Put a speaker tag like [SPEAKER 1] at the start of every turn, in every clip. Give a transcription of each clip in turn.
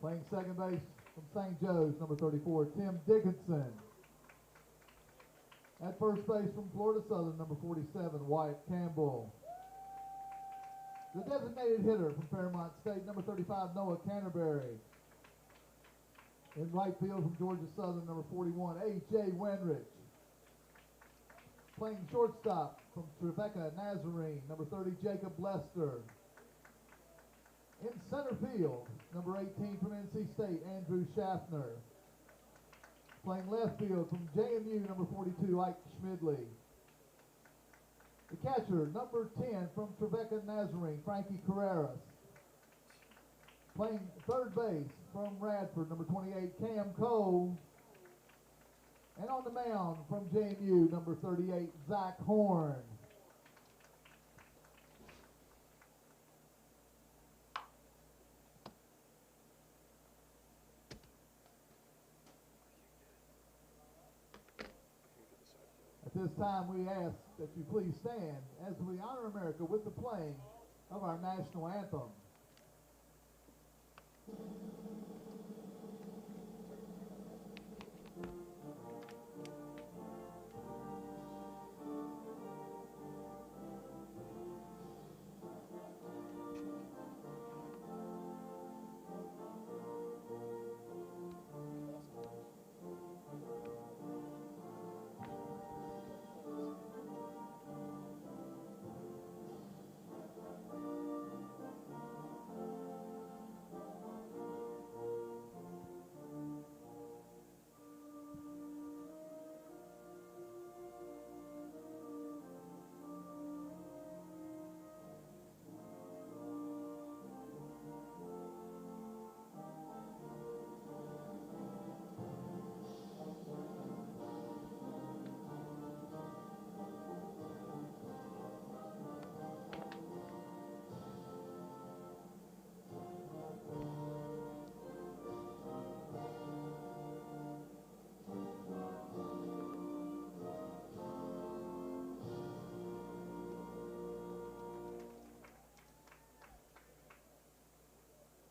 [SPEAKER 1] Playing second base from St. Joe's, number 34, Tim Dickinson. At first base from Florida Southern, number 47, Wyatt Campbell. The designated hitter from Fairmont State, number 35, Noah Canterbury. In right field from Georgia Southern, number 41, A.J. Wenrich. Playing shortstop from Rebecca Nazarene, number 30, Jacob Lester. In center field, number 18 from NC State, Andrew Schaffner. Playing left field from JMU, number 42, Ike Schmidley. The catcher, number 10 from Rebecca Nazarene, Frankie Carreras. Playing third base from Radford, number 28, Cam Cole. And on the mound from JMU, number 38, Zach Horn. At this time, we ask that you please stand as we honor America with the playing of our national anthem.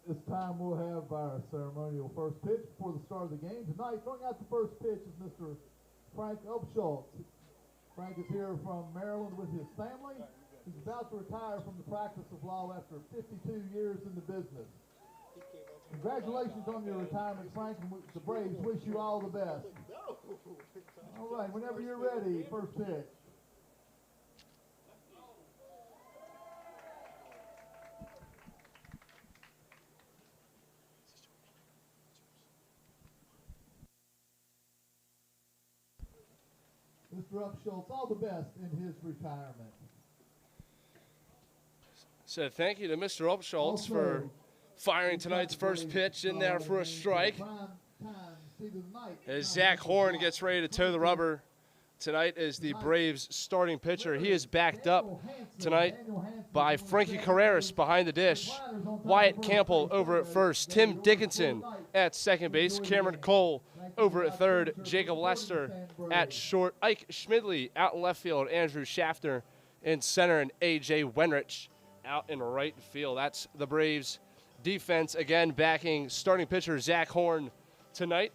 [SPEAKER 1] This time we'll have our ceremonial first pitch before the start of the game. Tonight, throwing out the first pitch is Mr. Frank Upschultz. Frank is here from Maryland with his family. He's about to retire from the practice of law after 52 years in the business. Congratulations on your retirement, Frank, and the Braves wish you all the best. All right, whenever you're ready, first pitch. Mr. Upschultz, all the best in his retirement.
[SPEAKER 2] So thank you to Mr. Upschultz for firing tonight's first pitch in there for a strike. As Zach Horn gets ready to toe the rubber tonight as the Braves starting pitcher. He is backed up tonight by Frankie Carreras behind the dish. Wyatt Campbell over at first. Tim Dickinson at second base. Cameron Cole over at third. Jacob Lester at short. Ike Schmidley out in left field. Andrew Schaffner in center. And A.J. Wenrich out in right field. That's the Braves defense again backing starting pitcher Zach Horn tonight.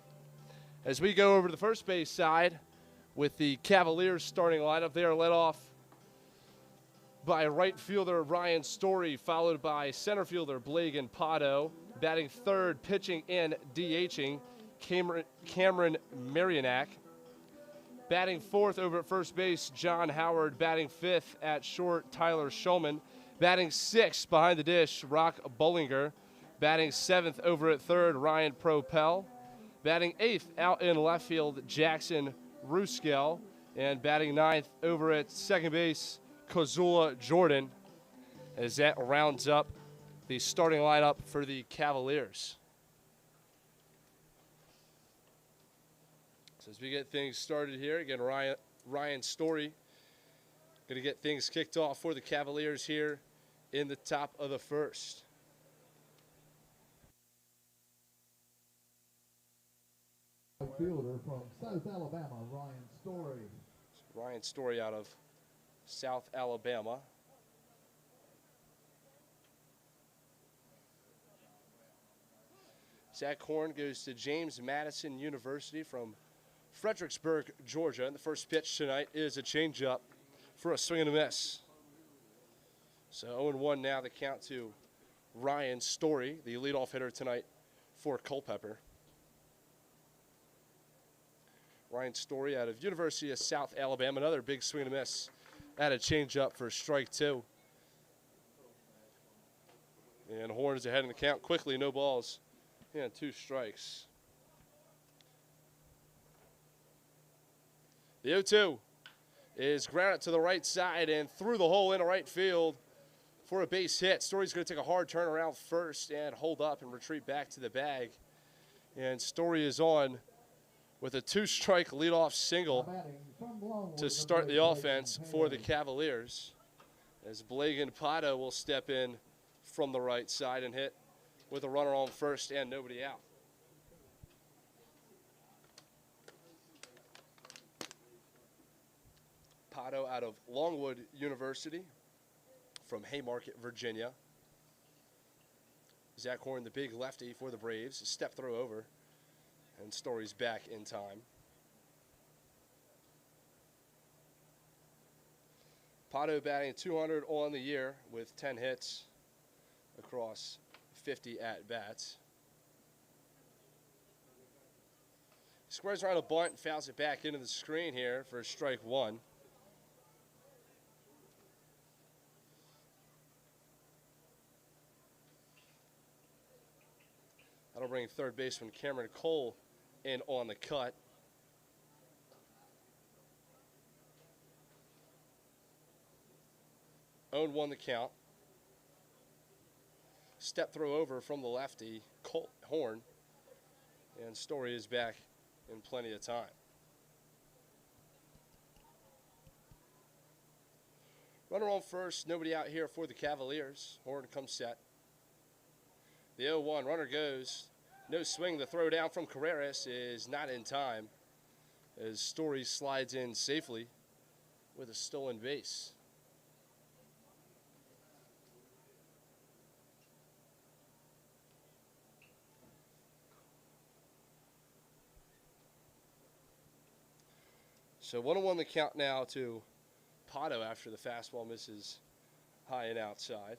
[SPEAKER 2] As we go over to the first base side with the Cavaliers starting lineup, they are led off by right fielder Ryan Story, followed by center fielder Blagan Potto. Batting third, pitching and DHing, Cameron Marionak. Batting fourth over at first base, John Howard. Batting fifth at short, Tyler Shulman. Batting sixth behind the dish, Rock Bollinger. Batting seventh over at third, Ryan Propel. Batting eighth out in left field, Jackson Ruskell. And batting ninth over at second base, Kozula Jordan, as that rounds up the starting lineup for the Cavaliers. So as we get things started here, again, Ryan Story going to get things kicked off for the Cavaliers here in the top of the first.
[SPEAKER 1] Fielder from South Alabama, Ryan Story.
[SPEAKER 2] Ryan Story out of South Alabama. Zach Horn goes to James Madison University from Fredericksburg, Georgia. And the first pitch tonight is a changeup for a swing and a miss. So 0-1 now, the count to Ryan Story, the leadoff hitter tonight for Culpeper. Ryan Story out of University of South Alabama, another big swing and a miss at a changeup for strike 2. And Horn is ahead in the count quickly, no balls and 2 strikes. The 0-2 is grounded to the right side and through the hole into right field for a base hit. Story's going to take a hard turn around first and hold up and retreat back to the bag. And Story is on with a 2-strike leadoff single to start the offense for the Cavaliers, as Blagan Pato will step in from the right side and hit with a runner on first and nobody out. Pato out of Longwood University from Haymarket, Virginia. Zach Horn, the big lefty for the Braves, step throw over, and Story's back in time. Pato batting 200 on the year with 10 hits across 50 at-bats. Squares around a bunt and fouls it back into the screen here for strike 1. That'll bring third baseman Cameron Cole in on the cut. Owned 1 the count. Step throw over from the lefty, Horn, and Story is back in plenty of time. Runner on first, nobody out here for the Cavaliers. Horn comes set. The 0-1, runner goes. No swing. The throw down from Carreras is not in time, as Story slides in safely with a stolen base. So 1-1 the count now to Pato after the fastball misses high and outside.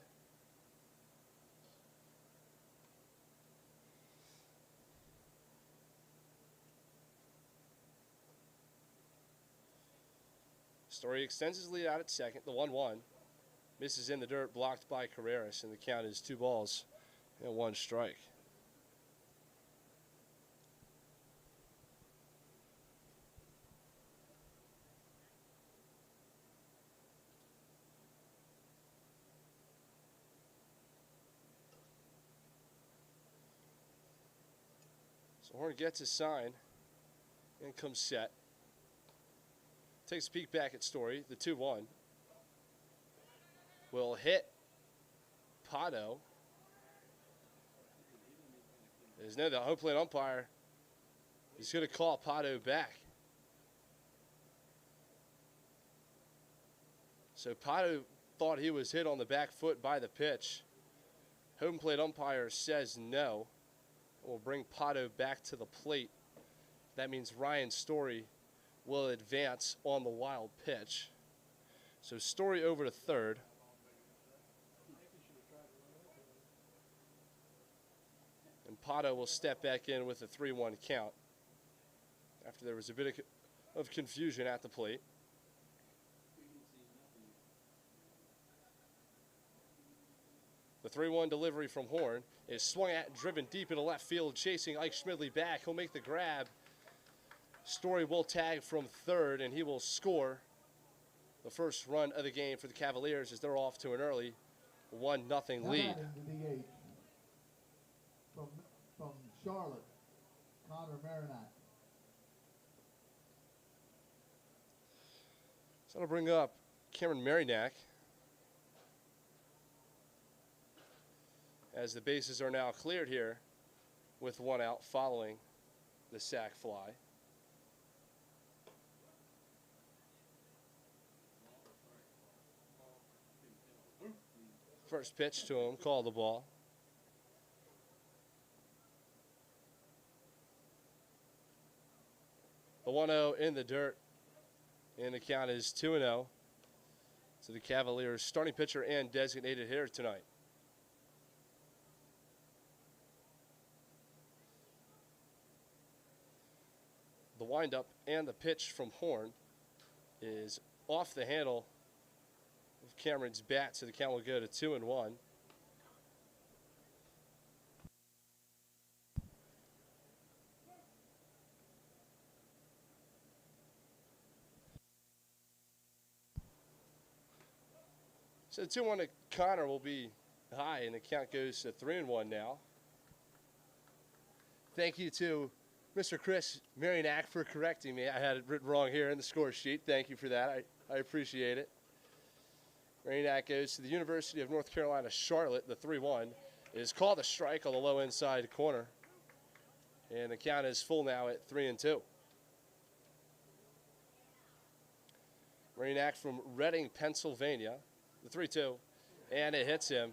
[SPEAKER 2] Story extends his lead out at second. The 1-1 misses in the dirt, blocked by Carreras, and the count is 2 balls and 1 strike. So Horn gets his sign and comes set. Takes a peek back at Story. The 2-1 will hit Pato. There's no, the home plate umpire is going to call Pato back. So Pato thought he was hit on the back foot by the pitch. Home plate umpire says no. Will bring Pato back to the plate. That means Ryan Story will advance on the wild pitch. So Story over to third. And Pato will step back in with a 3-1 count after there was a bit of confusion at the plate. The 3-1 delivery from Horn is swung at and driven deep into left field, chasing Ike Schmidley back. He'll make the grab. Story will tag from third, and he will score the first run of the game for the Cavaliers as they're off to an early 1-0 lead.
[SPEAKER 1] From Charlotte, Connor Marinac.
[SPEAKER 2] So that'll bring up Cameron Marinac, as the bases are now cleared here with 1 out following the sac fly. First pitch to him, call the ball. The 1-0 in the dirt, and the count is 2-0 to the Cavaliers starting pitcher and designated hitter tonight. The windup and the pitch from Horn is off the handle of Cameron's bat, so the count will go to 2-1. So the 2-1 to Connor will be high, and the count goes to 3-1 now. Thank you to Mr. Chris Marinac for correcting me. I had it written wrong here in the score sheet. Thank you for that. I appreciate it. Marinac goes to the University of North Carolina, Charlotte. The 3-1 is called a strike on the low inside corner. And the count is full now at 3-2. Marinac from Reading, Pennsylvania. The 3-2. And it hits him.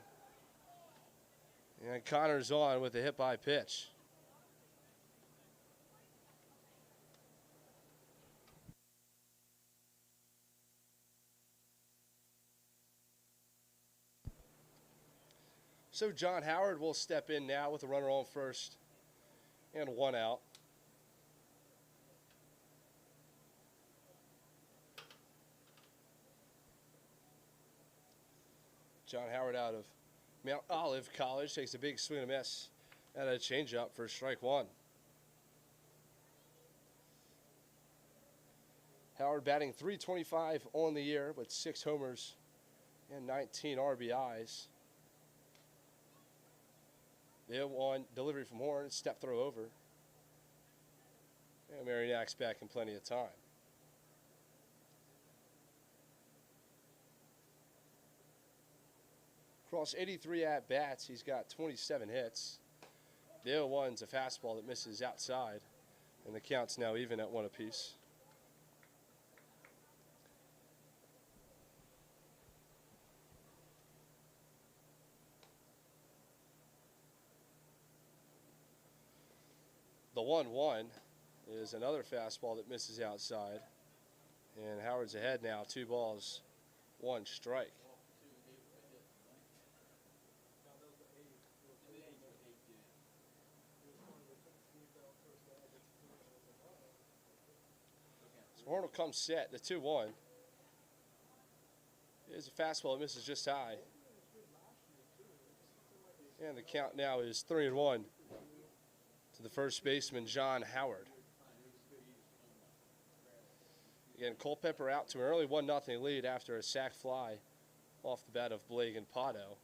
[SPEAKER 2] And Connor's on with a hit by pitch. So John Howard will step in now with a runner on first and 1 out. John Howard out of Mount Olive College takes a big swing and a miss at a changeup for strike 1. Howard batting .325 on the year with 6 homers and 19 RBIs. The 0-1 delivery from Horn, step throw over. And Marinac's back in plenty of time. Across 83 at-bats, he's got 27 hits. The 0-1's a fastball that misses outside, and the count's now even at 1 apiece. The 1-1 is another fastball that misses outside, and Howard's ahead now, 2 balls, 1 strike. So Horn will come set. The 2-1 is a fastball that misses just high, and the count now is 3-1. To the first baseman, John Howard. Again, Culpeper out to an early 1-0 lead after a sac fly off the bat of Blake and Pato.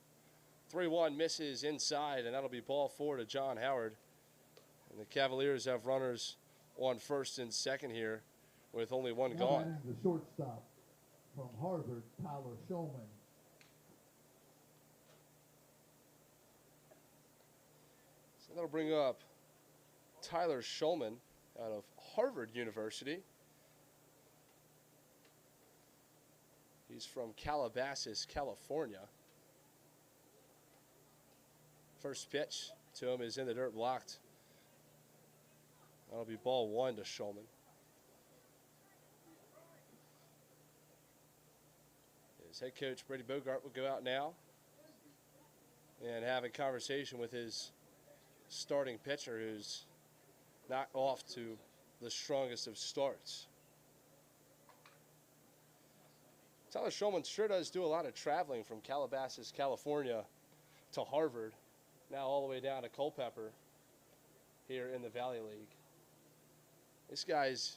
[SPEAKER 2] 3-1 misses inside, and that'll be ball 4 to John Howard. And the Cavaliers have runners on first and second here with only 1 gone.
[SPEAKER 1] The shortstop from Harvard, Tyler Shulman.
[SPEAKER 2] So that'll bring up Tyler Shulman out of Harvard University. He's from Calabasas, California. First pitch to him is in the dirt, blocked. That'll be ball 1 to Shulman. His head coach, Brady Bogart, will go out now and have a conversation with his starting pitcher, who's not off to the strongest of starts. Tyler Shulman sure does do a lot of traveling from Calabasas, California to Harvard, now all the way down to Culpeper here in the Valley League. This guy's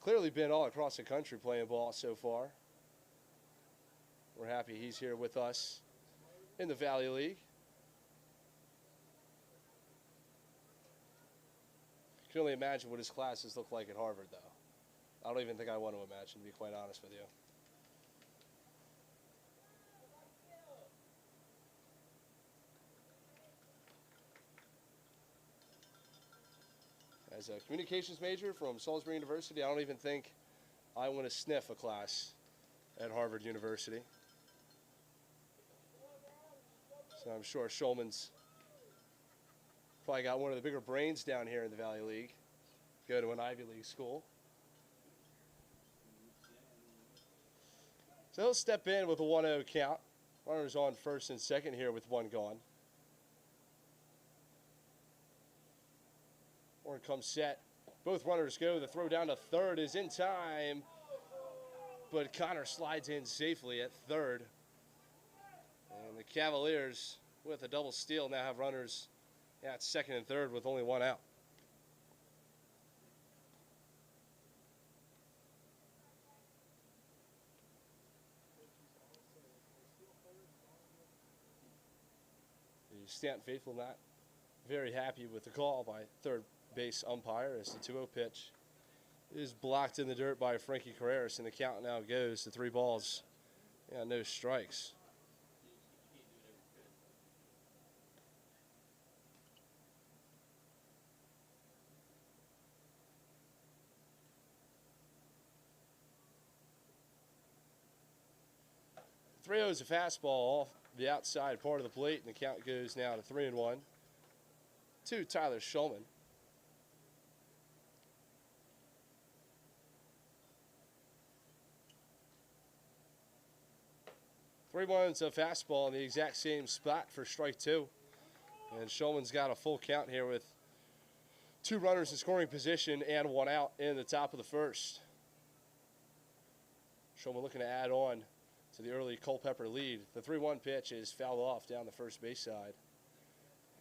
[SPEAKER 2] clearly been all across the country playing ball so far. We're happy he's here with us in the Valley League. I can only imagine what his classes look like at Harvard, though. I don't even think I want to imagine, to be quite honest with you. As a communications major from Salisbury University, I don't even think I want to sniff a class at Harvard University. So I'm sure Shulman's probably got one of the bigger brains down here in the Valley League. Go to an Ivy League school. So he'll step in with a 1-0 count. Runners on first and second here with one gone. Horn comes set. Both runners go. The throw down to third is in time. But Connor slides in safely at third. And the Cavaliers, with a double steal, now have runners at second and third with only one out. The Staunton faithful not very happy with the call by third base umpire as the 2-0 pitch is blocked in the dirt by Frankie Carreras, and the count now goes to 3 balls and no strikes. Three is a fastball off the outside part of the plate, and the count goes now to 3-1 to Tyler Shulman. 3-1's a fastball in the exact same spot for strike 2. And Shulman's got a full count here with 2 runners in scoring position and 1 out in the top of the first. Shulman looking to add on to the early Culpeper lead. The 3-1 pitch is fouled off down the first base side,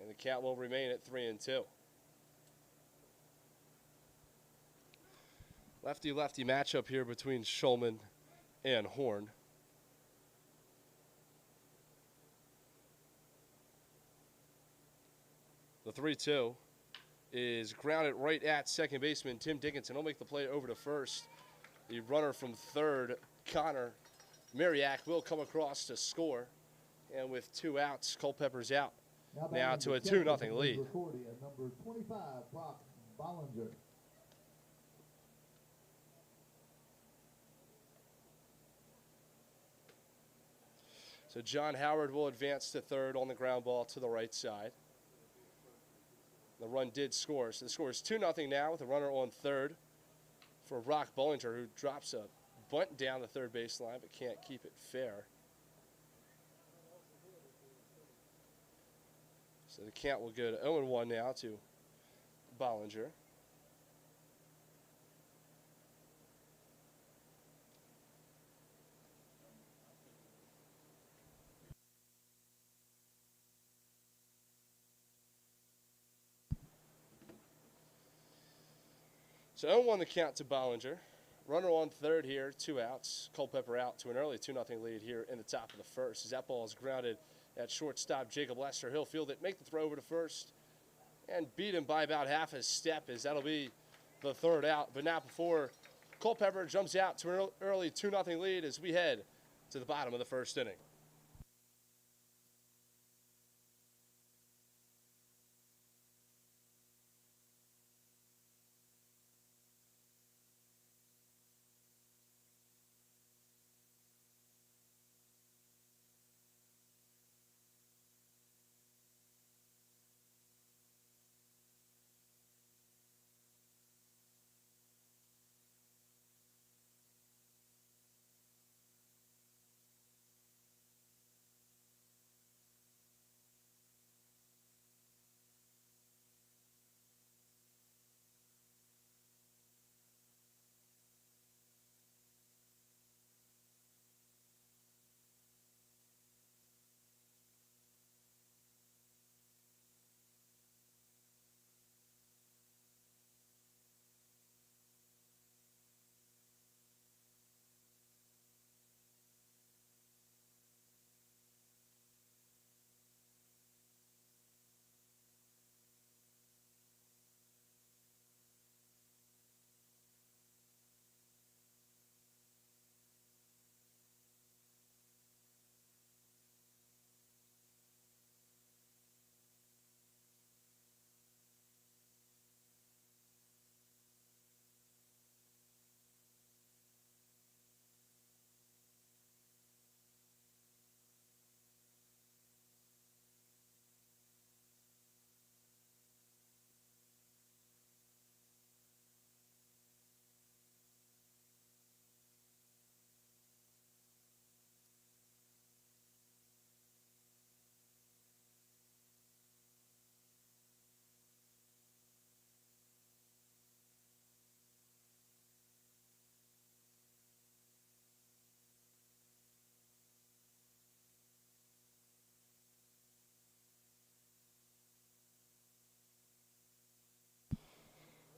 [SPEAKER 2] and the count will remain at 3-2. Lefty-lefty matchup here between Shulman and Horn. The 3-2 is grounded right at second baseman Tim Dickinson. He'll make the play over to first. The runner from third, Connor Mariak, will come across to score. And with 2 outs, Culpeper's out. Now to a 2-0 lead.
[SPEAKER 1] Number 25, Brock Bollinger.
[SPEAKER 2] So John Howard will advance to third on the ground ball to the right side. The run did score, so the score is 2-0 now with a runner on third for Brock Bollinger, who drops a bunt down the third baseline but can't keep it fair. So the count will go to 0-1 now to Bollinger. So 0-1 the count to Bollinger. Runner on third here, 2 outs. Culpeper out to an early 2-0 lead here in the top of the first. As that ball is grounded at shortstop Jacob Lester. He'll field it, make the throw over to first, and beat him by about half a step, as that'll be the third out. But not before Culpeper jumps out to an early 2-0 lead as we head to the bottom of the first inning.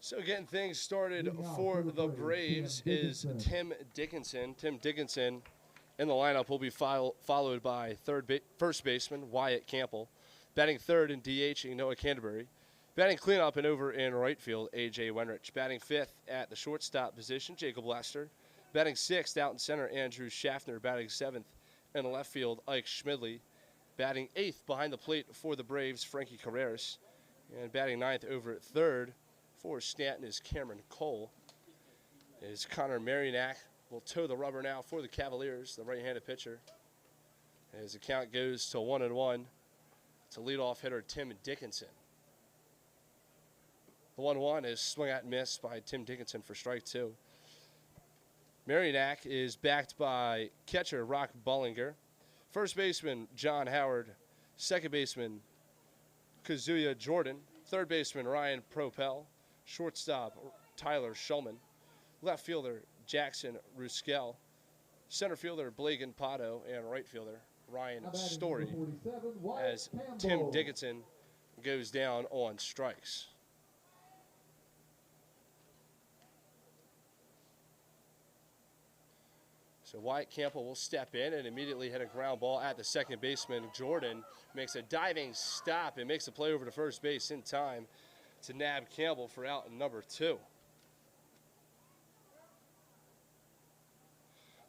[SPEAKER 2] So getting things started for the Braves is Tim Dickinson. Tim Dickinson in the lineup will be followed by first baseman Wyatt Campbell. Batting third and DHing Noah Canterbury. Batting cleanup and over in right field, A.J. Wenrich. Batting fifth at the shortstop position, Jacob Lester. Batting sixth out in center, Andrew Schaffner. Batting seventh in left field, Ike Schmidley. Batting eighth behind the plate for the Braves, Frankie Carreras. And batting ninth over at third for Staunton is Cameron Cole. Is Connor Marionak will toe the rubber now for the Cavaliers, the right-handed pitcher. His account goes to 1-1 to leadoff hitter Tim Dickinson. The 1-1 is swung at and missed by Tim Dickinson for strike two. Marionak is backed by catcher Rock Bullinger, first baseman John Howard, second baseman Kazuya Jordan, third baseman Ryan Propel, shortstop Tyler Shulman, left fielder Jackson Ruskell, center fielder Blagan Pato, and right fielder Ryan Story as Tim Dickinson goes down on strikes. So Wyatt Campbell will step in and immediately hit a ground ball at the second baseman. Jordan makes a diving stop and makes a play over to first base in time to nab Campbell for out number two.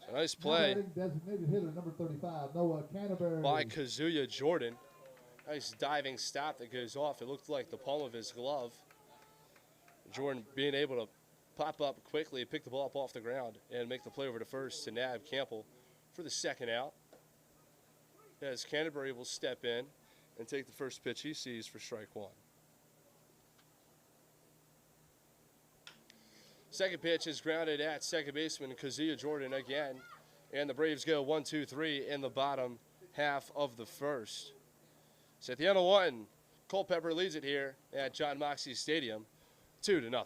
[SPEAKER 2] So nice play
[SPEAKER 1] designated hitter number 35, Noah Canterbury.
[SPEAKER 2] By Kazuya Jordan. Nice diving stop that goes off. It looked like the palm of his glove. Jordan being able to pop up quickly, pick the ball up off the ground, and make the play over to first to nab Campbell for the second out. As Canterbury will step in and take the first pitch he sees for strike one. Second pitch is grounded at second baseman Kazuya Jordan again, and the Braves go 1-2-3 in the bottom half of the first. So at the end of one, Culpeper leads it here at John Moxley Stadium, 2-0.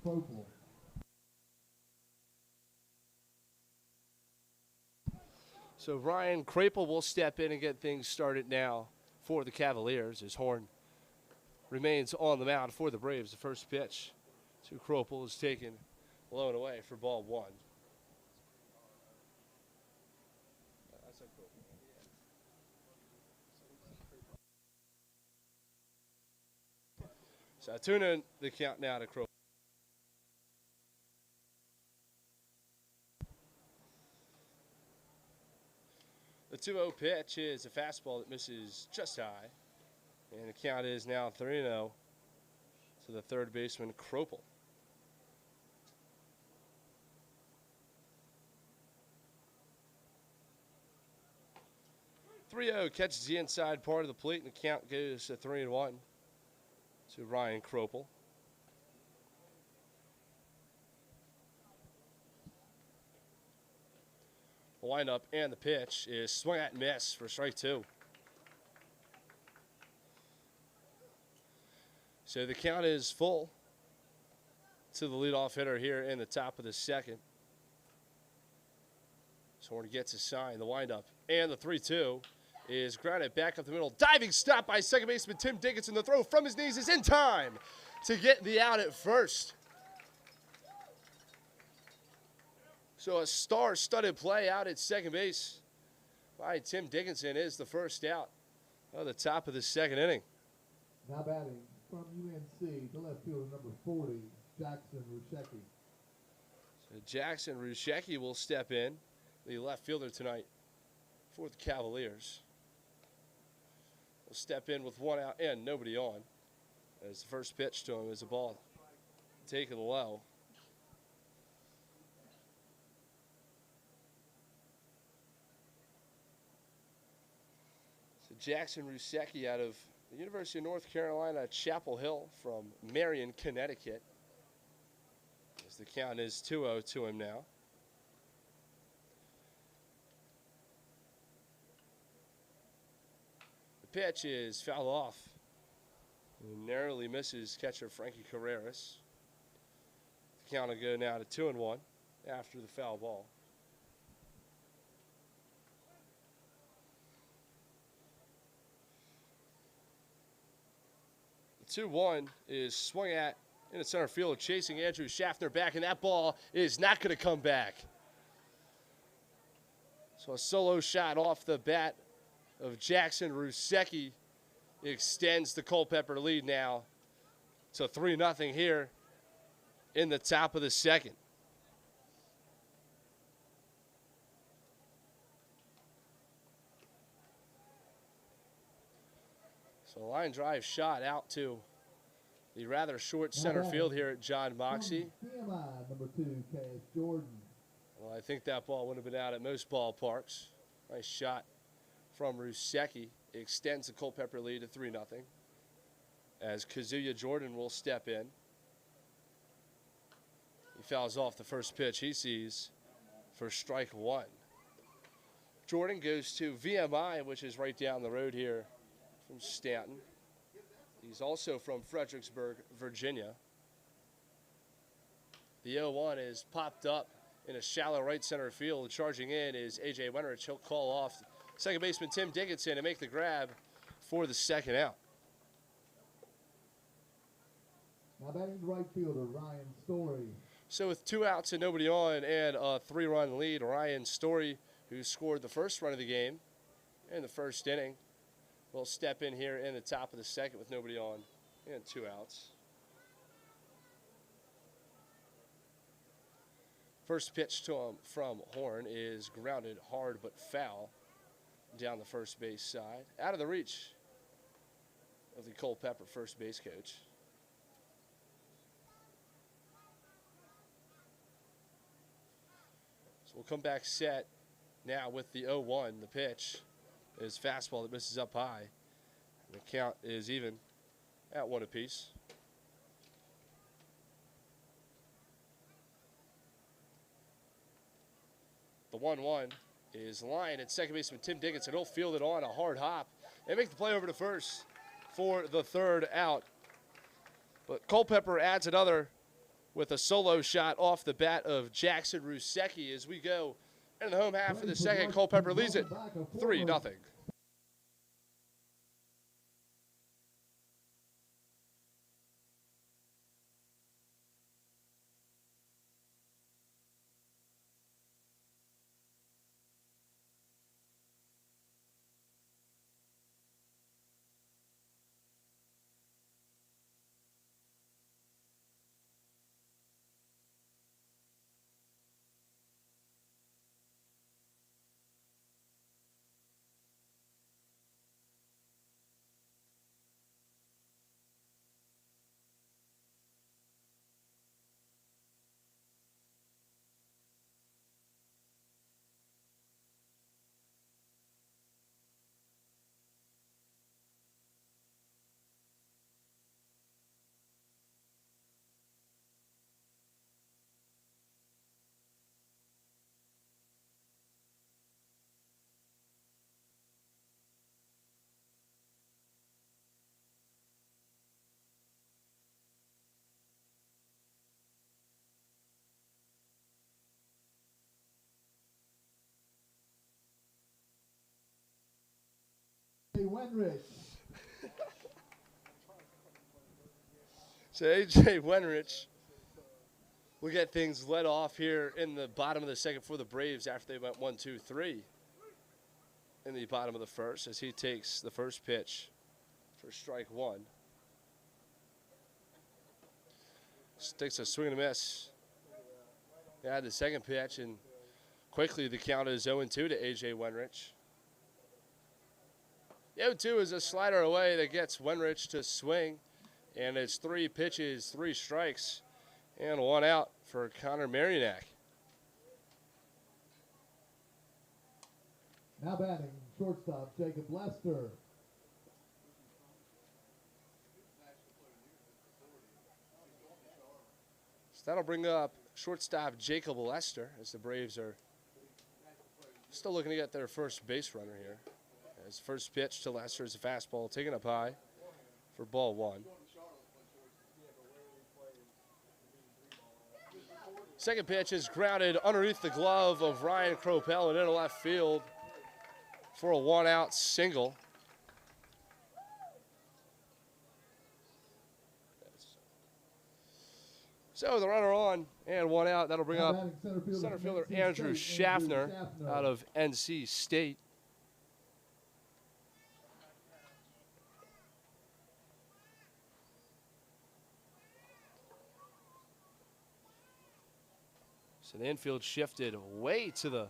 [SPEAKER 1] Purple.
[SPEAKER 2] So Ryan Krapel will step in and get things started now for the Cavaliers. His horn remains on the mound for the Braves. The first pitch to Krapel is taken low and away for ball one. So I tune in the count now to Krapel. The 2-0 pitch is a fastball that misses just high. And the count is now 3-0 to the third baseman, Krapel. Catches the inside part of the plate, and the count goes to 3-1 to Ryan Krapel. The windup and the pitch is swung at and miss for strike two. So the count is full to the leadoff hitter here in the top of the second. So Horn gets a sign, the windup, and the 3-2 is grounded back up the middle. Diving stop by second baseman Tim Dickinson. The throw from his knees is in time to get the out at first. So a star-studded play out at second base by Tim Dickinson is the first out of the top of the second inning.
[SPEAKER 1] Now batting from UNC, the left fielder number 40, Jackson Rushecki.
[SPEAKER 2] So Jackson Rushecki will step in, the left fielder tonight for the Cavaliers. Will step in with one out and nobody on, as the first pitch to him is a ball taken low. So Jackson Rushecki out of the University of North Carolina, Chapel Hill from Marion, Connecticut. As the count is 2-0 to him now. The pitch is fouled off. And narrowly misses catcher Frankie Carreras. The count will go now to 2-1 after the foul ball. The 2-1 is swung at in the center field, chasing Andrew Schaffner back, and that ball is not going to come back. So a solo shot off the bat of Jackson Rushecki extends the Culpeper lead now to 3-0 here in the top of the second. So a line drive shot out to the rather short center field here at John Moxie.
[SPEAKER 1] BMI number 2, Cash Jordan.
[SPEAKER 2] Well, I think that ball would have been out at most ballparks. Nice shot from Rushecki. Extends the Culpeper lead to 3-0. As Kazuya Jordan will step in. He fouls off the first pitch he sees for strike one. Jordan goes to VMI, which is right down the road here from Staunton. He's also from Fredericksburg, Virginia. The 0-1 is popped up in a shallow right center field. Charging in is A.J. Wenrich. He'll call off second baseman Tim Dickinson to make the grab for the second out.
[SPEAKER 1] Now batting the right fielder, Ryan Story.
[SPEAKER 2] So with 2 outs and nobody on and a 3-run lead, Ryan Story, who scored the first run of the game in the first inning, will step in here in the top of the second with nobody on and 2 outs. First pitch to him from Horn is grounded hard but foul down the first base side, out of the reach of the Culpeper first base coach. So we'll come back set now with the 0-1. The pitch is fastball that misses up high. The count is even at 1 apiece. The 1-1 is lined at second baseman Tim Dickinson. He'll field it on a hard hop and make the play over to first for the third out. But Culpeper adds another with a solo shot off the bat of Jackson Rushecki as we go in the home half of the second. Culpeper leads it 3-0.
[SPEAKER 1] Wenrich.
[SPEAKER 2] So A.J. Wenrich will get things led off here in the bottom of the second for the Braves after they went 1-2-3 in the bottom of the first as he takes the first pitch for strike one. Takes a swing and a miss. Yeah, the second pitch, and quickly the count is 0-2 to A.J. Wenrich. The 0-2 is a slider away that gets Wenrich to swing, and it's 3 pitches, 3 strikes, and 1 out for Connor Marionak.
[SPEAKER 1] Now batting, shortstop Jacob Lester.
[SPEAKER 2] So that'll bring up shortstop Jacob Lester as the Braves are still looking to get their first base runner here. His first pitch to Lester is a fastball taken up high for ball 1. Second pitch is grounded underneath the glove of Ryan Culpeper and into left field for a 1-out single. So the runner on and 1 out. That'll bring up center fielder Andrew Schaffner out of NC State. So the infield shifted way to the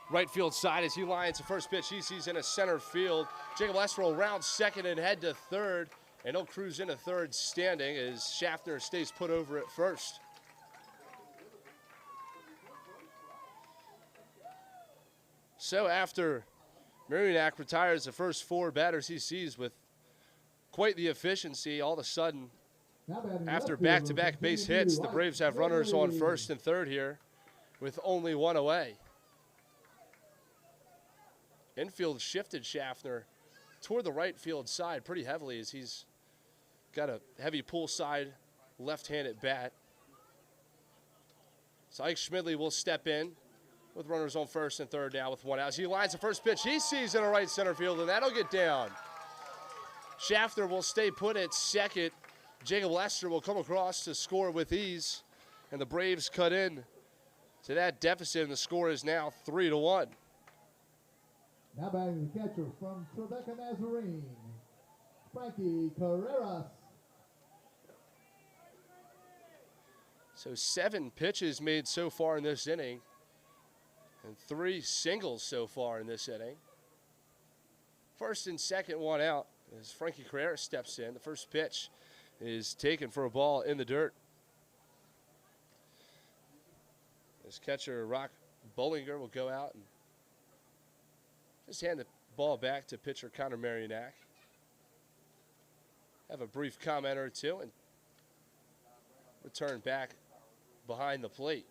[SPEAKER 2] right field side as he lines the first pitch he sees in a center field. Jacob Lester will round second and head to third, and he'll cruise into third standing as Schaffner stays put over at first. So after Marionak retires the first 4 batters he sees with quite the efficiency, all of a sudden, after back-to-back base hits, the Braves have runners on first and third here with only 1 away. Infield shifted Schaffner toward the right field side pretty heavily as he's got a heavy pull side left-handed bat. So Ike Schmidley will step in with runners on first and third now with 1 out. As he lines the first pitch he sees in a right center field, and that'll get down. Schaffner will stay put at second. Jacob Lester will come across to score with ease, and the Braves cut in to that deficit, and the score is now 3-1.
[SPEAKER 1] Now batting the catcher from Tribeca Nazarene, Frankie Carreras.
[SPEAKER 2] So 7 pitches made so far in this inning, and 3 singles so far in this inning. First and second, 1 out as Frankie Carreras steps in. The first pitch is taken for a ball in the dirt. As catcher Rock Bollinger will go out and just hand the ball back to pitcher Connor Marionak. Have a brief comment or two and return back behind the plate.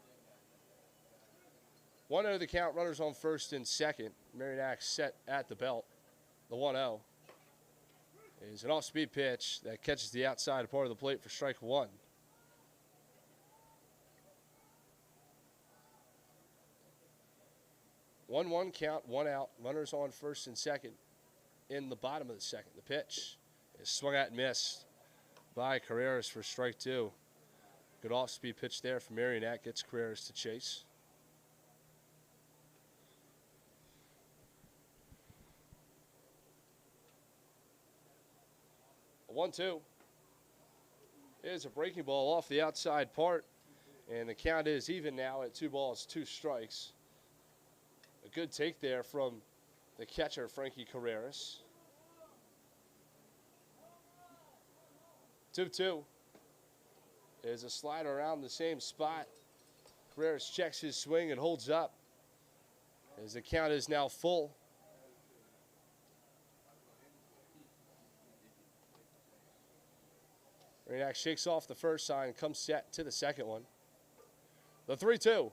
[SPEAKER 2] 1-0 the count, runners on first and second. Marionak set at the belt. The 1-0 is an off-speed pitch that catches the outside part of the plate for strike 1. One count, 1 out, runners on first and second in the bottom of the second. The pitch is swung at and missed by Carreras for strike 2. Good off-speed pitch there from Marionak, gets Carreras to chase. A 1-2 is a breaking ball off the outside part, and the count is even now at 2 balls, 2 strikes. A good take there from the catcher, Frankie Carreras. 2-2 is a slider around the same spot. Carreras checks his swing and holds up as the count is now full. Marionak shakes off the first sign, comes set to the second one. The 3-2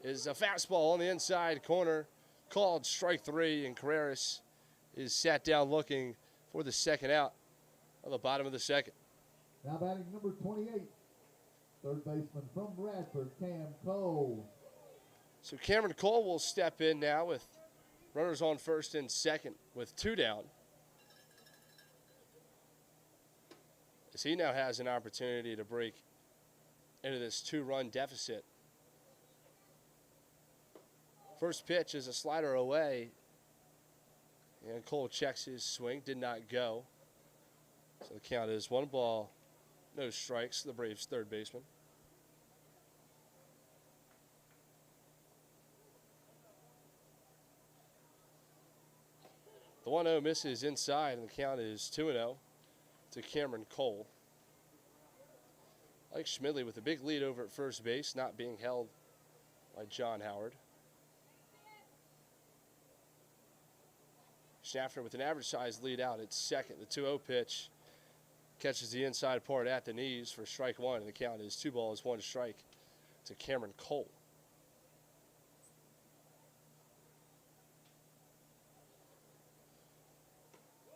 [SPEAKER 2] is a fastball on the inside corner, called strike 3, and Carreras is sat down looking for the second out of the bottom of the second.
[SPEAKER 1] Now batting number 28, third baseman from Bradford, Cam Cole.
[SPEAKER 2] So Cameron Cole will step in now with runners on first and second with 2 down. as he now has an opportunity to break into this 2-run deficit. First pitch is a slider away, and Cole checks his swing, did not go. So the count is 1 ball, no strikes, the Braves' third baseman. The 1-0 misses inside, and the count is 2-0 to Cameron Cole. Like Schmidley with a big lead over at first base, not being held by John Howard. Schaffner with an average-sized lead out at second. The 2-0 pitch catches the inside part at the knees for strike 1, and the count is 2 balls, 1 strike to Cameron Cole.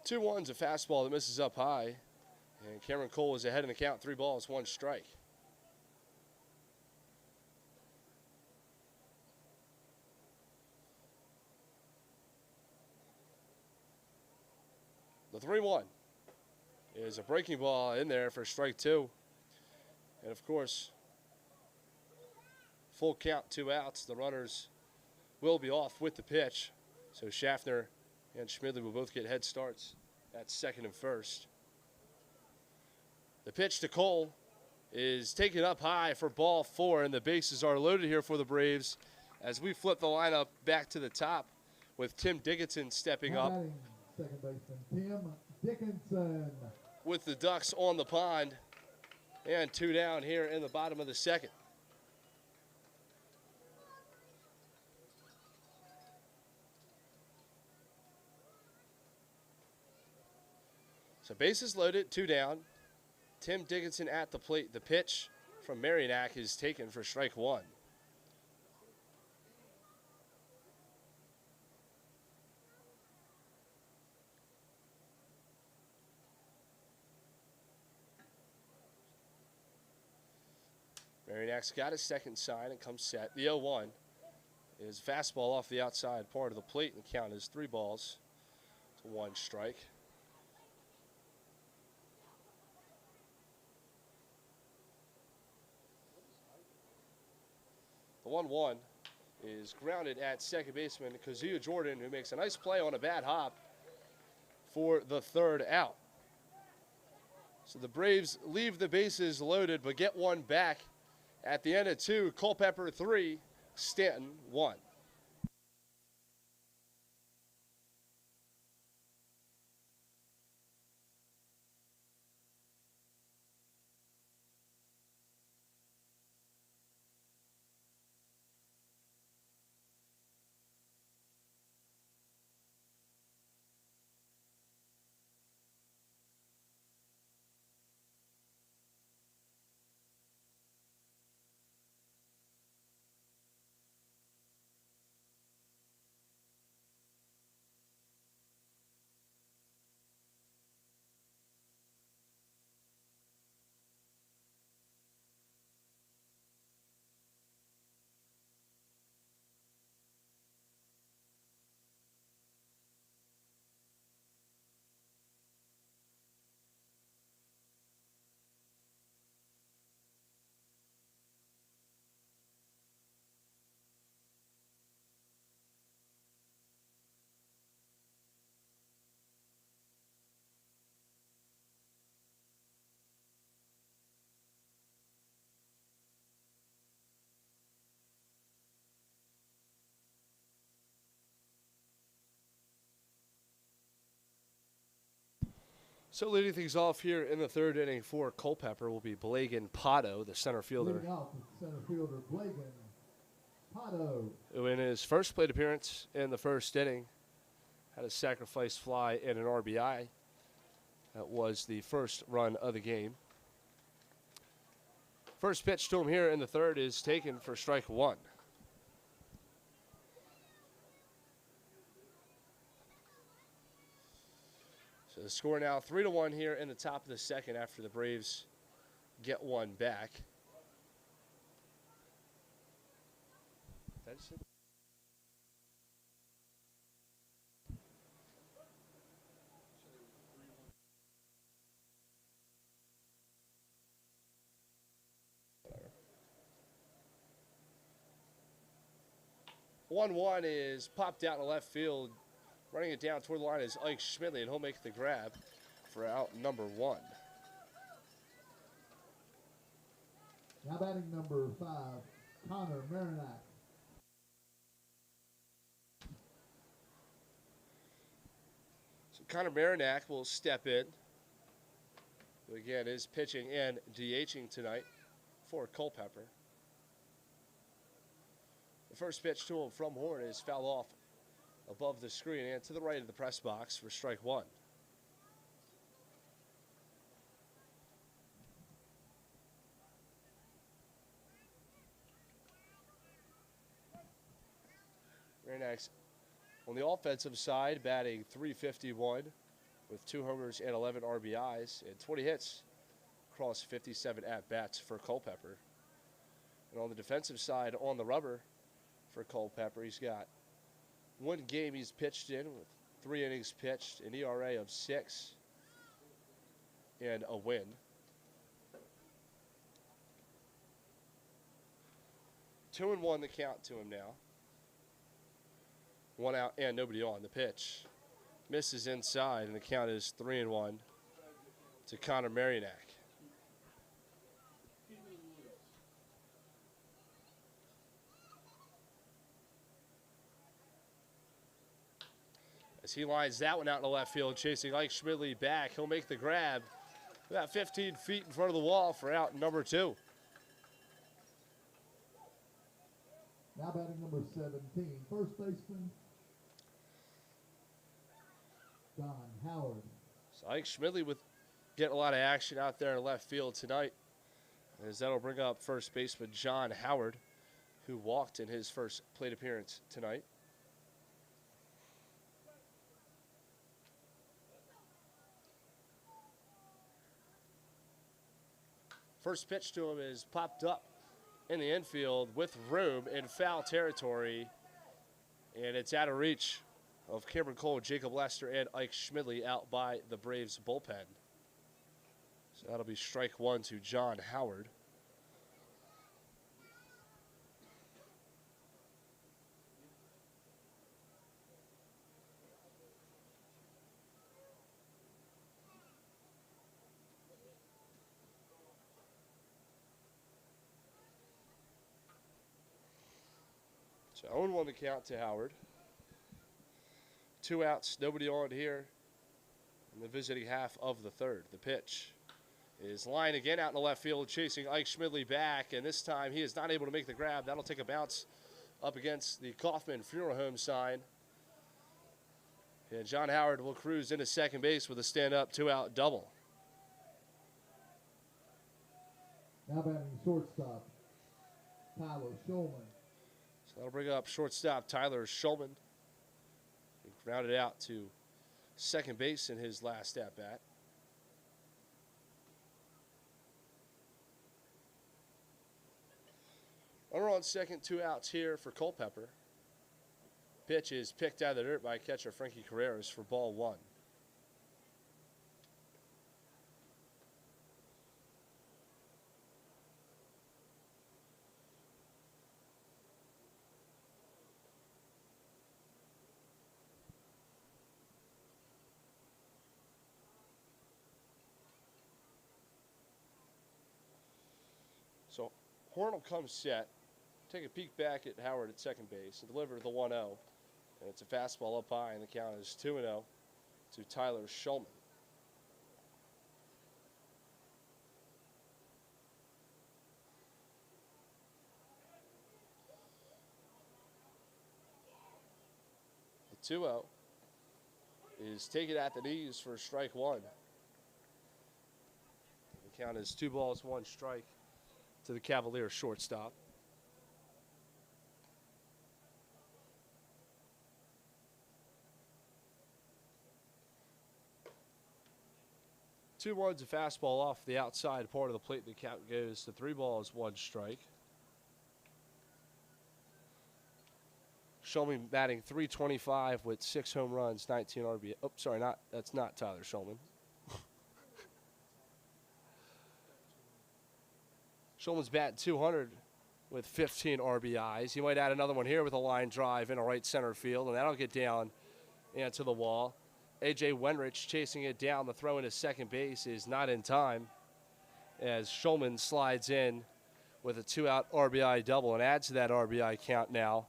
[SPEAKER 2] Two ones, a fastball that misses up high, and Cameron Cole is ahead in the count, 3 balls, 1 strike. The 3-1 is a breaking ball in there for strike 2. And of course, full count, 2 outs. The runners will be off with the pitch. So Schaffner and Schmidley will both get head starts at second and first. The pitch to Cole is taken up high for ball 4, and the bases are loaded here for the Braves as we flip the lineup back to the top with Tim Dickinson stepping up.
[SPEAKER 1] Second baseman Tim Dickinson.
[SPEAKER 2] With the Ducks on the pond, and 2 down here in the bottom of the second. So bases loaded, 2 down. Tim Dickinson at the plate. The pitch from Marinac is taken for strike 1. Marinac's got his second sign and comes set. The 0-1 is fastball off the outside part of the plate, and the count is 3 balls to 1 strike. The 1-1 is grounded at second baseman Kazuya Jordan, who makes a nice play on a bad hop for the 3rd out. So the Braves leave the bases loaded but get 1 back at the end of 2. Culpeper 3, Staunton 1. So leading things off here in the 3rd inning for Culpeper will be Blagan Potto, the center fielder.
[SPEAKER 1] Leading off with center fielder Blagan Potto,
[SPEAKER 2] who in his first plate appearance in the 1st inning had a sacrifice fly and an RBI. That was the first run of the game. First pitch to him here in the 3rd is taken for strike 1. So the score now 3-1 here in the top of the 2nd after the Braves get 1 back. That's it. 1-1 is popped out in the left field. Running it down toward the line is Ike Schmidley, and he'll make the grab for out number 1.
[SPEAKER 1] Now batting number 5, Connor Marinac.
[SPEAKER 2] So Connor Marinac will step in, who again is pitching and DHing tonight for Culpeper. The first pitch to him from Horn is fouled off above the screen and to the right of the press box for strike 1. Marinac's on the offensive side, batting .351 with 2 homers and 11 RBIs and 20 hits across 57 at-bats for Culpeper. And on the defensive side, on the rubber for Culpeper, he's got 1 game he's pitched in with 3 innings pitched, an ERA of 6, and a win. Two and 1 the count to him now. 1 out and nobody on. The pitch misses inside, and the count is 3-1 to Connor Marinac. As he lines that one out in the left field, chasing Ike Schmidley back. He'll make the grab about 15 feet in front of the wall for out number 2.
[SPEAKER 1] Now batting number 17, first baseman, John Howard.
[SPEAKER 2] So Ike Schmidley with getting a lot of action out there in left field tonight, as that'll bring up first baseman John Howard, who walked in his first plate appearance tonight. First pitch to him is popped up in the infield with room in foul territory, and it's out of reach of Cameron Cole, Jacob Lester, and Ike Schmidley out by the Braves bullpen. So that'll be strike 1 to John Howard. So 0-1 the count to Howard. 2 outs, nobody on here in the visiting half of the third. The pitch is lined again out in the left field, chasing Ike Schmidley back, and this time he is not able to make the grab. That'll take a bounce up against the Kaufman Funeral Home sign. And John Howard will cruise into second base with a stand-up 2-out double.
[SPEAKER 1] Now batting shortstop, Tyler Shulman.
[SPEAKER 2] So that'll bring up shortstop Tyler Shulman. He grounded out to second base in his last at-bat. Runner on second, 2 outs here for Culpeper. Pitch is picked out of the dirt by catcher Frankie Carreras for ball 1. So Horn will come set, take a peek back at Howard at second base, and deliver the 1-0. And it's a fastball up high, and the count is 2-0 to Tyler Shulman. The 2-0 is taken at the knees for strike 1. The count is 2 balls, 1 strike to the Cavaliers shortstop. Two ones, a fastball off the outside part of the plate. The count goes to 3 balls, 1 strike. Shulman batting .325 with 6 home runs, 19 RBI. Oh, sorry, that's not Tyler Shulman. Shulman's batting .200 with 15 RBIs. He might add another one here with a line drive in a right center field, and that'll get down and to the wall. A.J. Wenrich chasing it down. The throw into second base is not in time as Schulman slides in with a 2-out RBI double and adds to that RBI count now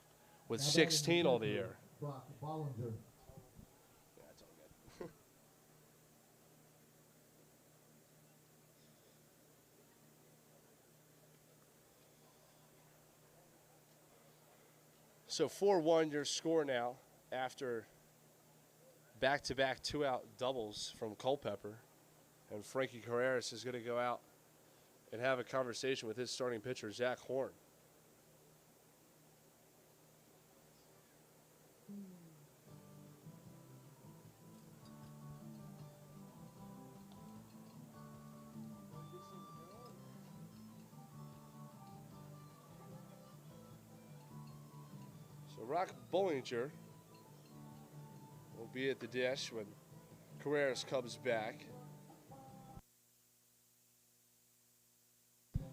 [SPEAKER 2] with 16 on the year.
[SPEAKER 1] Bollinger.
[SPEAKER 2] That's all good. So 4-1 your score now after back-to-back 2-out doubles from Culpeper. And Frankie Carreras is going to go out and have a conversation with his starting pitcher, Zach Horn. So Rock Bollinger will be at the dish when Carreras comes back.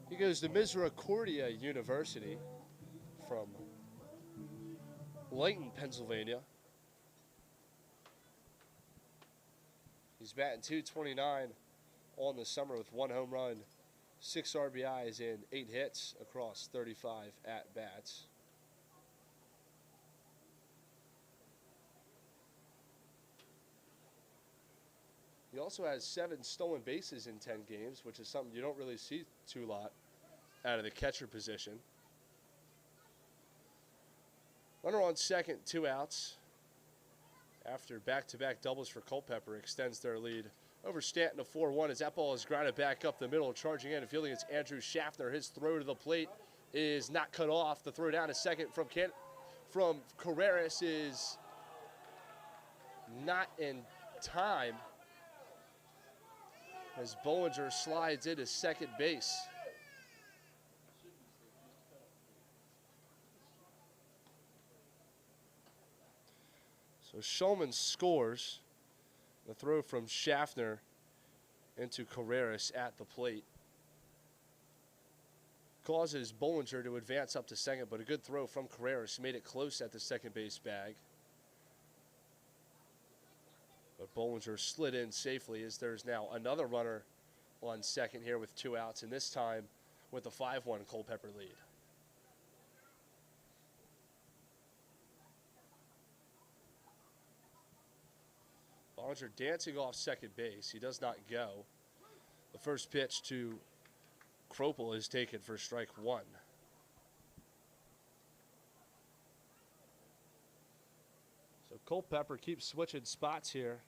[SPEAKER 2] He goes to Misericordia University from Layton, Pennsylvania. He's batting .229 on the summer with 1 home run, 6 RBIs, and 8 hits across 35 at-bats. He also has 7 stolen bases in 10 games, which is something you don't really see too lot out of the catcher position. Runner on second, 2 outs. After back-to-back doubles for Culpeper extends their lead over Staunton to 4-1 as that ball is grounded back up the middle, charging in and fielding it's Andrew Schaffner. His throw to the plate is not cut off. The throw down to second from Carreras is not in time as Bollinger slides into second base. So Schulman scores. The throw from Schaffner into Carreras at the plate causes Bollinger to advance up to second, but a good throw from Carreras made it close at the second base bag. But Bollinger slid in safely as there's now another runner on second here with 2 outs, and this time with a 5-1 Culpeper lead. Bollinger dancing off second base. He does not go. The first pitch to Kropel is taken for strike 1. So Culpeper keeps switching spots here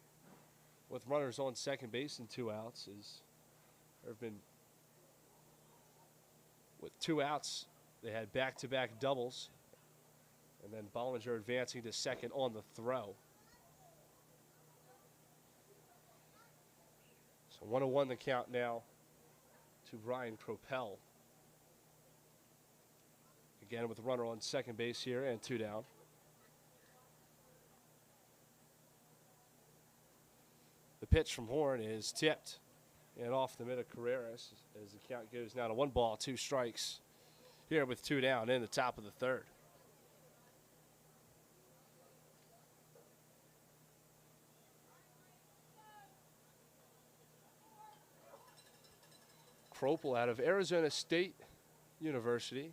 [SPEAKER 2] with runners on second base and 2 outs. As there have been, with 2 outs, they had back-to-back doubles, and then Bollinger advancing to second on the throw. So 1-1 the count now to Brian Kropel. Again with a runner on second base here and 2 down. The pitch from Horn is tipped and off the mid of Carreras as the count goes now to 1 ball, 2 strikes here with 2 down in the top of the third. Kropel out of Arizona State University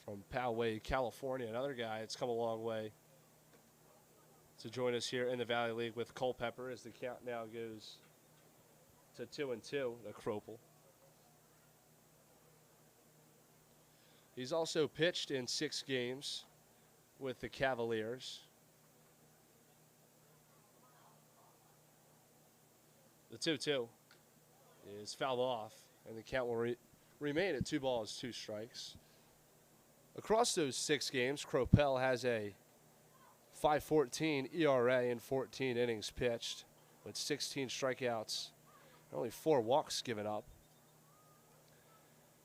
[SPEAKER 2] from Poway, California. Another guy that's come a long way to join us here in the Valley League with Culpeper as the count now goes to 2-2 to Kropel. He's also pitched in 6 games with the Cavaliers. The 2-2 is fouled off, and the count will remain at 2 balls, 2 strikes. Across those 6 games, Kropel has a .514 ERA in 14 innings pitched with 16 strikeouts, only 4 walks given up.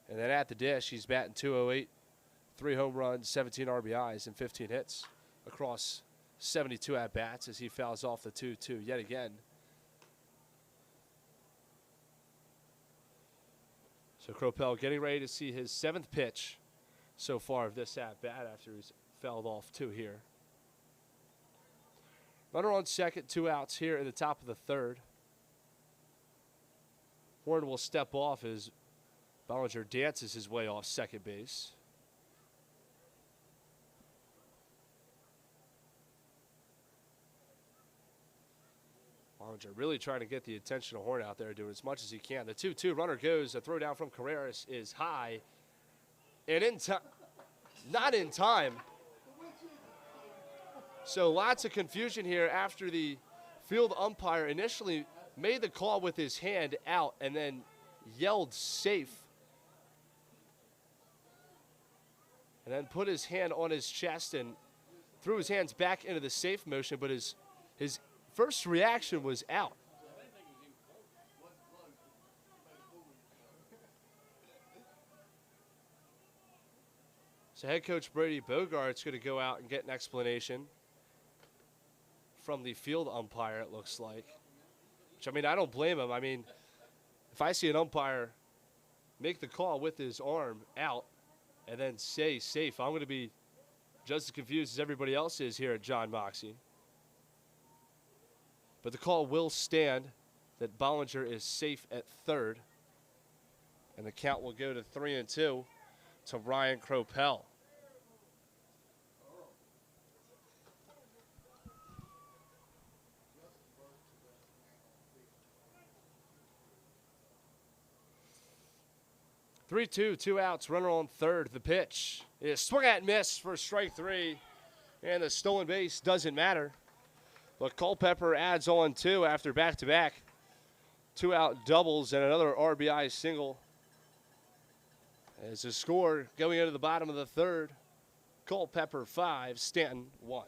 [SPEAKER 2] And then at the dish, he's batting .208, 3 home runs, 17 RBIs, and 15 hits across 72 at-bats as he fouls off the 2-2 yet again. So Culpeper getting ready to see his 7th pitch so far of this at-bat after he's fouled off 2 here. Runner on second, 2 outs here in the top of the 3rd. Horn will step off as Bollinger dances his way off second base. Bollinger really trying to get the attention of Horn out there, doing as much as he can. The 2-2 runner goes. A throw down from Carreras is high. And in time, not in time. So lots of confusion here after the field umpire initially made the call with his hand out and then yelled safe. And then put his hand on his chest and threw his hands back into the safe motion, but his first reaction was out. So head coach Brady Bogart's going to go out and get an explanation from the field umpire, it looks like. Which, I mean, I don't blame him. I mean, if I see an umpire make the call with his arm out and then say safe, I'm going to be just as confused as everybody else is here at John Moxie. But the call will stand that Bollinger is safe at 3rd. And the count will go to 3-2 to Ryan Culpeper. Three-two, 2 outs, runner on 3rd. The pitch is swung at and miss for strike 3. And the stolen base doesn't matter. But Culpeper adds on 2 after back-to-back 2-out doubles and another RBI single. As the score going into the bottom of the 3rd, Culpeper 5, Staunton 1.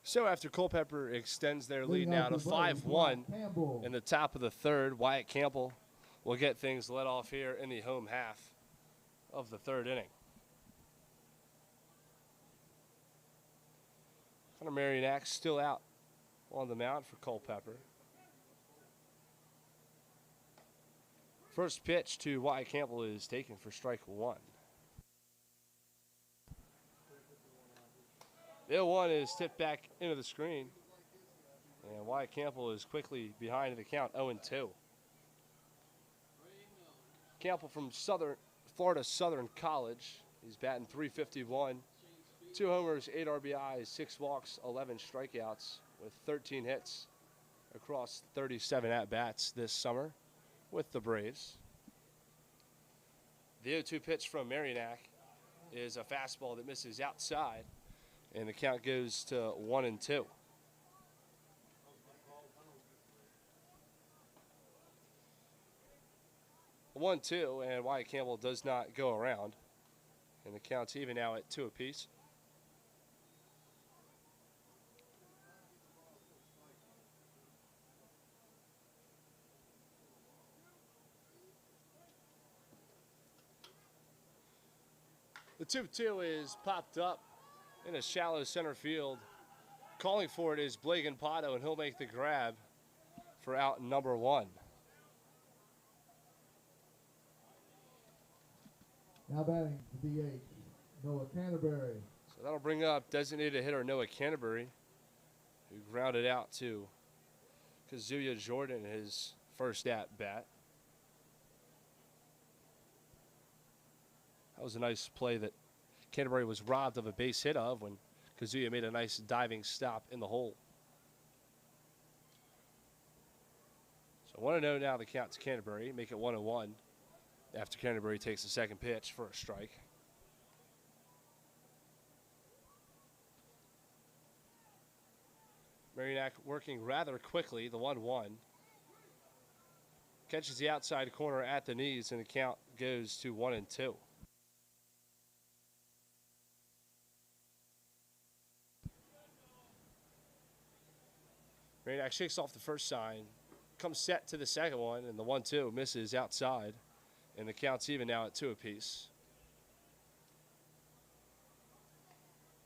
[SPEAKER 2] So after Culpeper extends their lead now to 5-1 in the top of the 3rd, Wyatt Campbell will get things let off here in the home half of the 3rd inning. Connor Marionac still out on the mound for Culpeper. First pitch to Wyatt Campbell is taken for strike 1. The 0-1 is tipped back into the screen. And Wyatt Campbell is quickly behind the count, 0-2. Campbell from Florida Southern College. He's batting .351. 2 homers, 8 RBIs, 6 walks, 11 strikeouts with 13 hits across 37 at-bats this summer with the Braves. The 0-2 pitch from Marionac is a fastball that misses outside. And the count goes to 1-2. One, 2, and Wyatt Campbell does not go around. And the count's even now at 2 apiece. The 2-2 is popped up in a shallow center field. Calling for it is Blake Pato, and he'll make the grab for out number 1.
[SPEAKER 1] Now batting to DH, Noah Canterbury.
[SPEAKER 2] So that'll bring up designated hitter Noah Canterbury, who grounded out to Kazuya Jordan his first at bat. That was a nice play that Canterbury was robbed of a base hit of when Kazuya made a nice diving stop in the hole. So 1-0 now the count to Canterbury, make it 1-1 after Canterbury takes the second pitch for a strike. Marinac working rather quickly, the 1-1. Catches the outside corner at the knees, and the count goes to 1-2. Marinac shakes off the first sign, comes set to the second one, and the 1-2 misses outside, and the count's even now at 2 apiece.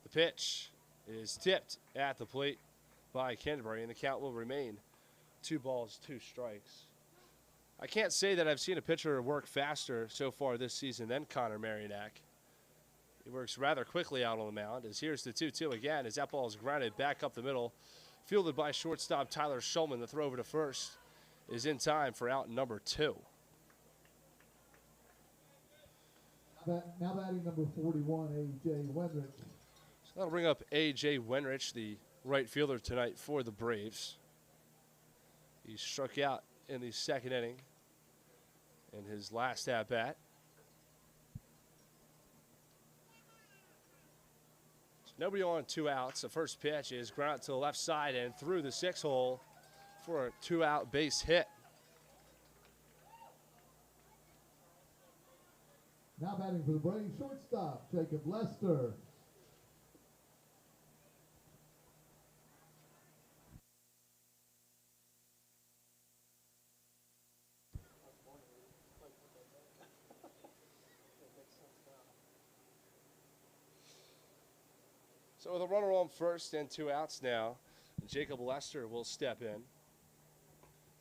[SPEAKER 2] The pitch is tipped at the plate by Canterbury, and the count will remain 2 balls, 2 strikes. I can't say that I've seen a pitcher work faster so far this season than Connor Marinac. He works rather quickly out on the mound, as here's the 2-2 again, as that ball is grounded back up the middle. Fielded by shortstop Tyler Schulman. The throw over to first is in time for out number 2.
[SPEAKER 1] Now batting number 41, A.J. Wenrich.
[SPEAKER 2] So that'll bring up A.J. Wenrich, the right fielder tonight for the Braves. He struck out in the second inning in his last at-bat. Nobody on, 2 outs. The first pitch is ground to the left side and through the 6-hole for a 2-out base hit.
[SPEAKER 1] Now batting for the Braves, shortstop Jacob Lester.
[SPEAKER 2] So with a runner on first and 2 outs now, Jacob Lester will step in.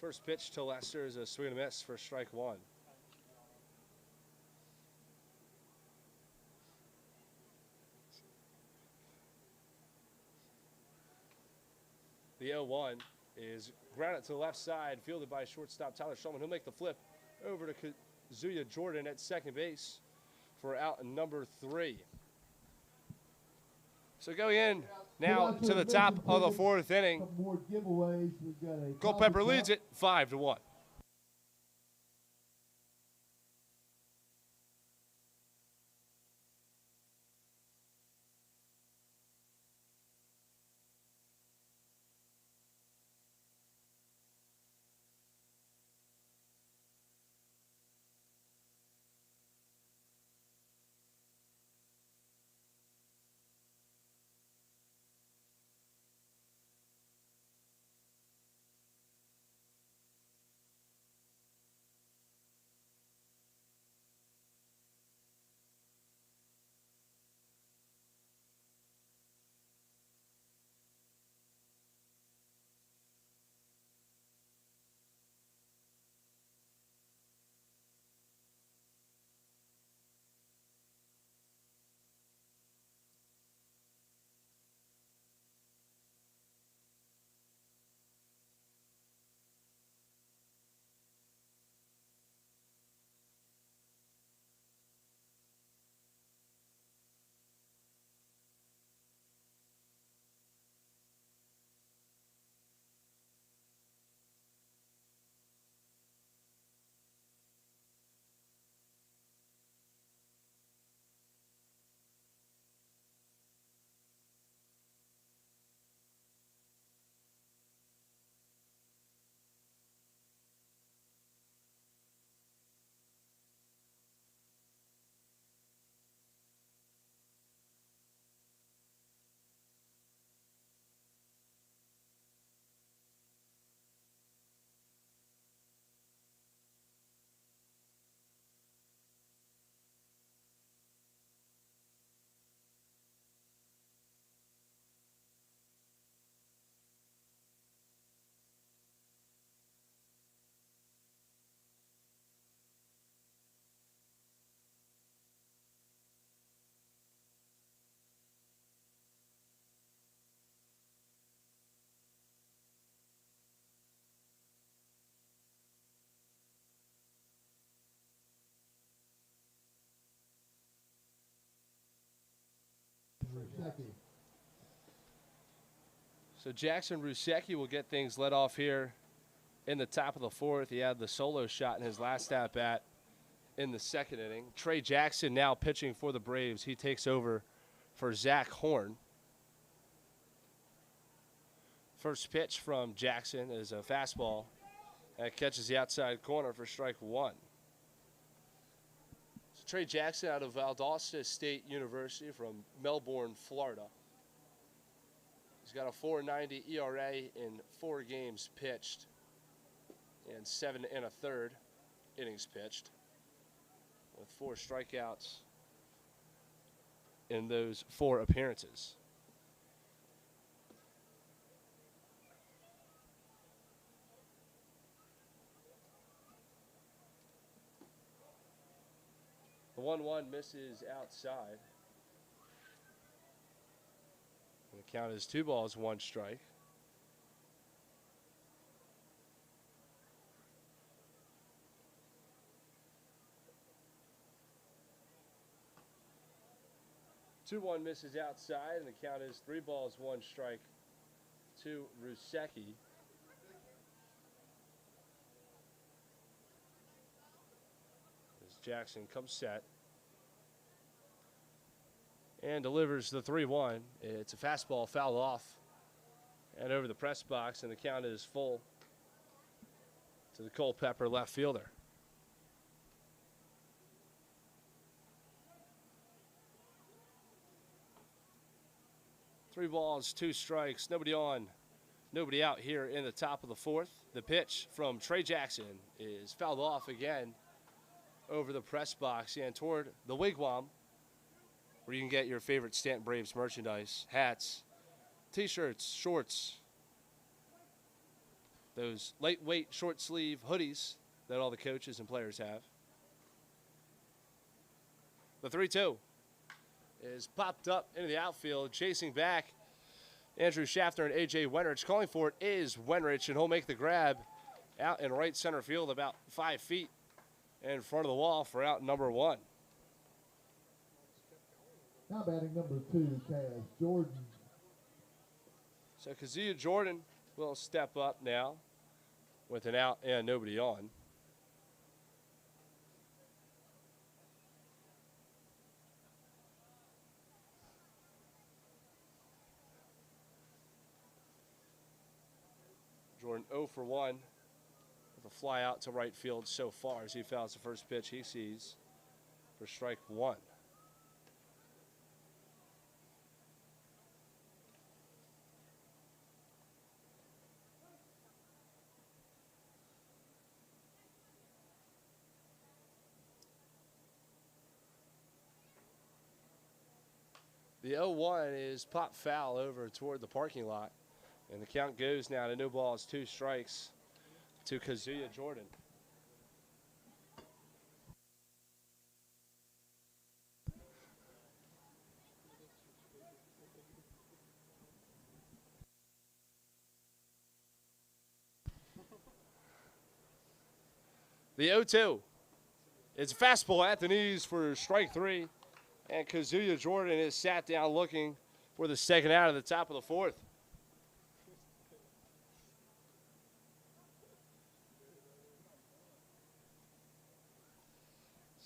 [SPEAKER 2] First pitch to Lester is a swing and a miss for strike 1. The 0-1 is grounded to the left side, fielded by shortstop Tyler Schulman. He'll make the flip over to Kazuya Jordan at second base for out number 3. So going in now to the top of the 4th inning.
[SPEAKER 1] More giveaways. We've got a
[SPEAKER 2] Culpeper leads it 5-1.
[SPEAKER 1] Rusecki.
[SPEAKER 2] So Jackson Rusecki will get things led off here in the top of the fourth. He had the solo shot in his last at-bat in the second inning. Trey Jackson now pitching for the Braves. He takes over for Zach Horn. First pitch from Jackson is a fastball that catches the outside corner for strike one. So Trey Jackson out of Valdosta State University from Melbourne, Florida. He's got a 4.90 ERA in 4 games pitched and 7 1/3 innings pitched, with 4 strikeouts in those 4 appearances. The 1-1 misses outside. And the count is 2 balls, 1 strike. The 2-1 misses outside, and the count is 3 balls, 1 strike to Rusecki. As Jackson comes set and delivers the 3-1. It's a fastball fouled off and over the press box, and the count is full to the Culpeper left fielder. Three balls, 2 strikes, nobody on, nobody out here in the top of the fourth. The pitch from Trey Jackson is fouled off again over the press box and toward the wigwam, where you can get your favorite Staunton Braves merchandise, hats, t-shirts, shorts, those lightweight short sleeve hoodies that all the coaches and players have. The 3-2 is popped up into the outfield, chasing back Andrew Schaffner and A.J. Wenrich. Calling for it is Wenrich, and he'll make the grab out in right center field about 5 feet in front of the wall for out number 1.
[SPEAKER 1] Now batting number 2, Kaz Jordan.
[SPEAKER 2] So Kazuya Jordan will step up now with an out and nobody on. Jordan 0 for 1 with a fly out to right field so far as he fouls the first pitch he sees for strike 1. The 0-1 is pop foul over toward the parking lot. And the count goes now to no balls, 2 strikes to Kazuya Jordan. The 0-2. It's a fastball at the knees for strike 3. And Kazuya Jordan is sat down looking for the second out of the top of the fourth.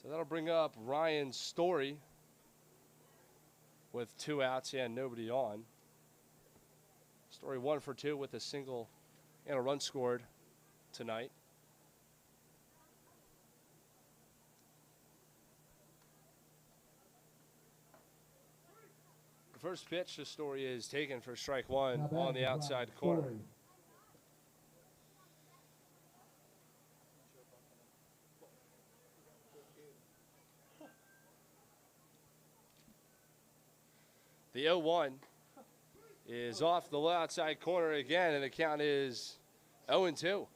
[SPEAKER 2] So that'll bring up Ryan Story with 2 outs and nobody on. Story 1 for 2 with a single and a run scored tonight. The first pitch, the Story is taken for strike 1 on the outside corner. The 0-1 is off the outside corner again, and the count is 0-2.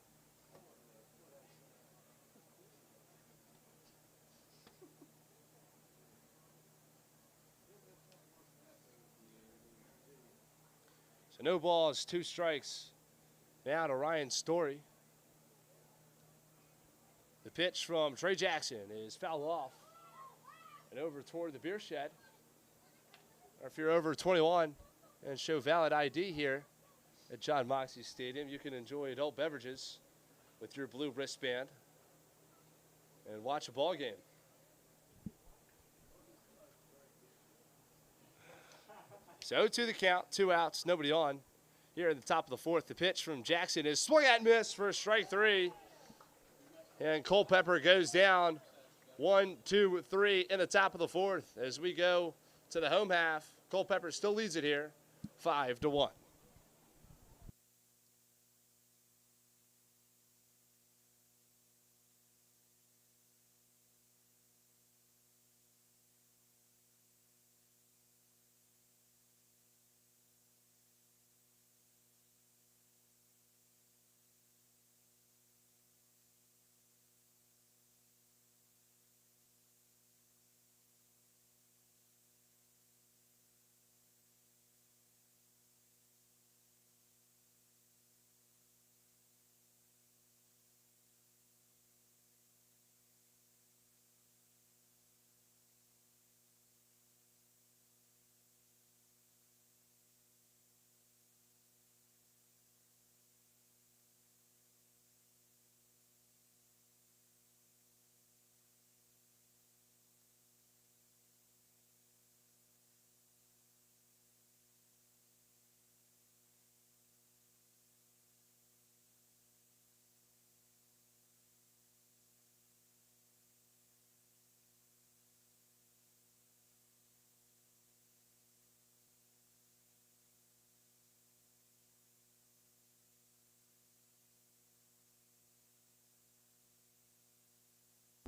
[SPEAKER 2] So no balls, 2 strikes now to Ryan Story. The pitch from Trey Jackson is fouled off and over toward the beer shed. or if you're over 21 and show valid ID here at John Moxley Stadium, you can enjoy adult beverages with your blue wristband and watch a ball game. So 0-2 the count, 2 outs, nobody on. Here at the top of the fourth, the pitch from Jackson is swung at and missed for strike 3. And Culpeper goes down 1, 2, 3 in the top of the fourth as we go to the home half. Culpeper still leads it here, 5-1.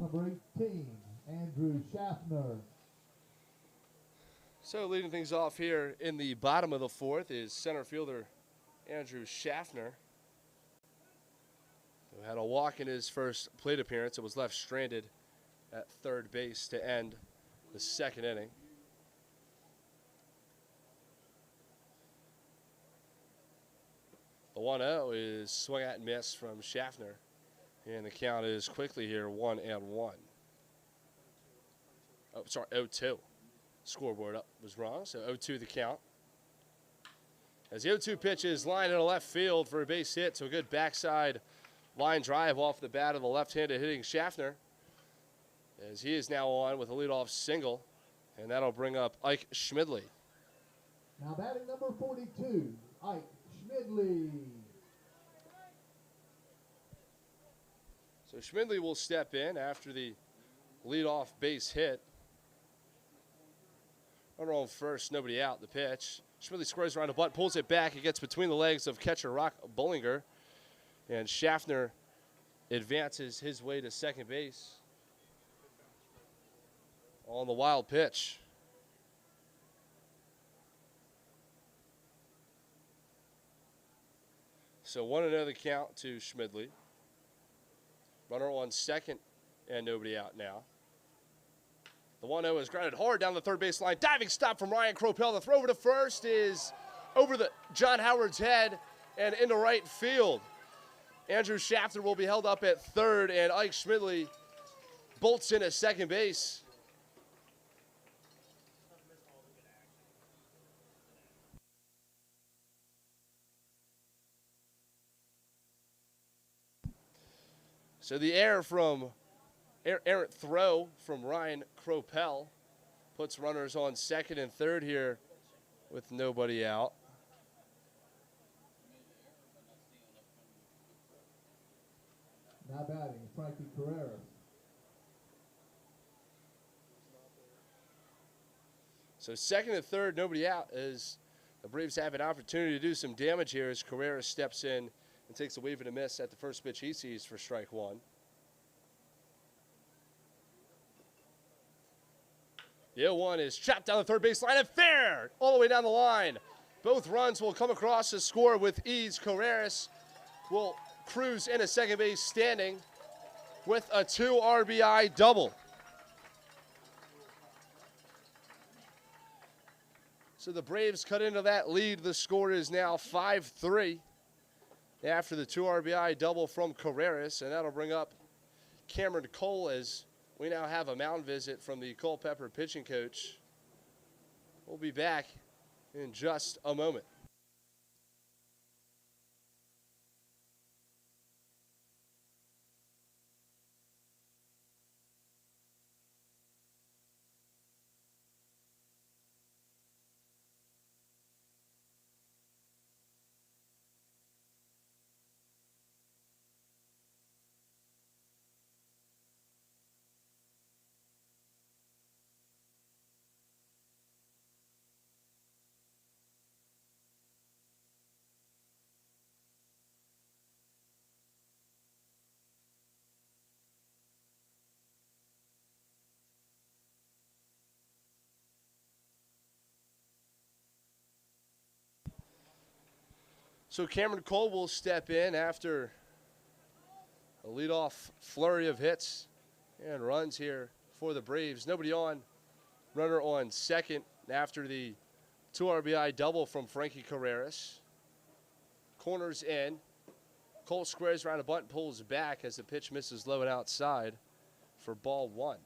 [SPEAKER 1] Number 18, Andrew Schaffner.
[SPEAKER 2] So leading things off here in the bottom of the fourth is center fielder Andrew Schaffner, who had a walk in his first plate appearance and was left stranded at third base to end the second inning. The 1-0 is swung at and missed from Schaffner, and the count is quickly here 1-1. Oh, sorry, 0-2. Scoreboard up was wrong, so 0-2 the count. As the 0-2 pitch is lined into left field for a base hit, so a good backside line drive off the bat of the left-handed hitting Schaffner, as he is now on with a leadoff single, and that'll bring up Ike Schmidley.
[SPEAKER 1] Now batting number 42, Ike Schmidley.
[SPEAKER 2] So Schmidley will step in after the leadoff base hit. Runner on first, nobody out. The pitch. Schmidley squares around the butt, pulls it back. It gets between the legs of catcher Rock Bollinger. And Schaffner advances his way to second base on the wild pitch. So 1-0 the count to Schmidley. Runner on second and nobody out now. The 1-0 is grounded hard down the third base line. Diving stop from Ryan Culpeper. The throw over to first is over the John Howard's head and into right field. Andrew Schaffner will be held up at third, and Ike Schmidley bolts in at second base. So the errant throw from Ryan Culpeper puts runners on second and third here with nobody out.
[SPEAKER 1] Now batting, Frankie Carrera.
[SPEAKER 2] So second and third, nobody out, as the Braves have an opportunity to do some damage here as Carrera steps in and takes a wave and a miss at the first pitch he sees for strike one. The 0-1 is chopped down the third base line and fair all the way down the line. Both runs will come across the score with ease. Carreras will cruise into second base standing with a 2 RBI double. So the Braves cut into that lead. The score is now 5-3 after the 2 RBI double from Carreras, and that'll bring up Cameron Cole as we now have a mound visit from the Culpeper pitching coach. We'll be back in just a moment. So Cameron Cole will step in after a leadoff flurry of hits and runs here for the Braves. Nobody on. Runner on second after the 2 RBI double from Frankie Carreras. Corners in. Cole squares around a bunt, pulls back as the pitch misses low and outside for ball 1.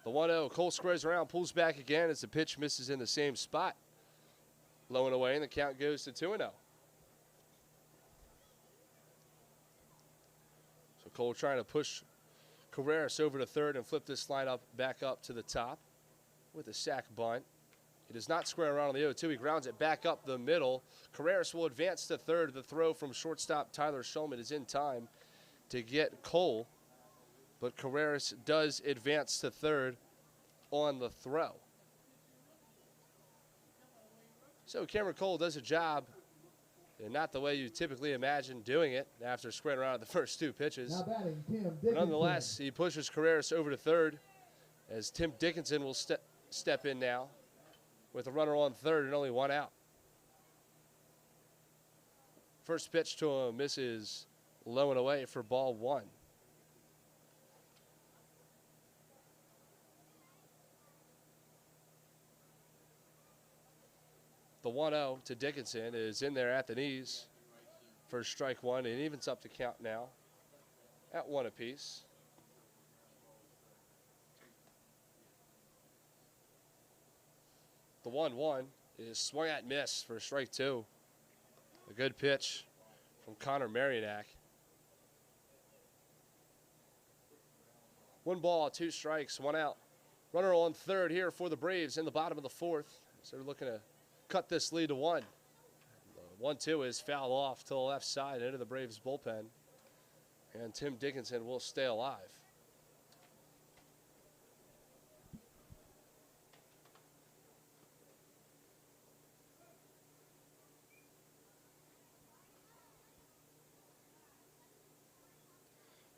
[SPEAKER 2] The 1-0, Cole squares around, pulls back again as the pitch misses in the same spot. Low and away, and the count goes to 2-0. So Cole trying to push Carreras over to third and flip this lineup back up to the top with a sac bunt. He does not square around on the 0-2. He grounds it back up the middle. Carreras will advance to third. The throw from shortstop Tyler Shulman is in time to get Cole. But Carreras does advance to third on the throw. So Cameron Cole does a job, and not the way you typically imagine doing it after squaring around the first 2 pitches.
[SPEAKER 1] Now batting, Tim
[SPEAKER 2] But
[SPEAKER 1] Dickinson.
[SPEAKER 2] nonetheless, he pushes Carreras over to third as Tim Dickinson will step in now with a runner on third and only 1 out. First pitch to him misses low and away for ball 1. The 1-0 to Dickinson is in there at the knees for strike 1, and evens up the count now at 1 apiece. The 1-1 is swung at, miss for strike 2. A good pitch from Connor Marinak. 1 ball, 2 strikes, 1 out. Runner on third here for the Braves in the bottom of the 4th. So they're looking to cut this lead to 1. 1-2 is fouled off to the left side into the Braves bullpen. And Tim Dickinson will stay alive.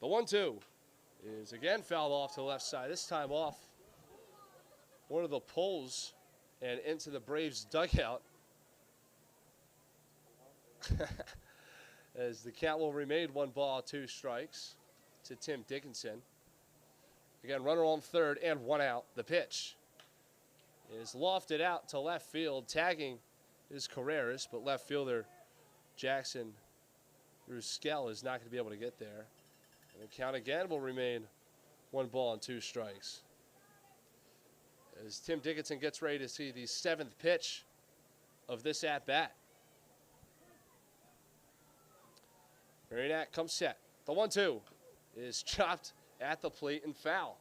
[SPEAKER 2] The 1-2 is again fouled off to the left side, this time off one of the poles and into the Braves dugout. As the count will remain 1 ball, 2 strikes to Tim Dickinson. Again, runner on third and 1 out. The pitch is lofted out to left field. Tagging is Carreras, but left fielder Jackson Ruskell is not going to be able to get there. And the count again will remain 1 ball and 2 strikes. As Tim Dickinson gets ready to see the 7th pitch of this at-bat. Marinak comes set. The 1-2 is chopped at the plate and foul.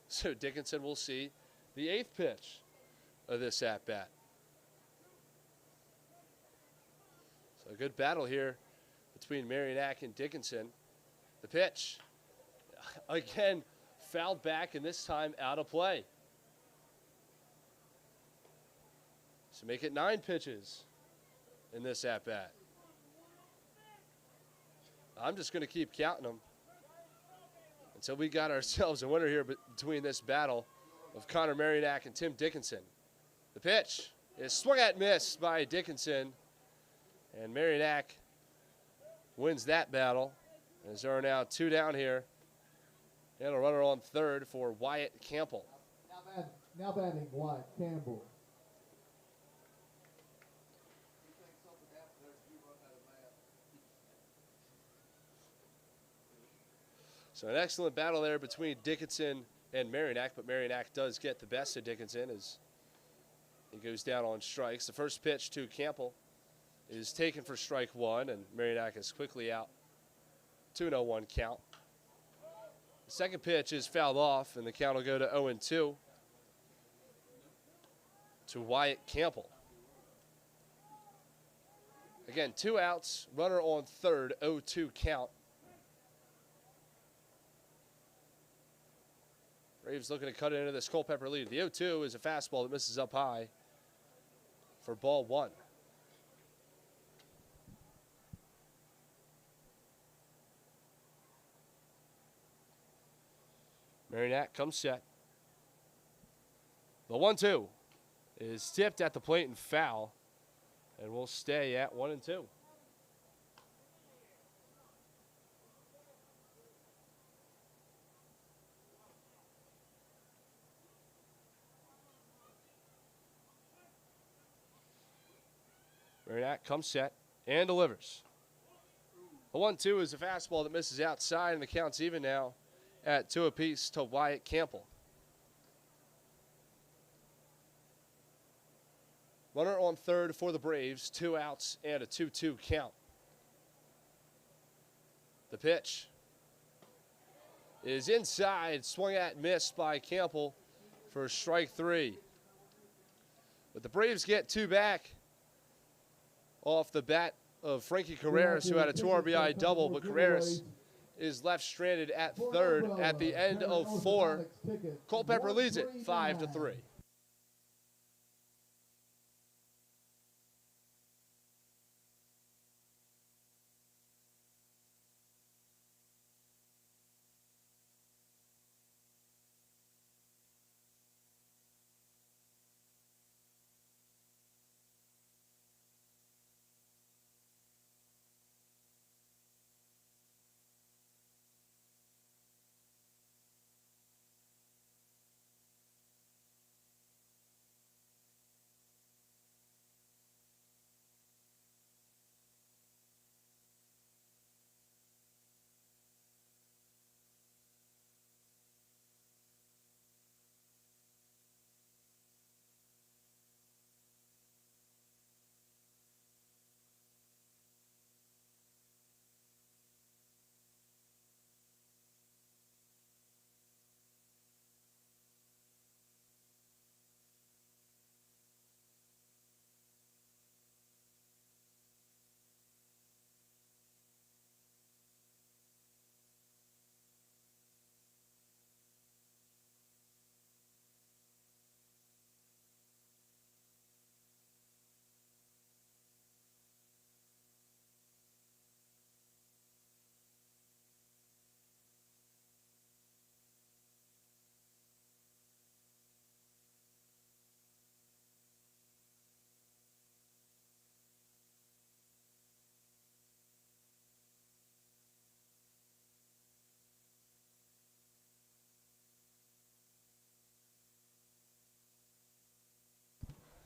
[SPEAKER 2] So Dickinson will see the 8th pitch of this at-bat. So a good battle here between Marinak and Dickinson. The pitch, again, fouled back, and this time out of play. So make it 9 pitches in this at-bat. I'm just going to keep counting them until we got ourselves a winner here between this battle of Connor Marinak and Tim Dickinson. The pitch is swung at, miss by Dickinson, and Marinak wins that battle. As there are now 2 down here, and a runner on third for Wyatt Campbell.
[SPEAKER 1] Now batting Wyatt Campbell.
[SPEAKER 2] So an excellent battle there between Dickinson and Merrimack, but Merrimack does get the best of Dickinson as he goes down on strikes. The first pitch to Campbell is taken for strike one, and Merrimack is quickly out. 2-0-1 count. The second pitch is fouled off, and the count will go to 0-2 to Wyatt Campbell. Again, 2 outs, runner on third, 0-2 count. Braves looking to cut into this Culpeper lead. The 0-2 is a fastball that misses up high for ball one. Merrimack comes set. The 1-2 is tipped at the plate and foul, and we'll stay at 1-2. Merrimack comes set and delivers. The 1-2 is a fastball that misses outside, and the count's even now at 2 apiece to Wyatt Campbell. Runner on third for the Braves, 2 outs and a 2-2 count. The pitch is inside, swung at, missed by Campbell for strike 3. But the Braves get 2 back off the bat of Frankie Carreras, who had a 2 RBI double, but Carreras is left stranded at third at the end of 4. Culpeper leads it 5-3.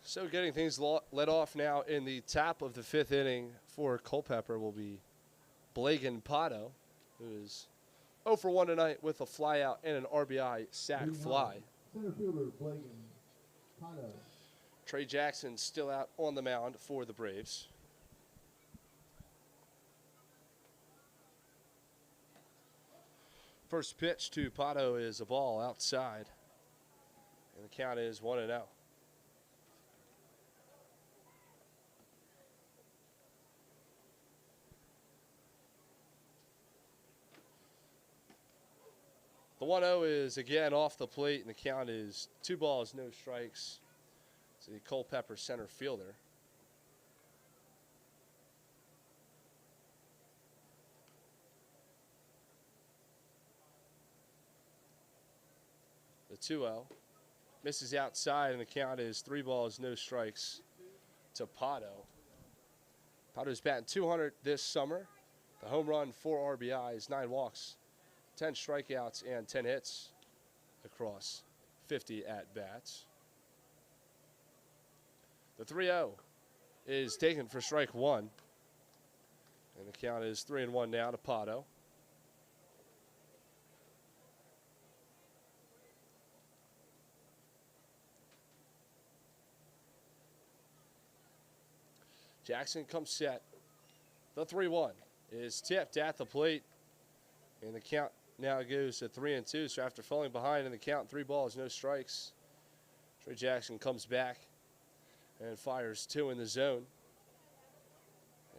[SPEAKER 2] So getting things let off now in the top of the 5th inning for Culpeper will be Blagan Pato, who is 0 for 1 tonight with a flyout and an RBI sac fly.
[SPEAKER 1] Center fielder Blagan Pato.
[SPEAKER 2] Trey Jackson still out on the mound for the Braves. First pitch to Pato is a ball outside, and the count is 1-0. The 1-0 is again off the plate, and the count is 2 balls, no strikes. It's the Culpeper center fielder. The 2-0 misses outside, and the count is 3 balls, no strikes to Pato. Pato's batting .200 this summer. The home run, 4 RBIs, 9 walks, 10 strikeouts, and 10 hits across 50 at-bats. The 3-0 is taken for strike 1, and the count is 3-1 now to Pato. Jackson comes set. The 3-1 is tipped at the plate. And the count now goes to 3-2. So after falling behind in the count, 3 balls, no strikes. Trey Jackson comes back and fires 2 in the zone.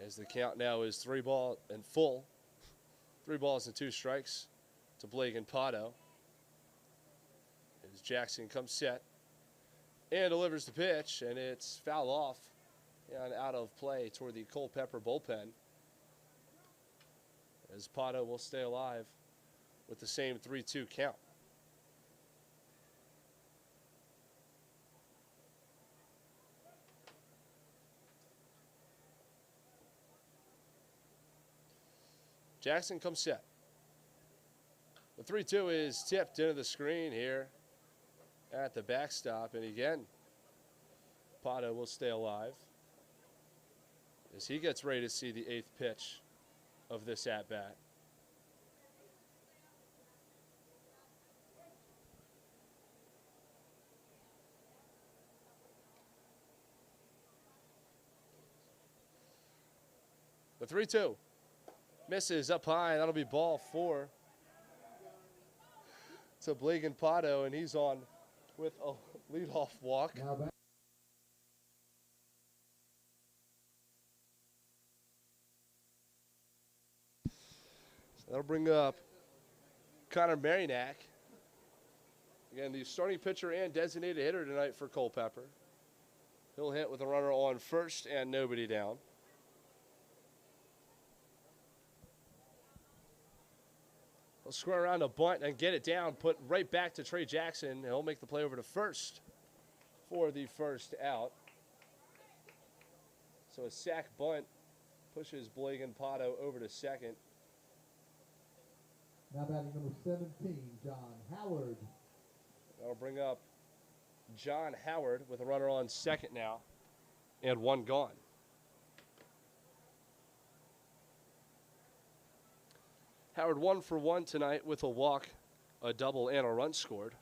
[SPEAKER 2] As the count now is 3 ball and full. 3 balls and 2 strikes to Blake and Pato. As Jackson comes set and delivers the pitch, and it's foul off and out of play toward the Culpeper bullpen. As Pato will stay alive with the same 3-2 count. Jackson comes set. The 3-2 is tipped into the screen here at the backstop. And again, Pato will stay alive as he gets ready to see the 8th pitch of this at-bat. The 3-2 misses up high. That'll be ball 4 to Blake and Pato, and he's on with a leadoff walk. So that'll bring up Connor Marinack. Again, the starting pitcher and designated hitter tonight for Culpeper. He'll hit with a runner on first and nobody down. He'll square around a bunt and get it down, put right back to Trey Jackson, and he'll make the play over to first for the first out. So a sac bunt pushes Blake and Pato over to second.
[SPEAKER 1] Now batting number 17, John Howard.
[SPEAKER 2] That'll bring up John Howard with a runner on second now and 1 gone. Howard 1 for 1 tonight with a walk, a double, and a run scored.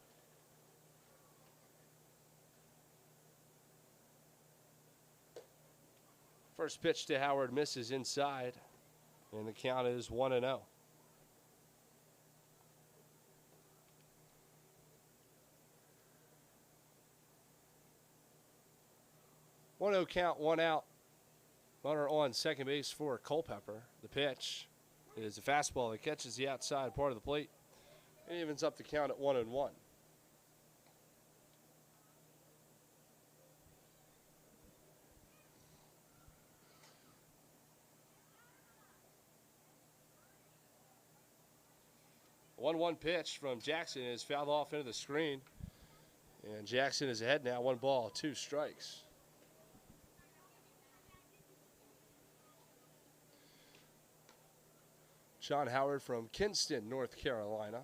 [SPEAKER 2] First pitch to Howard misses inside, and the count is 1-0. One-0 count, 1 out. Runner on second base for Culpeper. The pitch is a fastball that catches the outside part of the plate and evens up the count at 1-1. A 1-1 pitch from Jackson is fouled off into the screen, and Jackson is ahead now. 1 ball, 2 strikes. John Howard from Kinston, North Carolina.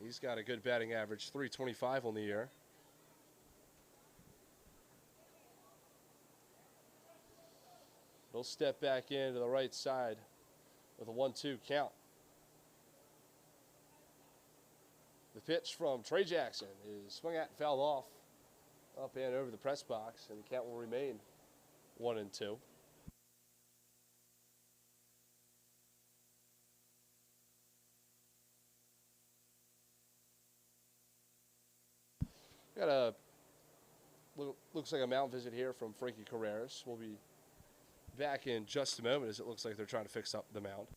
[SPEAKER 2] He's got a good batting average, .325 on the year. He'll step back into the right side with a 1-2 count. The pitch from Trey Jackson is swung at and fouled off up and over the press box, and the count will remain 1-2. Got a looks like a mound visit here from Frankie Carreras. We'll be back in just a moment as it looks like they're trying to fix up the mound.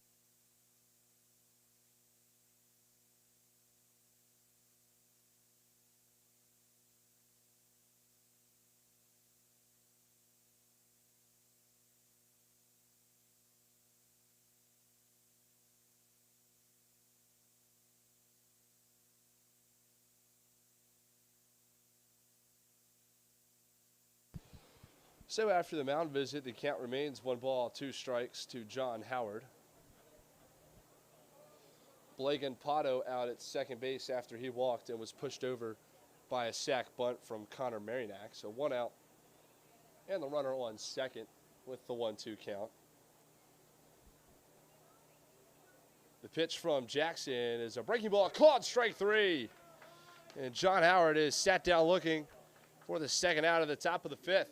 [SPEAKER 2] So after the mound visit, the count remains 1 ball, 2 strikes to John Howard. Blake and Pato out at second base after he walked and was pushed over by a sac bunt from Connor Marinack. So 1 out and the runner on second with the 1-2 count. The pitch from Jackson is a breaking ball caught, strike 3. And John Howard is sat down looking for the second out of the top of the 5th.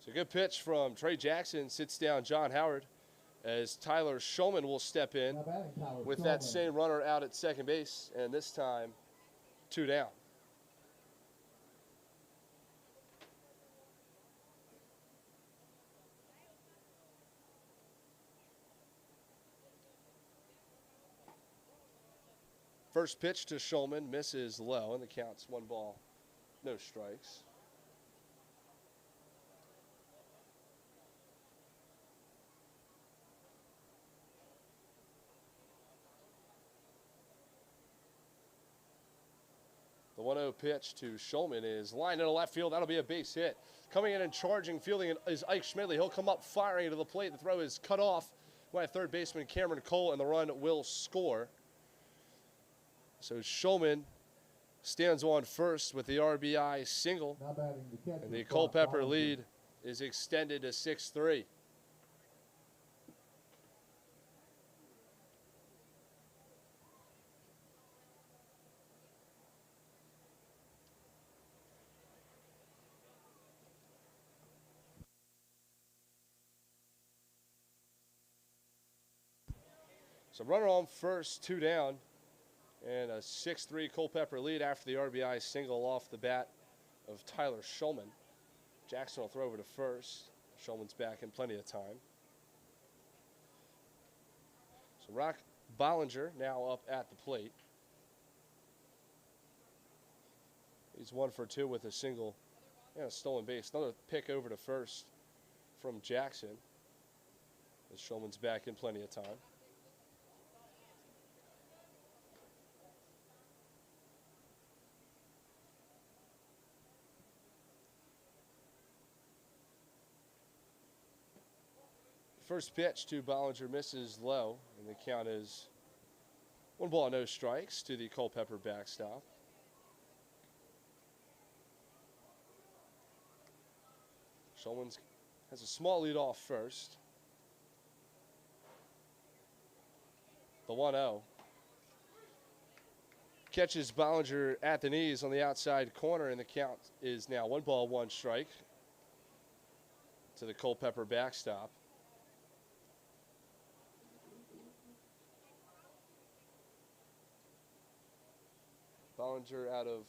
[SPEAKER 2] So good pitch from Trey Jackson, sits down John Howard as Tyler Shulman will step in with that same runner out at second base, and this time 2 down. First pitch to Shulman misses low, and the count's 1 ball, no strikes. The 1-0 pitch to Shulman is lined into left field. That'll be a base hit. Coming in and charging, fielding is Ike Schmidley. He'll come up firing to the plate. The throw is cut off by third baseman Cameron Cole, and the run will score. So Shulman stands on first with the RBI single, and the Culpeper lead is extended to 6-3. So runner on first, 2 down. And a 6-3 Culpeper lead after the RBI single off the bat of Tyler Shulman. Jackson will throw over to first. Shulman's back in plenty of time. So Rock Bollinger now up at the plate. He's 1 for 2 with a single and a stolen base. Another pick over to first from Jackson, as Shulman's back in plenty of time. First pitch to Bollinger misses low, and the count is 1 ball, no strikes to the Culpeper backstop. Shulman has a small lead off first. The 1-0. Catches Bollinger at the knees on the outside corner, and the count is now 1 ball, 1 strike to the Culpeper backstop. Bollinger out of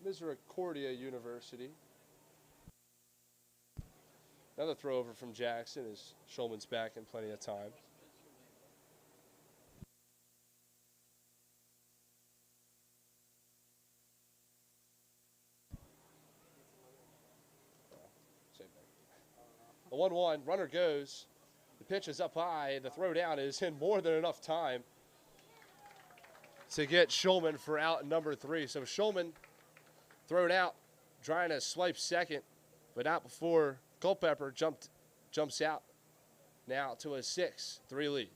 [SPEAKER 2] Misericordia University. Another throw over from Jackson as Shulman's back in plenty of time. The 1-1, runner goes. The pitch is up high. The throw down is in more than enough time to get Shulman for out number 3. So Shulman thrown out, trying to swipe second, but not before Culpeper jumps out now to a 6-3 lead.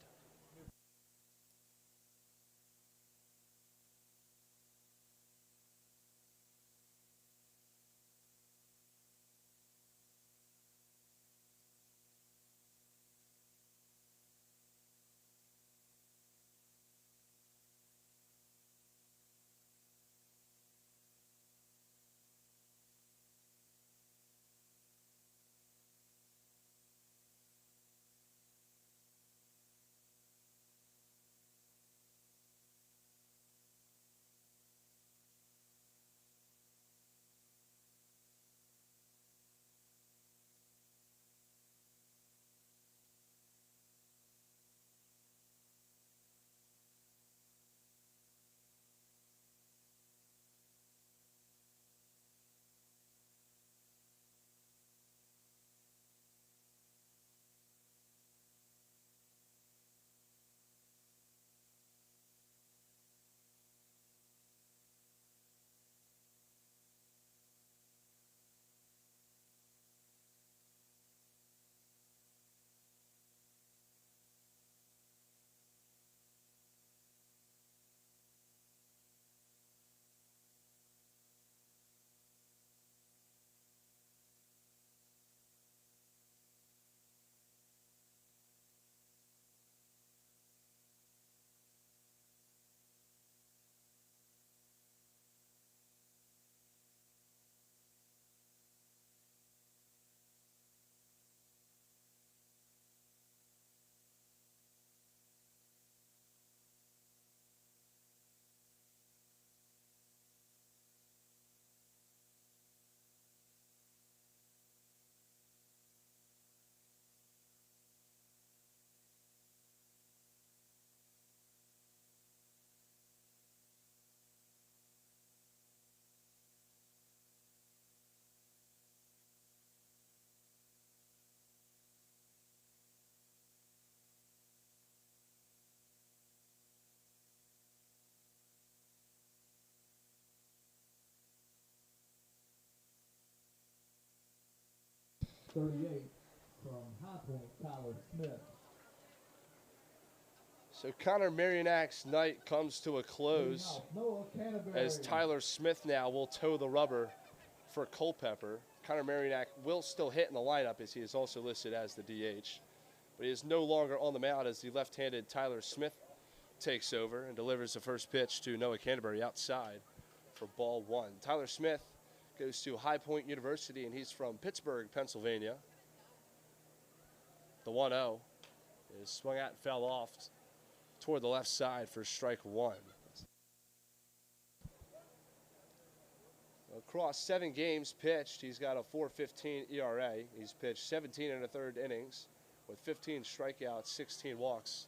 [SPEAKER 1] 38 from High Point, Tyler Smith.
[SPEAKER 2] So Connor Marianak's night comes to a close as Tyler Smith now will toe the rubber for Culpeper. Connor Marianak will still hit in the lineup as he is also listed as the DH. But he is no longer on the mound as the left-handed Tyler Smith takes over and delivers the first pitch to Noah Canterbury outside for ball one. Tyler Smith goes to High Point University, and he's from Pittsburgh, Pennsylvania. The 1-0 is swung out and fell off toward the left side for strike one. Across 7 games pitched, he's got a .415 ERA. He's pitched 17 and a third innings with 15 strikeouts, 16 walks,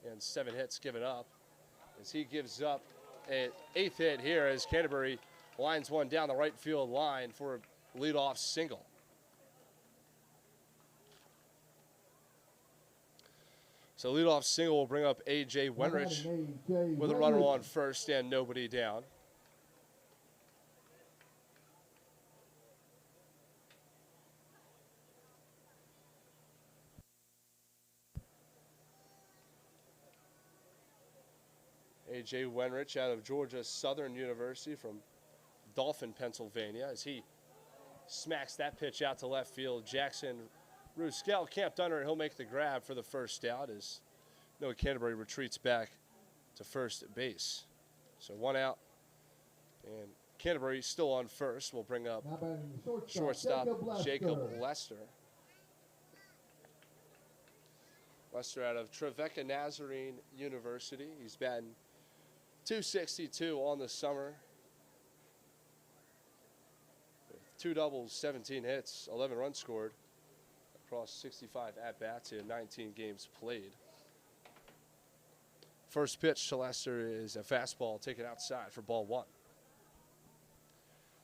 [SPEAKER 2] and 7 hits given up. As he gives up an 8th hit here as Canterbury lines one down the right field line for a leadoff single. So leadoff single will bring up A.J. Wenrich with a runner on first and nobody down. A.J. Wenrich out of Georgia Southern University from Dauphin, Pennsylvania, as he smacks that pitch out to left field. Jackson Ruskell camped under it. He'll make the grab for the first out as Noah Canterbury retreats back to first base. So 1 out, and Canterbury still on first. We'll bring up shortstop Jacob Lester. Lester out of Trevecca Nazarene University. He's batting .262 on the summer. 2 doubles, 17 hits, 11 runs scored across 65 at-bats in 19 games played. First pitch to Lester is a fastball taken outside for ball one.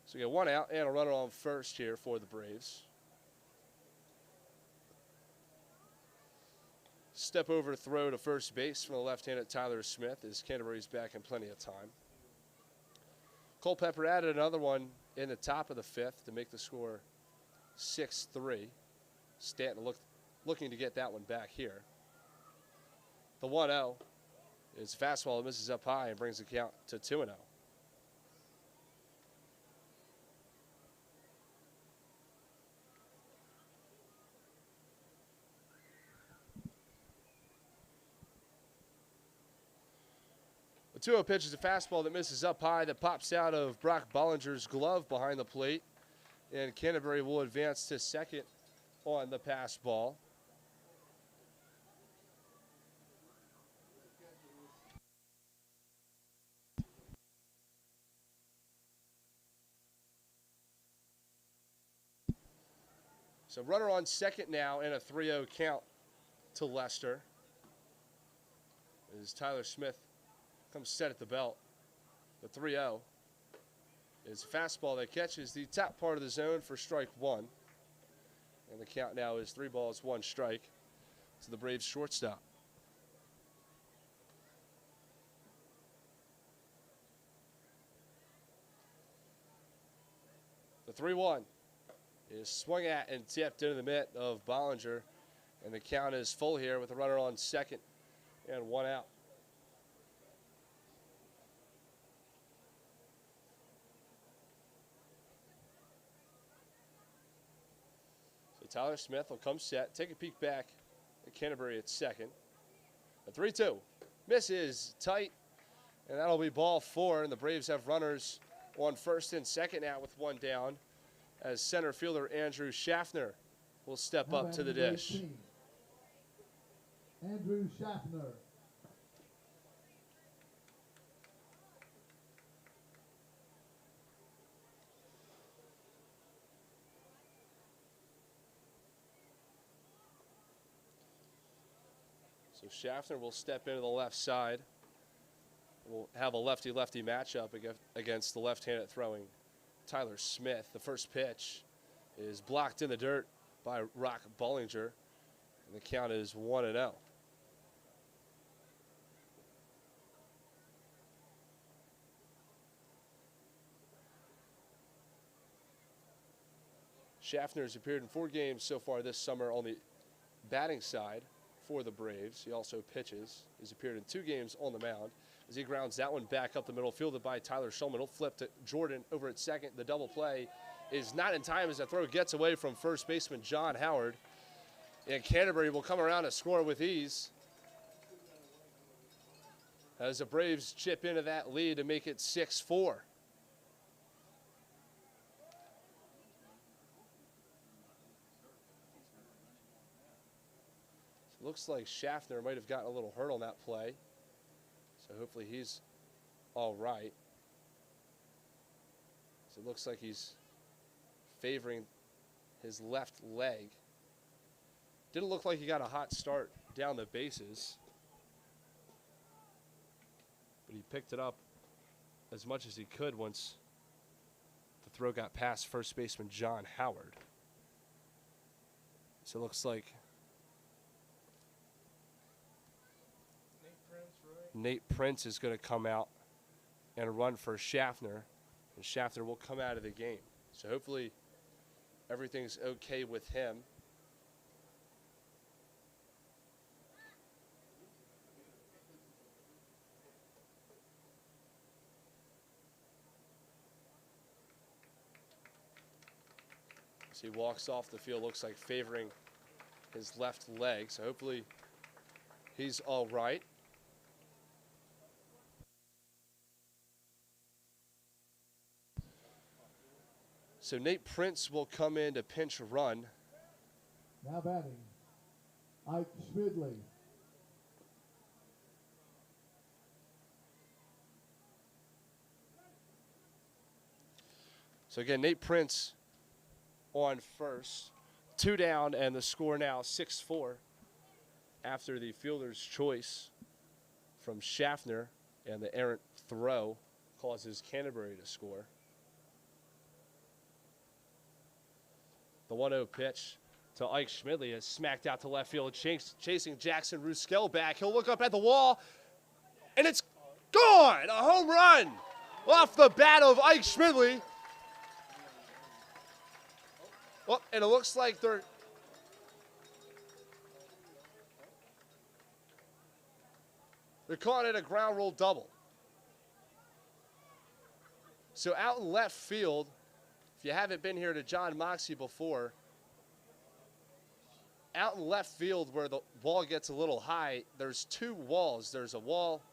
[SPEAKER 2] So we get 1 out and a runner on first here for the Braves. Step over throw to first base from the left-handed Tyler Smith as Canterbury's back in plenty of time. Culpeper added another one in the top of the 5th to make the score 6-3. Staunton looking to get that one back here. The 1-0 is fastball that misses up high and brings the count to 2-0. The 2-0 pitch is a fastball that misses up high that pops out of Brock Bollinger's glove behind the plate. And Canterbury will advance to second on the pass ball. So runner on second now and a 3-0 count to Lester. As Tyler Smith comes set at the belt. The 3-0 is a fastball that catches the top part of the zone for strike one. And the count now is 3 balls, 1 strike to the Braves shortstop. The 3-1 is swung at and tipped into the mitt of Bollinger. And the count is full here with a runner on second and 1 out. Tyler Smith will come set, take a peek back at Canterbury at second. A 3-2 misses tight, and that'll be ball 4. And the Braves have runners on first and second now with 1 down as center fielder Andrew Schaffner will step up to the dish.
[SPEAKER 1] Andrew Schaffner.
[SPEAKER 2] So Schaffner will step into the left side. We'll have a lefty-lefty matchup against the left-handed throwing Tyler Smith. The first pitch is blocked in the dirt by Brock Bollinger, and the count is 1-0. Schaffner has appeared in 4 games so far this summer on the batting side for the Braves. He also pitches. He's appeared in 2 games on the mound. As he grounds that one back up the middle, fielded by Tyler Shulman. He'll flip to Jordan over at second. The double play is not in time as the throw gets away from first baseman John Howard. And Canterbury will come around to score with ease, as the Braves chip into that lead to make it 6-4. Looks like Schaffner might have gotten a little hurt on that play, so hopefully he's all right. So it looks like he's favoring his left leg. Didn't look like he got a hot start down the bases, but he picked it up as much as he could once the throw got past first baseman John Howard. So it looks like Nate Prince is going to come out and run for Schaffner, and Schaffner will come out of the game. So hopefully everything's okay with him. As he walks off the field, looks like favoring his left leg. So hopefully he's all right. So Nate Prince will come in to pinch run.
[SPEAKER 1] Now batting, Ike Schmidley.
[SPEAKER 2] So again, Nate Prince on first. 2 down, and the score now 6-4 after the fielder's choice from Schaffner and the errant throw causes Canterbury to score. The 1-0 pitch to Ike Schmidley is smacked out to left field, chasing Jackson Ruskell back. He'll look up at the wall, and it's gone! A home run off the bat of Ike Schmidley. Well, and it looks like they're calling it a ground rule double. So out in left field, if you haven't been here to John Moxie before, out in left field where the ball gets a little high, there's 2 walls. There's a wall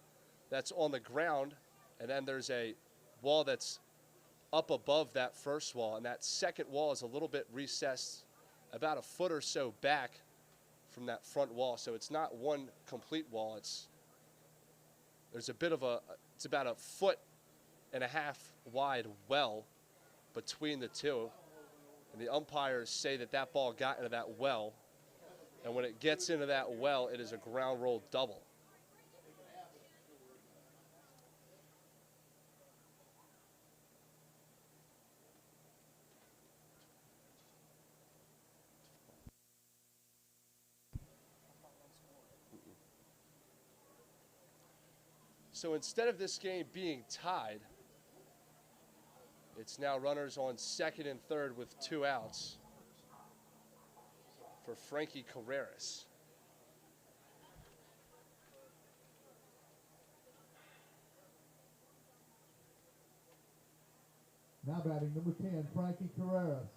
[SPEAKER 2] that's on the ground, and then there's a wall that's up above that first wall, and that second wall is a little bit recessed about a foot or so back from that front wall. So it's not one complete wall. There's a bit of it's about a 1.5 foot wide well between the two, and the umpires say that that ball got into that well, and when it gets into that well, it is a ground rule double. So instead of this game being tied, it's now runners on second and third with 2 outs for Frankie Carreras.
[SPEAKER 1] Now batting number 10, Frankie Carreras.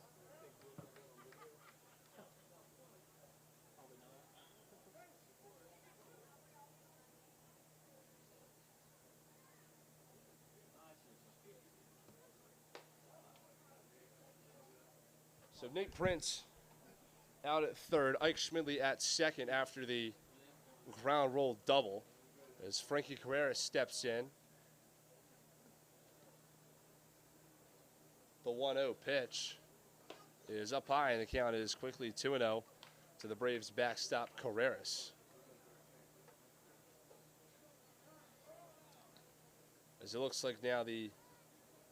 [SPEAKER 2] So Nate Prince out at third, Ike Schmidley at second after the ground roll double as Frankie Carreras steps in. The 1-0 pitch is up high, and the count is quickly 2-0 to the Braves backstop Carreras. As it looks like now the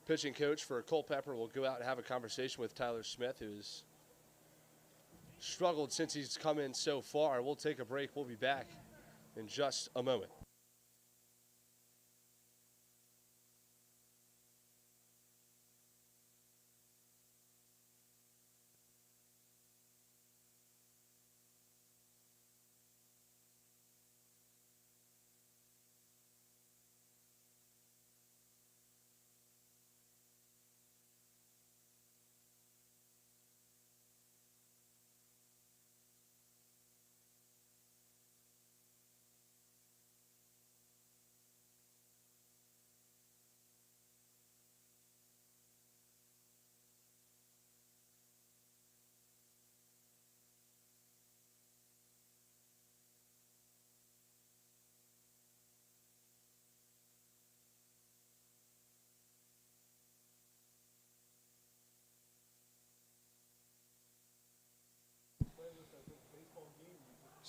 [SPEAKER 2] pitching coach for Culpeper will go out and have a conversation with Tyler Smith, who's struggled since he's come in so far. We'll take a break. We'll be back in just a moment.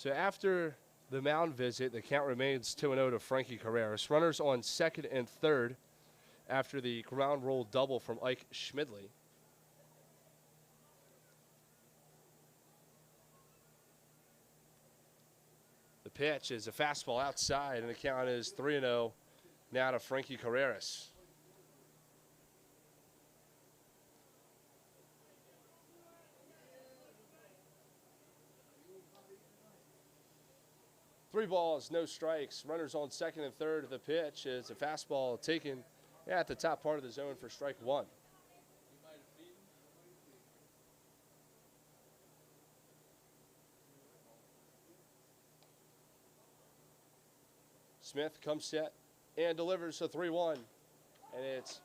[SPEAKER 2] So after the mound visit, the count remains 2-0 to Frankie Carreras. Runners on second and third after the ground roll double from Ike Schmidley. The pitch is a fastball outside, and the count is 3-0 now to Frankie Carreras. Three balls, no strikes. Runners on second and third. The pitch is a fastball taken at the top part of the zone for strike one. Smith comes set and delivers a 3-1. And it's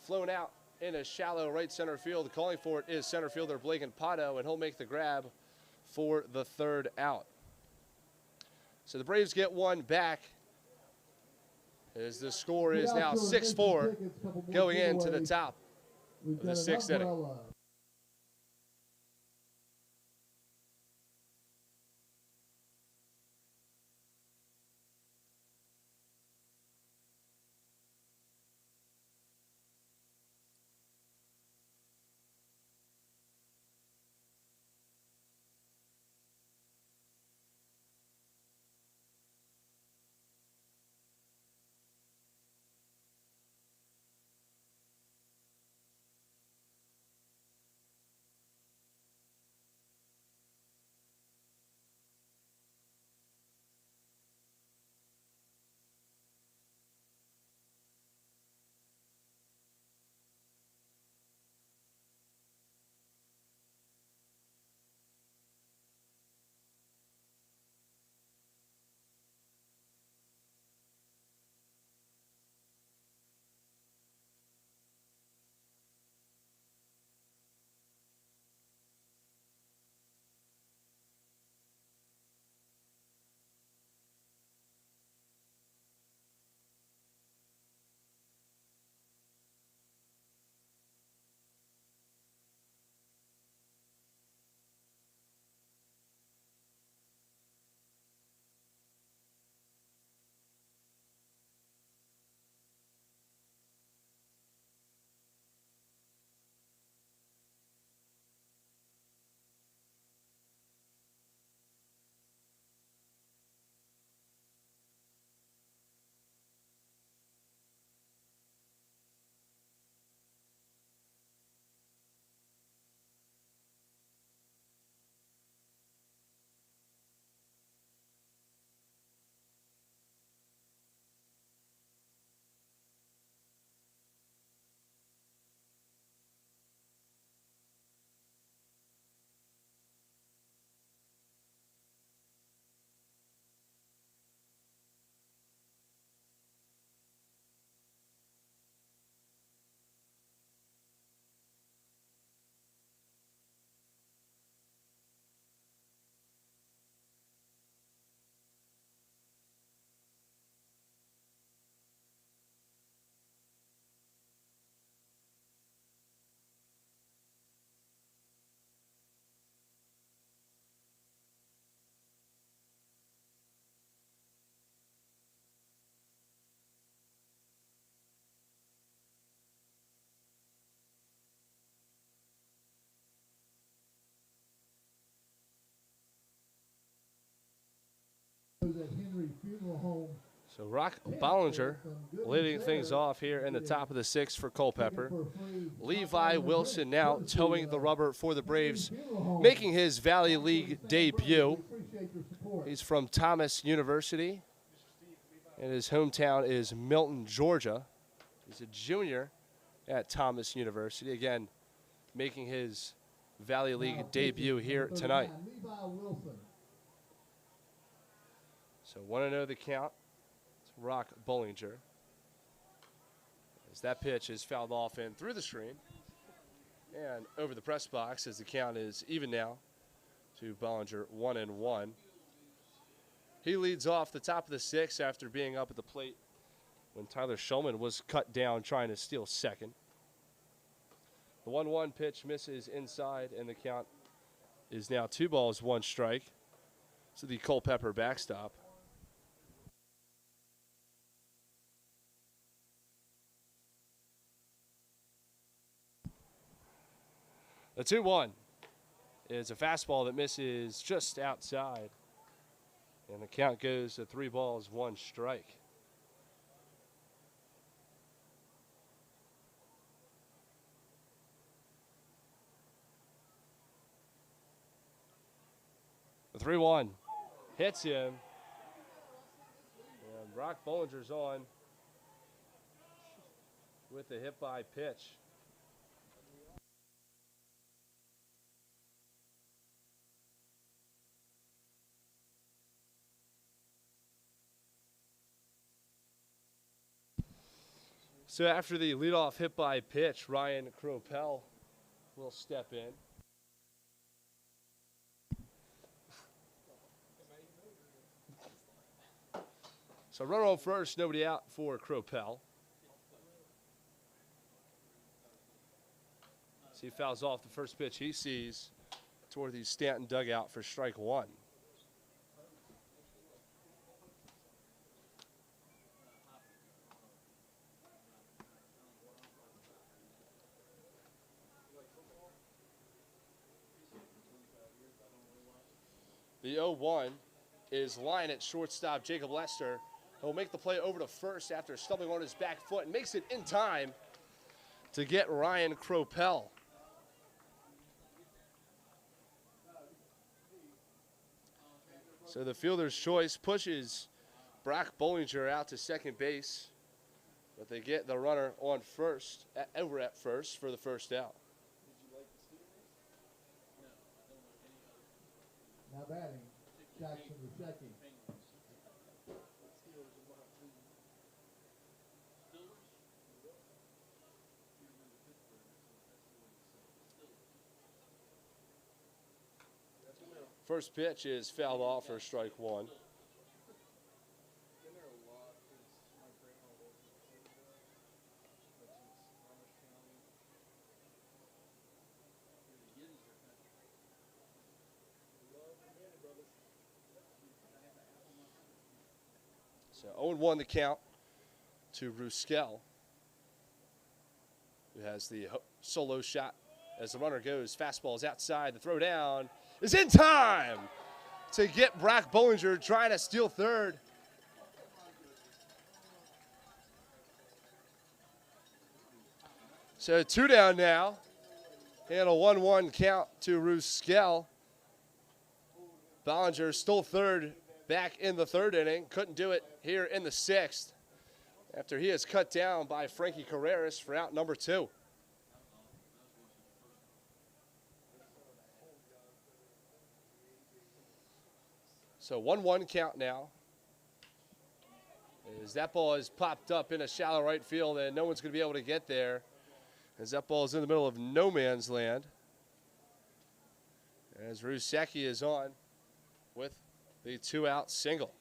[SPEAKER 2] flown out in a shallow right center field. Calling for it is center fielder Blake Pato, and he'll make the grab for the third out. So the Braves get one back as the score is now 6-4 going into the top of the sixth inning. So Rock Bollinger leading things off here in the top of the sixth for Culpeper. Levi Wilson now towing the rubber for the Braves, making his Valley League debut. He's from Thomas University, and his hometown is Milton, Georgia. He's a junior at Thomas University, again, making his Valley League debut here tonight. So 1-0 the count to Rock Bollinger. As that pitch is fouled off and through the screen and over the press box, as the count is even now to Bollinger, 1-1. He leads off the top of the sixth after being up at the plate when Tyler Shulman was cut down trying to steal second. The 1-1 pitch misses inside, and the count is now 2 balls, 1 strike. to the Culpeper backstop. The 2-1 is a fastball that misses just outside. And the count goes to 3 balls, 1 strike. The 3-1 hits him. And Brock Bollinger's on with the hit by pitch. So after the leadoff hit by pitch, Ryan Culpeper will step in. So runner on first, nobody out for Culpeper. So he fouls off the first pitch he sees toward the Staunton dugout for strike 1. The 0-1 is line at shortstop Jacob Lester. He'll make the play over to first after stumbling on his back foot and makes it in time to get Ryan Culpeper. So the fielder's choice pushes Brock Bollinger out to second base, but they get the runner on first, over at first for the first out.
[SPEAKER 1] Now batting, Jackson Rushecki.
[SPEAKER 2] First pitch is fouled off for strike 1. So 0-1 the count to Ruskel, who has the solo shot as the runner goes. Fastball is outside. The throw down is in time to get Brock Bollinger trying to steal third. So 2 down now, and a 1-1 count to Ruskel. Bollinger stole third back in the 3rd inning. Couldn't do it here in the 6th after he is cut down by Frankie Carreras for out number 2. So 1-1 count now. As that ball is popped up in a shallow right field and no one's going to be able to get there, as that ball is in the middle of no man's land. As Rusecki is on with the 2-out single.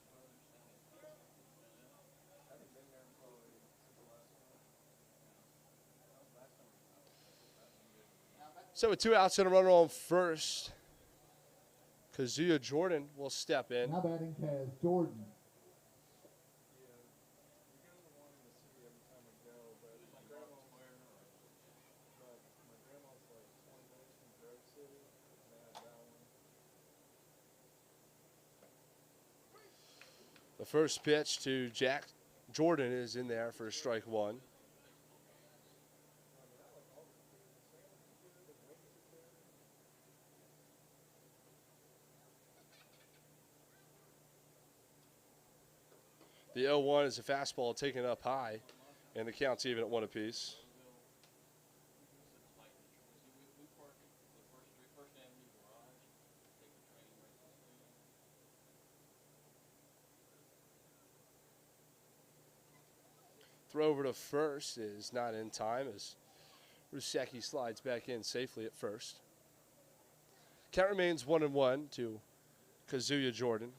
[SPEAKER 2] So with 2 outs and a runner on first, Kazuya Jordan will step in.
[SPEAKER 1] Now batting Kaz Jordan.
[SPEAKER 2] The first pitch to Jack Jordan is in there for strike 1. The 0-1 is a fastball taken up high, and the count's even at 1 apiece. Throw over to first is not in time as Rusecki slides back in safely at first. Count remains 1-1 to Kazuya Jordan.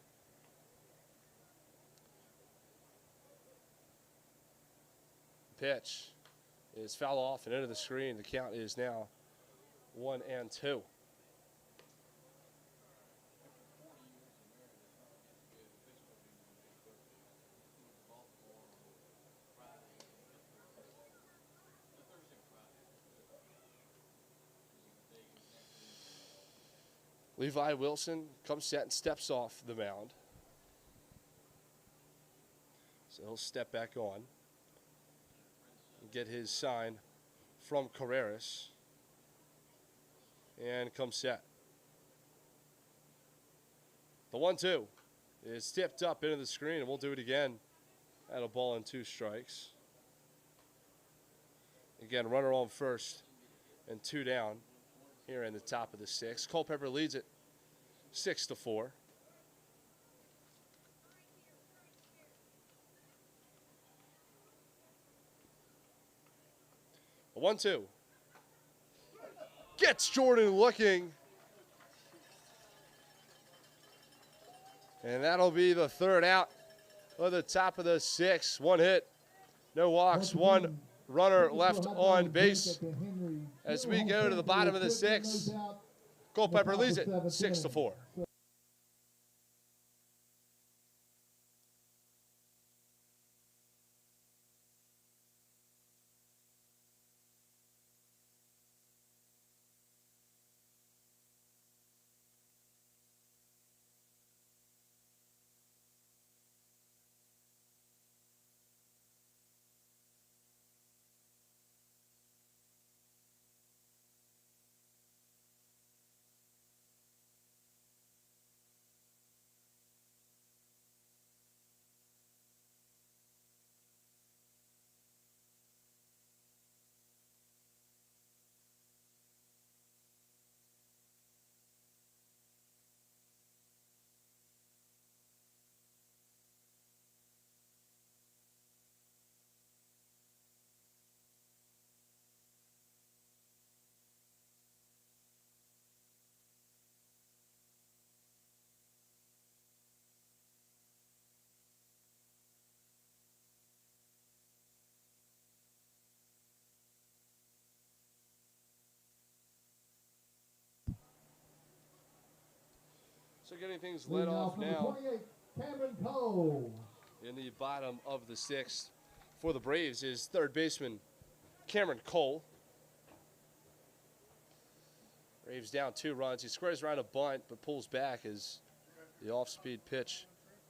[SPEAKER 2] Pitch is foul off and into the screen. The count is now 1-2. Levi Wilson comes set and steps off the mound. So he'll step back on and get his sign from Carreras and come set. The 1-2 is tipped up into the screen, and we'll do it again at a ball and 2 strikes. Again, runner on first and 2 down here in the top of the 6th. Culpeper leads it 6-4. A 1-2. Gets Jordan looking. And that'll be the 3rd out of the top of the 6th. 1 hit, no walks, 1 runner left on base. As we go to the bottom of the 6th, Culpeper leads it 6-4. So getting things led off now
[SPEAKER 1] Cameron Cole.
[SPEAKER 2] in the bottom of the 6th for the Braves is 3rd baseman Cameron Cole. Braves down 2 runs. He squares around a bunt but pulls back as the off-speed pitch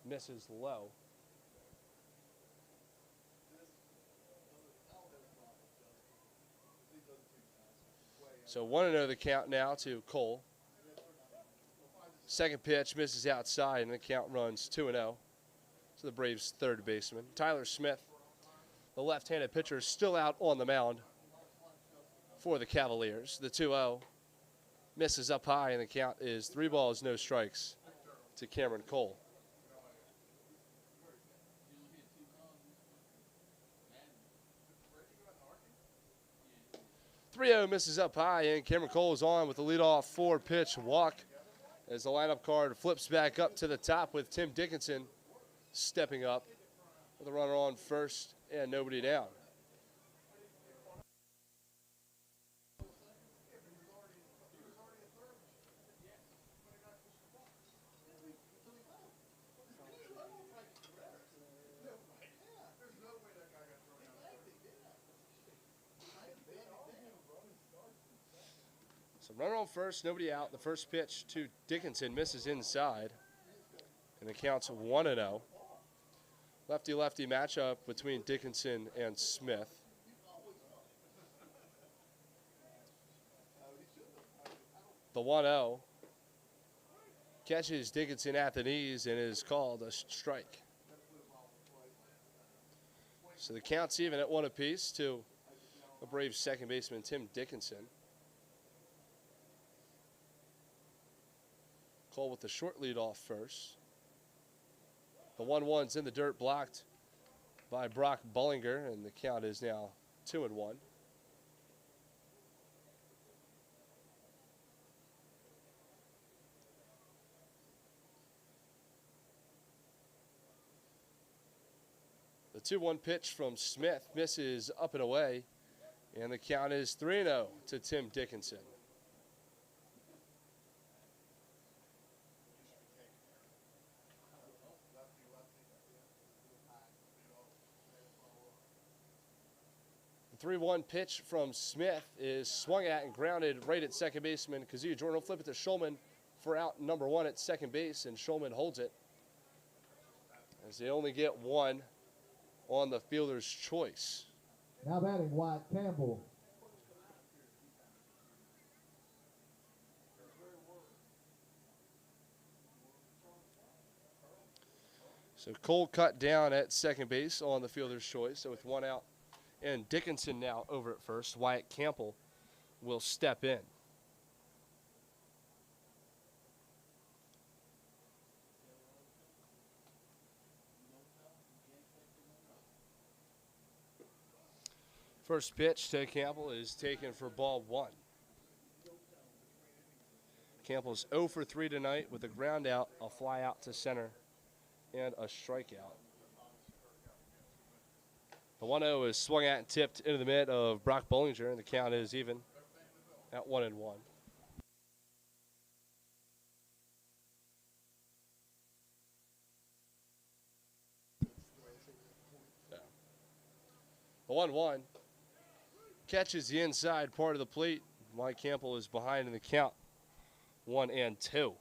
[SPEAKER 2] misses low. So 1-0 the count now to Cole. 2nd pitch misses outside, and the count runs 2-0 to the Braves' 3rd baseman. Tyler Smith, the left-handed pitcher, is still out on the mound for the Cavaliers. The 2-0 misses up high, and the count is 3 balls, no strikes to Cameron Cole. 3-0 misses up high, and Cameron Cole is on with the leadoff 4-pitch walk as the lineup card flips back up to the top with Tim Dickinson stepping up with a runner on first and nobody down. So runner on first, nobody out. The first pitch to Dickinson misses inside, and the count's 1-0. Lefty-lefty matchup between Dickinson and Smith. The 1-0 catches Dickinson at the knees and is called a strike. So the count's even at 1 apiece to the Braves' 2nd baseman, Tim Dickinson. Cole with the short lead off first. The 1-1's in the dirt, blocked by Brock Bullinger, and the count is now 2-1. The 2-1 pitch from Smith misses up and away, and the count is 3-0 to Tim Dickinson. The 3-1 pitch from Smith is swung at and grounded right at 2nd baseman Kazuya Jordan. Will flip it to Schulman for out number 1 at second base, and Schulman holds it, as they only get one on the fielder's choice.
[SPEAKER 1] Now batting, Wyatt Campbell.
[SPEAKER 2] So Cole cut down at second base on the fielder's choice. So with one out and Dickinson now over at first, Wyatt Campbell will step in. First pitch to Campbell is taken for ball 1. Campbell's 0 for 3 tonight with a ground out, a fly out to center, and a strikeout. The 1-0 is swung at and tipped into the mid of Brock Bollinger, and the count is even at 1-1. The 1-1 catches the inside part of the plate. Wyatt Campbell is behind in the count, 1-2.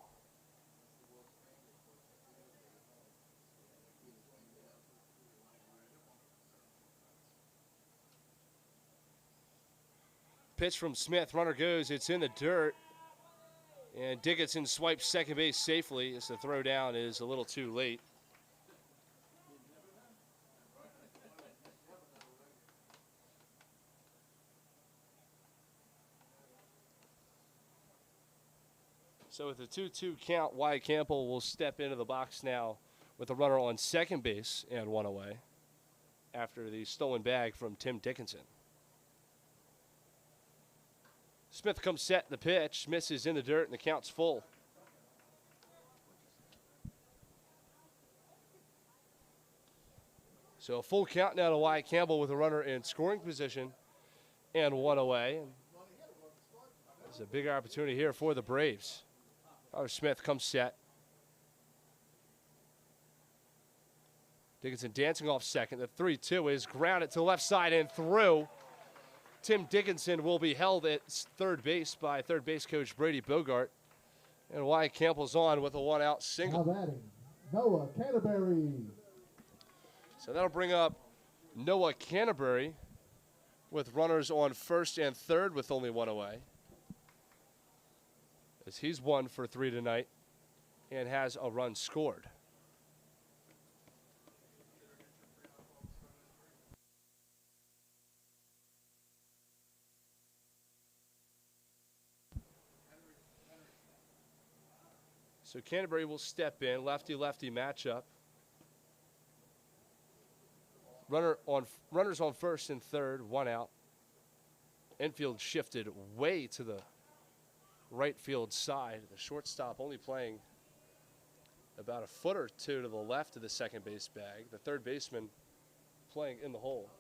[SPEAKER 2] Pitch from Smith, runner goes, it's in the dirt, and Dickinson swipes second base safely as the throw down is a little too late. So with a 2-2 count, Wyatt Campbell will step into the box now with a runner on second base and one away after the stolen bag from Tim Dickinson. Smith comes set, the pitch, misses in the dirt, and the count's full. So a full count now to Wyatt Campbell with a runner in scoring position and one away. And there's a big opportunity here for the Braves. Smith comes set. Dickinson dancing off second. The 3-2 is grounded to the left side and through. Tim Dickinson will be held at third base by third base coach Brady Bogart. And Wyatt Campbell's on with a one-out single.
[SPEAKER 1] Now batting, Noah Canterbury.
[SPEAKER 2] So that'll bring up Noah Canterbury with runners on first and third with only one away, as he's 1 for 3 tonight and has a run scored. So Canterbury will step in, lefty-lefty matchup. Runners on first and third, one out. Infield shifted way to the right field side. The shortstop only playing about a foot or two to the left of the second base bag. The third baseman playing in the hole.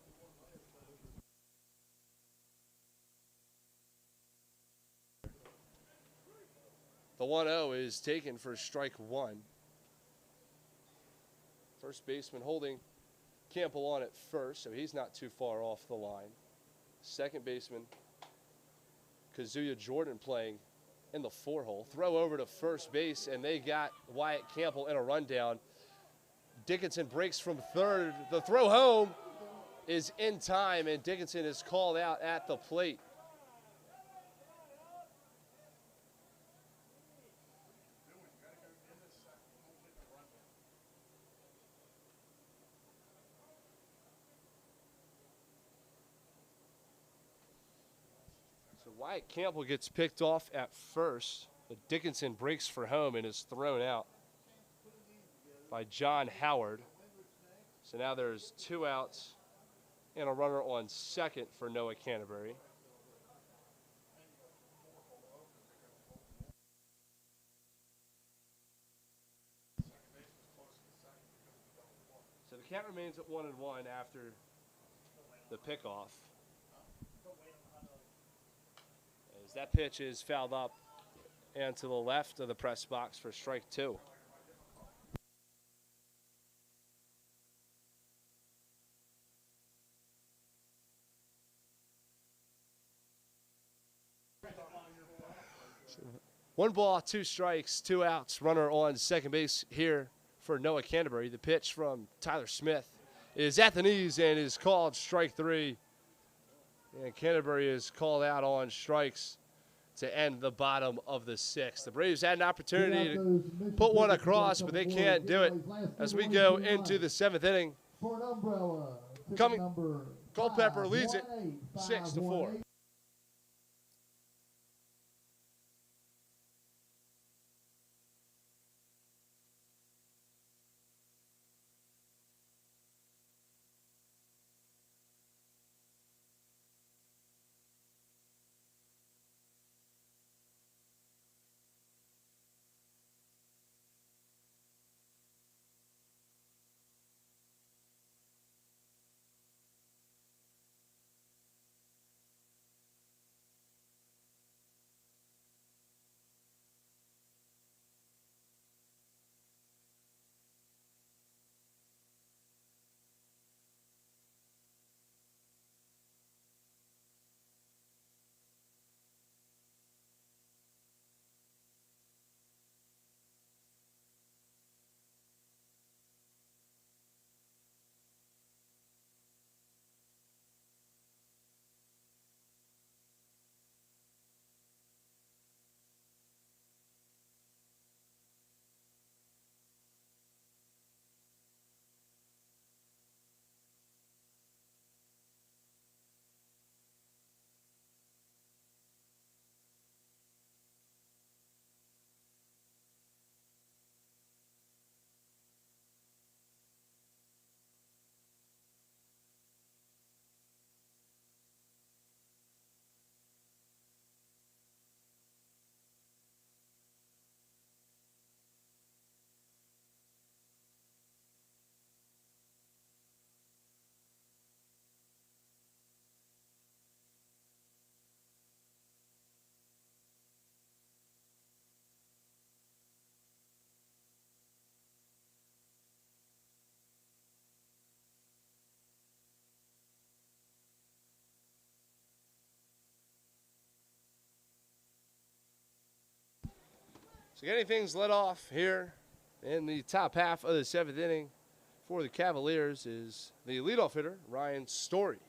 [SPEAKER 2] The 1-0 is taken for strike 1. First baseman holding Campbell on at first, so he's not too far off the line. Second baseman Kazuya Jordan playing in the 4-hole. Throw over to first base, and they got Wyatt Campbell in a rundown. Dickinson breaks from third. The throw home is in time, and Dickinson is called out at the plate. Wyatt Campbell gets picked off at first, but Dickinson breaks for home and is thrown out by John Howard. So now there's 2 outs and a runner on second for Noah Canterbury. So the count remains at 1-1 after the pickoff. That pitch is fouled up and to the left of the press box for strike 2. So 1 ball, 2 strikes, 2 outs. Runner on second base here for Noah Canterbury. The pitch from Tyler Smith is at the knees and is called strike 3. And Canterbury is called out on strikes to end the bottom of the 6th. The Braves had an opportunity to put one across, but they can't do it as we go into the 7th inning. Culpeper leads it 6-4. So getting things led off here in the top half of the 7th inning for the Cavaliers is the leadoff hitter, Ryan Story.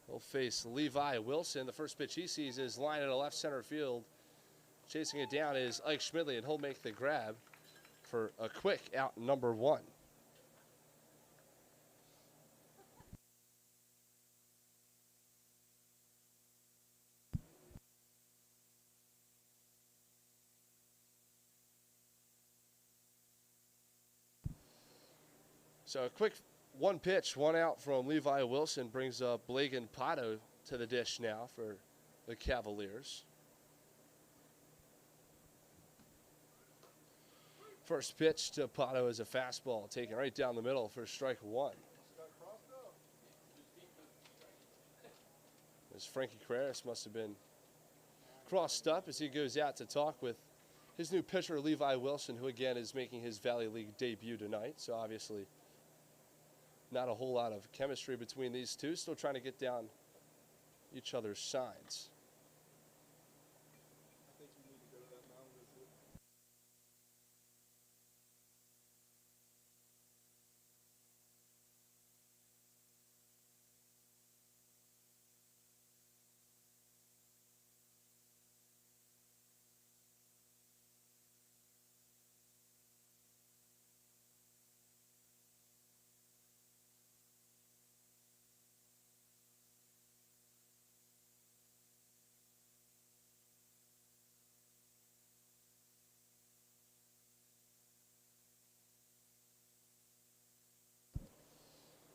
[SPEAKER 2] He'll face Levi Wilson. The first pitch he sees is line in a left center field. Chasing it down is Ike Schmidley, and he'll make the grab for a quick out number 1. So a quick 1 pitch, 1 out from Levi Wilson brings up Blagan Pato to the dish now for the Cavaliers. First pitch to Pato is a fastball taken right down the middle for strike 1. As Frankie Carreras must have been crossed up as he goes out to talk with his new pitcher, Levi Wilson, who again is making his Valley League debut tonight. So obviously not a whole lot of chemistry between these two. Still trying to get down each other's signs.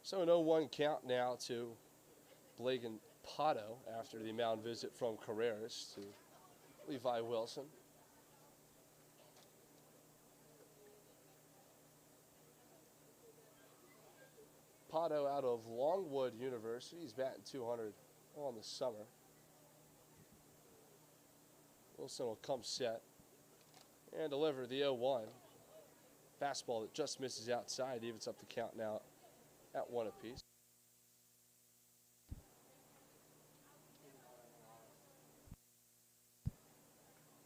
[SPEAKER 2] So an 0-1 count now to Blagan Pato after the mound visit from Carreras to Levi Wilson. Pato out of Longwood University. He's batting 200 on the summer. Wilson will come set and deliver the 0-1. Fastball that just misses outside, evens up the count now at 1 apiece.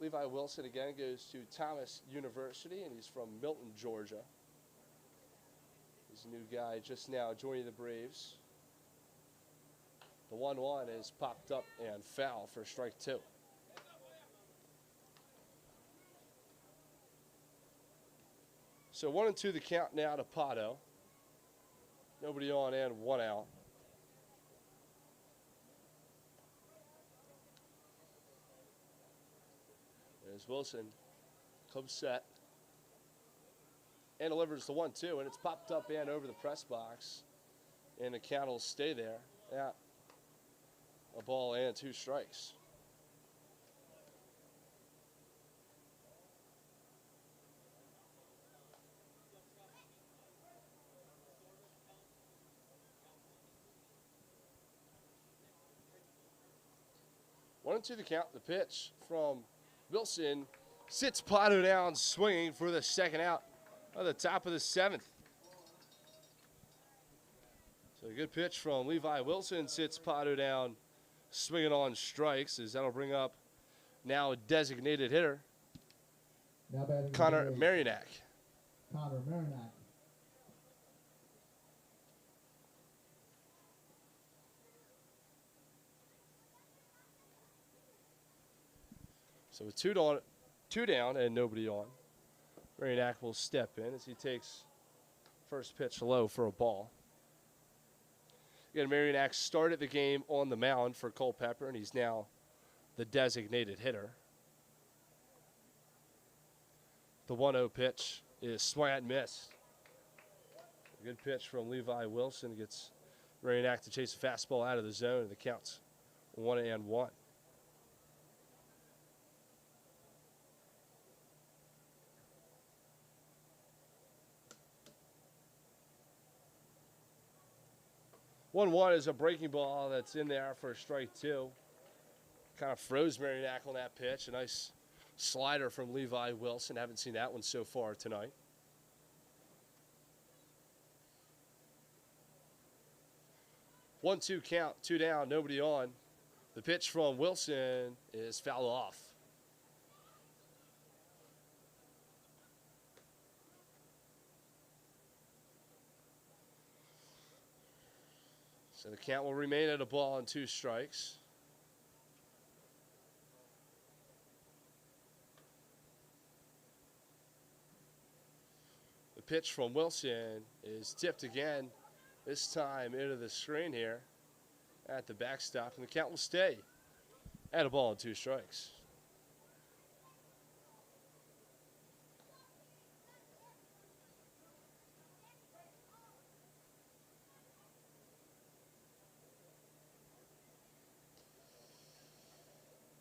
[SPEAKER 2] Levi Wilson again goes to Thomas University, and he's from Milton, Georgia. He's a new guy just now joining the Braves. The 1-1 is popped up and foul for strike 2. So 1-2 the count now to Pato. Nobody on and 1 out. There's Wilson. Comes set. And delivers the 1-2, and it's popped up and over the press box. And the count will stay there. Yeah. A ball and 2 strikes. One and 2 the count. The pitch from Wilson sits Pato down, swinging for the second out of the top of the 7th. So a good pitch from Levi Wilson sits Pato down, swinging on strikes, as that'll bring up now a designated hitter, Connor Marinac.
[SPEAKER 1] Connor Marinac.
[SPEAKER 2] So with two down and nobody on, Marinac will step in as he takes first pitch low for a ball. Again, Marinac started the game on the mound for Culpeper, and he's now the designated hitter. The 1-0 pitch is swung at and missed. A good pitch from Levi Wilson gets Marinac to chase a fastball out of the zone, and the count's 1-1. One is a breaking ball that's in there for strike 2. Kind of froze Marinac on that pitch. A nice slider from Levi Wilson. Haven't seen that one so far tonight. One-two count, 2 down, nobody on. The pitch from Wilson is fouled off. So the count will remain at a ball and 2 strikes. The pitch from Wilson is tipped again, this time into the screen here at the backstop, and the count will stay at a ball and 2 strikes.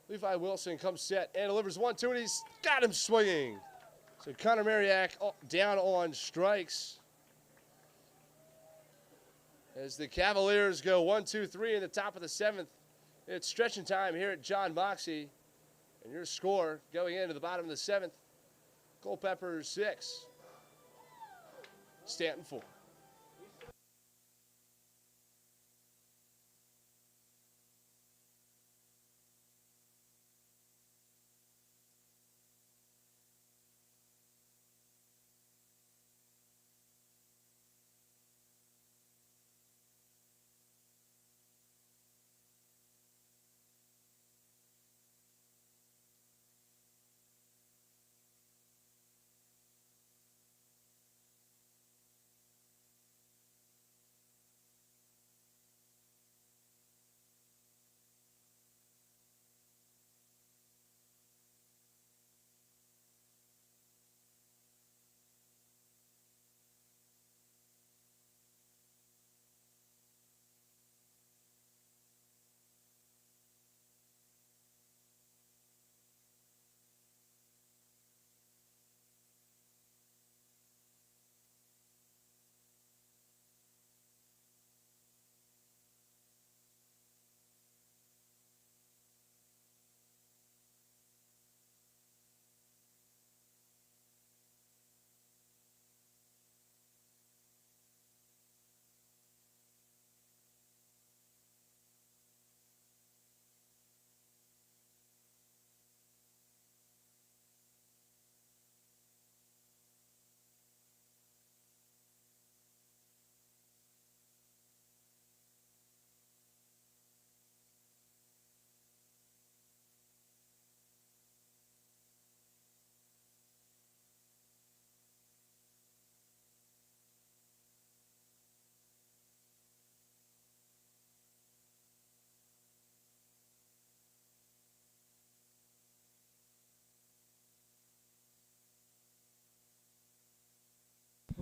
[SPEAKER 2] Levi Wilson comes set and delivers 1-2, and he's got him swinging. So Connor Marinac down on strikes as the Cavaliers go 1-2-3 in the top of the 7th. It's stretching time here at John Moxey, and your score going into the bottom of the 7th: Culpeper 6, Staunton 4.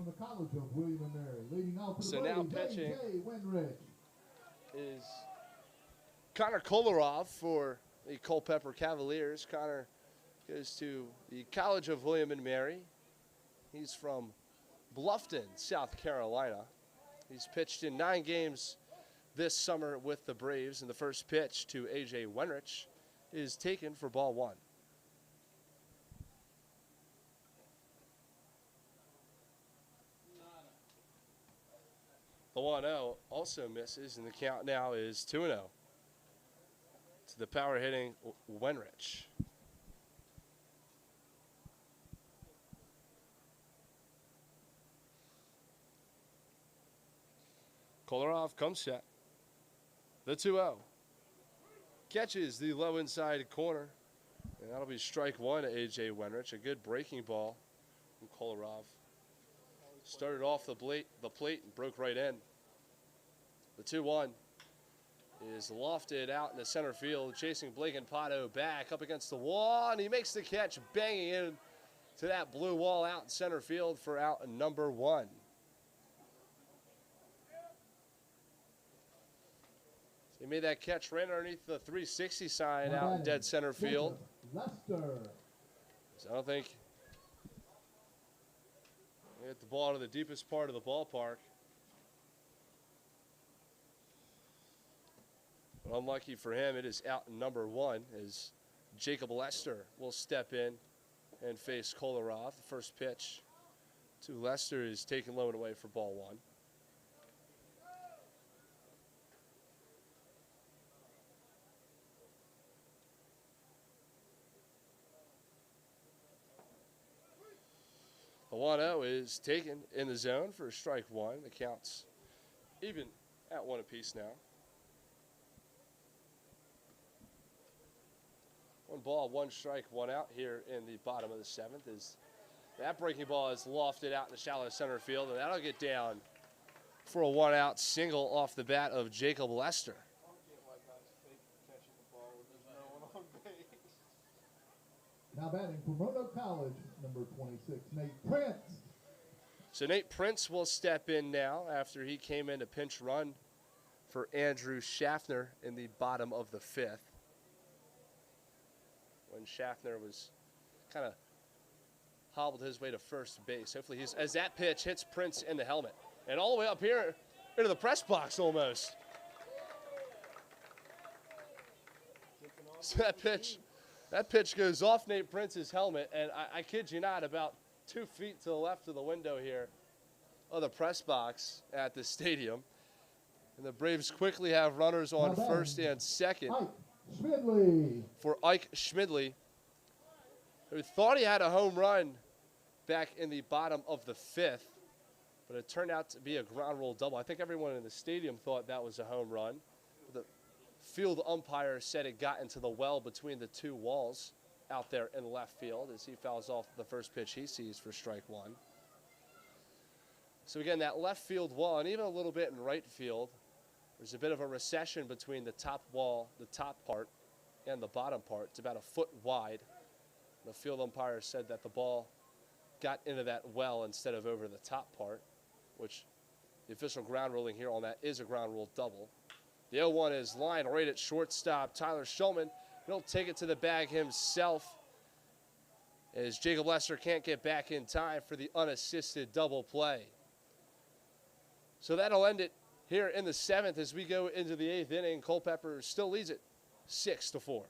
[SPEAKER 1] from the College of William and Mary. Leading off for the
[SPEAKER 2] So now
[SPEAKER 1] Braves,
[SPEAKER 2] pitching
[SPEAKER 1] A.J. Winrich.
[SPEAKER 2] is Connor Kolarov for the Culpeper Cavaliers. Connor goes to the College of William and Mary. He's from Bluffton, South Carolina. He's pitched in 9 games this summer with the Braves, and the first pitch to A.J. Winrich is taken for ball 1. The 1-0 also misses, and the count now is 2-0 to the power hitting Winrich. Kolarov comes set. The 2-0. Catches the low inside corner, and that'll be strike 1 to A.J. Winrich. A good breaking ball from Kolarov. Started off the plate and broke right in. The 2-1 is lofted out in the center field, chasing Blake and Pato back up against the wall, and he makes the catch, banging in to that blue wall out in center field for out number 1. He made that catch right underneath the 360 sign out in dead center field.
[SPEAKER 1] Lester.
[SPEAKER 2] So I don't think he hit the ball to the deepest part of the ballpark. But unlucky for him, it is out number 1 as Jacob Lester will step in and face Kolarov. The first pitch to Lester is taken low and away for ball 1. The 1-0 is taken in the zone for strike 1. The count's even at 1 apiece now. 1 ball, 1 strike, 1 out here in the bottom of the 7th. As that breaking ball is lofted out in the shallow center field, and that'll get down for a 1-out single off the bat of Jacob Lester.
[SPEAKER 1] Now batting from Roanoke College, number 26, Nate Prince.
[SPEAKER 2] So Nate Prince will step in now after he came in to pinch run for Andrew Schaffner in the bottom of the 5th. When Schaffner was kind of hobbled his way to first base. Hopefully he's, as that pitch hits Prince in the helmet. And all the way up here into the press box almost. So that pitch goes off Nate Prince's helmet, and I kid you not, about 2 feet to the left of the window here of the press box at the stadium. And the Braves quickly have runners on first and second for Ike Schmidley, who thought he had a home run back in the bottom of the 5th, but it turned out to be a ground rule double. I think everyone in the stadium thought that was a home run. The field umpire said it got into the well between the 2 walls out there in left field as he fouls off the first pitch he sees for strike 1. So again, that left field wall, and even a little bit in right field, there's a bit of a recession between the top wall, the top part, and the bottom part. It's about a foot wide. The field umpire said that the ball got into that well instead of over the top part, which the official ground ruling here on that is a ground rule double. The 0-1 is lined right at shortstop. Tyler Schulman, he'll take it to the bag himself as Jacob Lester can't get back in time for the unassisted double play. So that'll end it here in the 7th as we go into the 8th inning. Culpeper still leads it 6-4.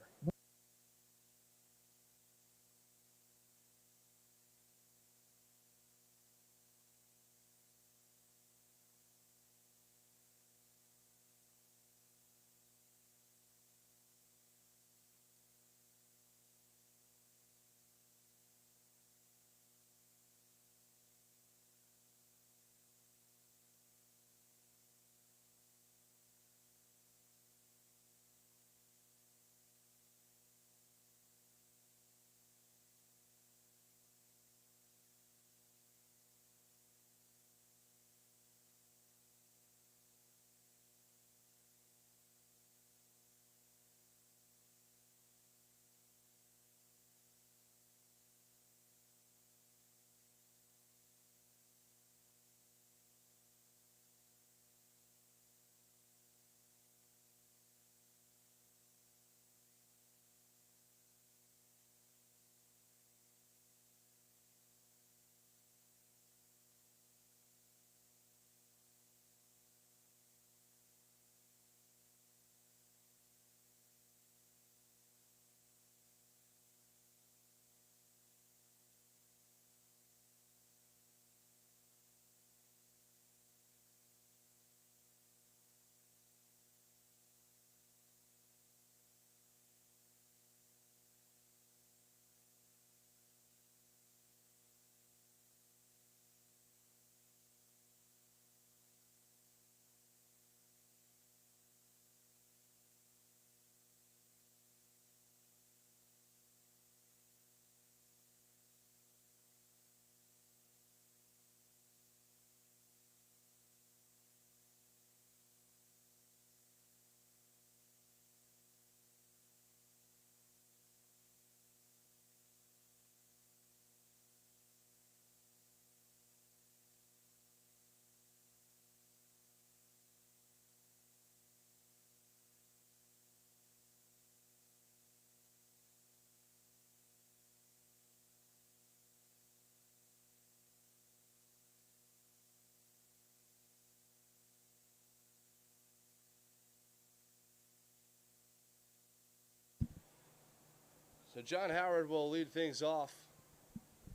[SPEAKER 2] So John Howard will lead things off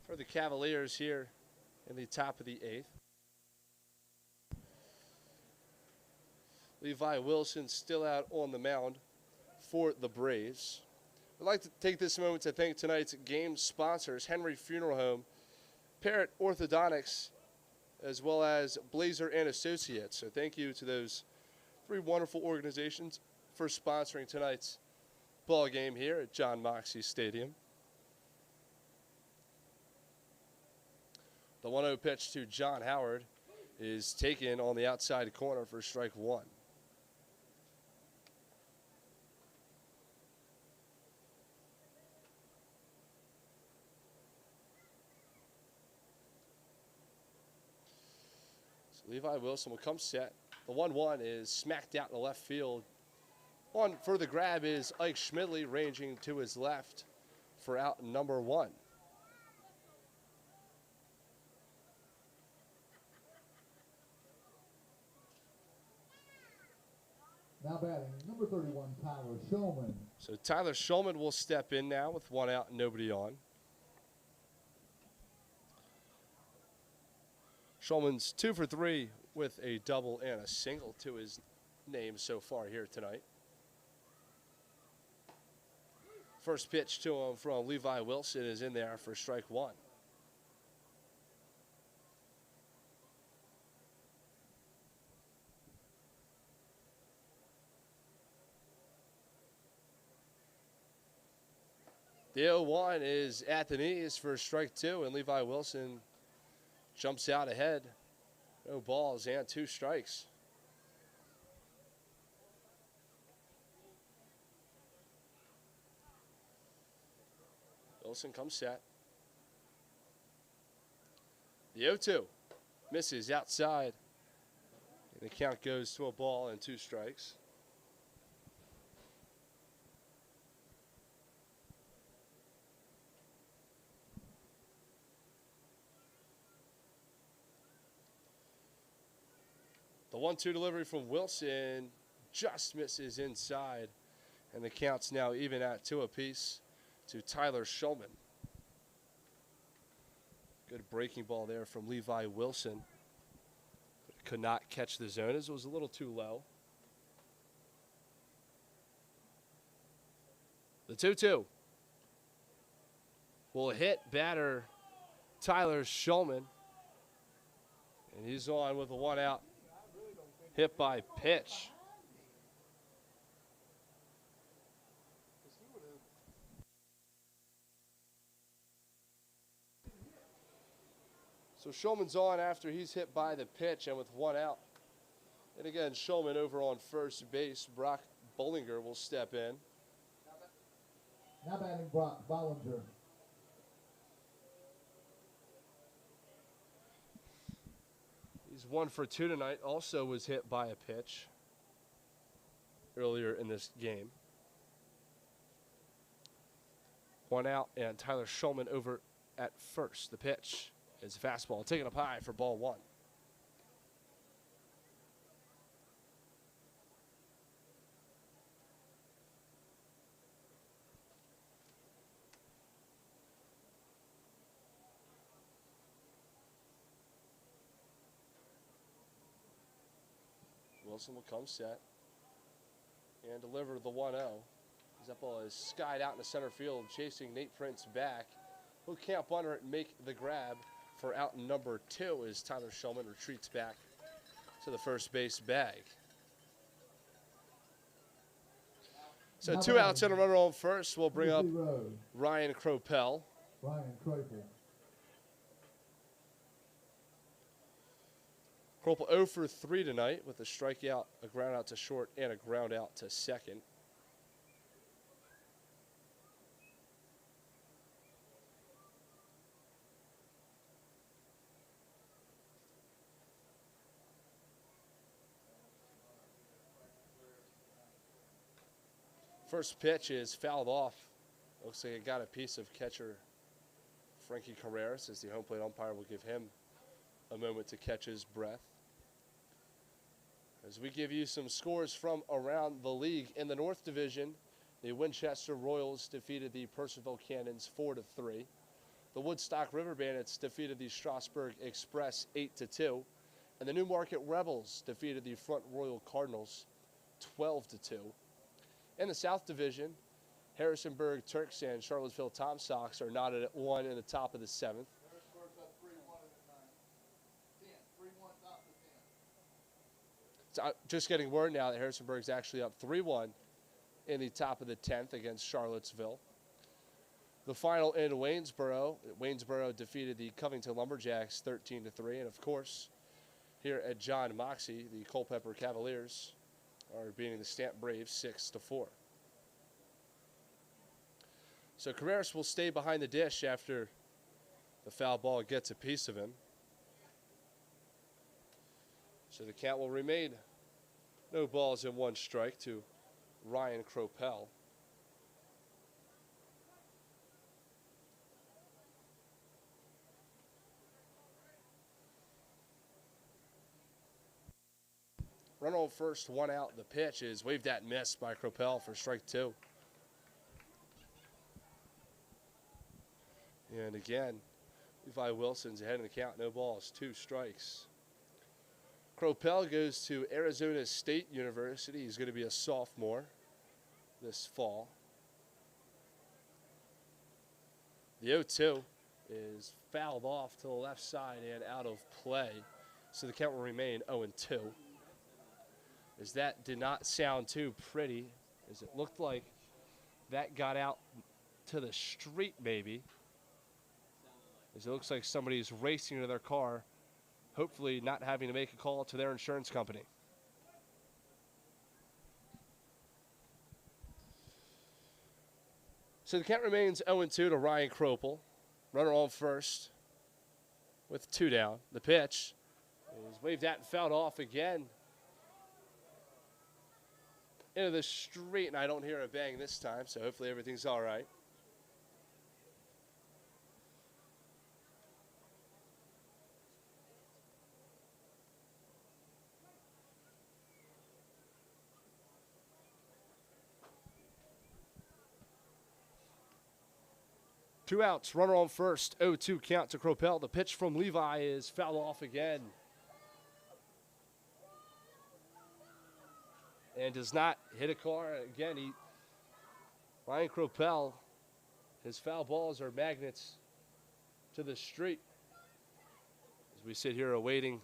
[SPEAKER 2] for the Cavaliers here in the top of the 8th. Levi Wilson still out on the mound for the Braves. I'd like to take this moment to thank tonight's game sponsors, Henry Funeral Home, Parrot Orthodontics, as well as Blazer and Associates. So thank you to those 3 wonderful organizations for sponsoring tonight's ball game here at John Moxey Stadium. The 1-0 pitch to John Howard is taken on the outside corner for strike 1. So Levi Wilson will come set. The 1-1 is smacked out in the left field. On for the grab is Ike Schmidley, ranging to his left for out number 1.
[SPEAKER 1] Now batting, number 31, Tyler Shulman.
[SPEAKER 2] So Tyler Shulman will step in now with 1 out and nobody on. Shulman's 2 for 3 with a double and a single to his name so far here tonight. First pitch to him from Levi Wilson is in there for strike 1. The 0-1 is at the knees for strike 2, and Levi Wilson jumps out ahead. No balls and 2 strikes. Wilson comes set. The 0-2 misses outside. And the count goes to a ball and 2 strikes. The 1-2 delivery from Wilson just misses inside. And the count's now even at 2 apiece to Tyler Shulman. Good breaking ball there from Levi Wilson. Could not catch the zone as it was a little too low. The 2-2 will hit batter Tyler Shulman. And he's on with a 1 out. Hit by pitch. So Shulman's on after he's hit by the pitch and with 1 out. And again, Shulman over on first base. Brock Bollinger will step in.
[SPEAKER 1] Now batting Brock Bollinger.
[SPEAKER 2] He's 1 for 2 tonight. Also was hit by a pitch earlier in this game. 1 out, and Tyler Shulman over at first. The pitch is a fastball taken up high for ball 1. Wilson will come set and deliver the 1-0. That ball is skied out in the center field, chasing Nate Prince back. He'll camp under it and make the grab for out number 2 as Tyler Shulman retreats back to the first base bag. So 2 outs and a runner on first. We'll bring up Ryan Cropel.
[SPEAKER 1] Ryan Cropel.
[SPEAKER 2] Cropel 0 for 3 tonight with a strikeout, a ground out to short, and a ground out to second. First pitch is fouled off. Looks like it got a piece of catcher Frankie Carreras, as the home plate umpire will give him a moment to catch his breath. As we give you some scores from around the league in the North Division, The Winchester Royals defeated the Purcellville Cannons 4-3. The Woodstock River Bandits defeated the Strasburg Express 8-2. And the Newmarket Rebels defeated the Front Royal Cardinals 12-2. In the South Division, Harrisonburg Turks and Charlottesville Tom Sox are knotted at 1 in the top of the 7th.
[SPEAKER 1] Harrisburg's up 3-1 in the 9th. 10. 3-1 top of the 10th.
[SPEAKER 2] So just getting word now that Harrisonburg's actually up 3-1 in the top of the 10th against Charlottesville. The final in Waynesboro. Waynesboro defeated the Covington Lumberjacks 13-3. And, of course, here at John Moxie, the Culpeper Cavaliers are beating the Staunton Braves 6-4. So Carreras will stay behind the dish after the foul ball gets a piece of him. So the count will remain no balls and 1 strike to Ryan Cropel. Runner on first, 1 out. The pitch is waved at and missed by Cropel for strike 2. And again, Levi Wilson's ahead in the count. No balls, 2 strikes. Cropel goes to Arizona State University. He's going to be a sophomore this fall. The 0-2 is fouled off to the left side and out of play. So the count will remain 0-2. As that did not sound too pretty, as it looked like that got out to the street maybe. As it looks like somebody's racing to their car, hopefully not having to make a call to their insurance company. So the count remains 0-2 to Ryan Cropel. Runner on first with 2 down. The pitch is waved at and fouled off again into the street, and I don't hear a bang this time, so hopefully everything's all right. Two outs, runner on first, 0-2 count to Cropel. The pitch from Levi is fouled off again. And does not hit a car. Again, Ryan Cropel, his foul balls are magnets to the street. As we sit here awaiting,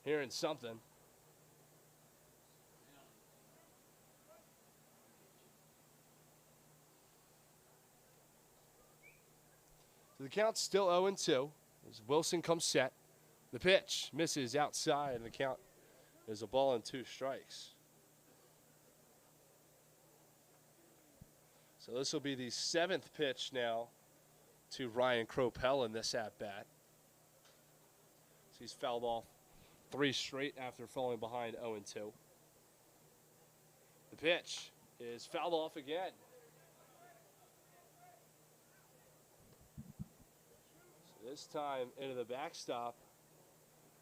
[SPEAKER 2] hearing something. So the count's still 0-2 as Wilson comes set. The pitch misses outside, and the count is a ball and 2 strikes. So this will be the 7th pitch now to Ryan Cropel in this at-bat. So he's fouled off 3 straight after falling behind 0-2. The pitch is fouled off again. So this time into the backstop.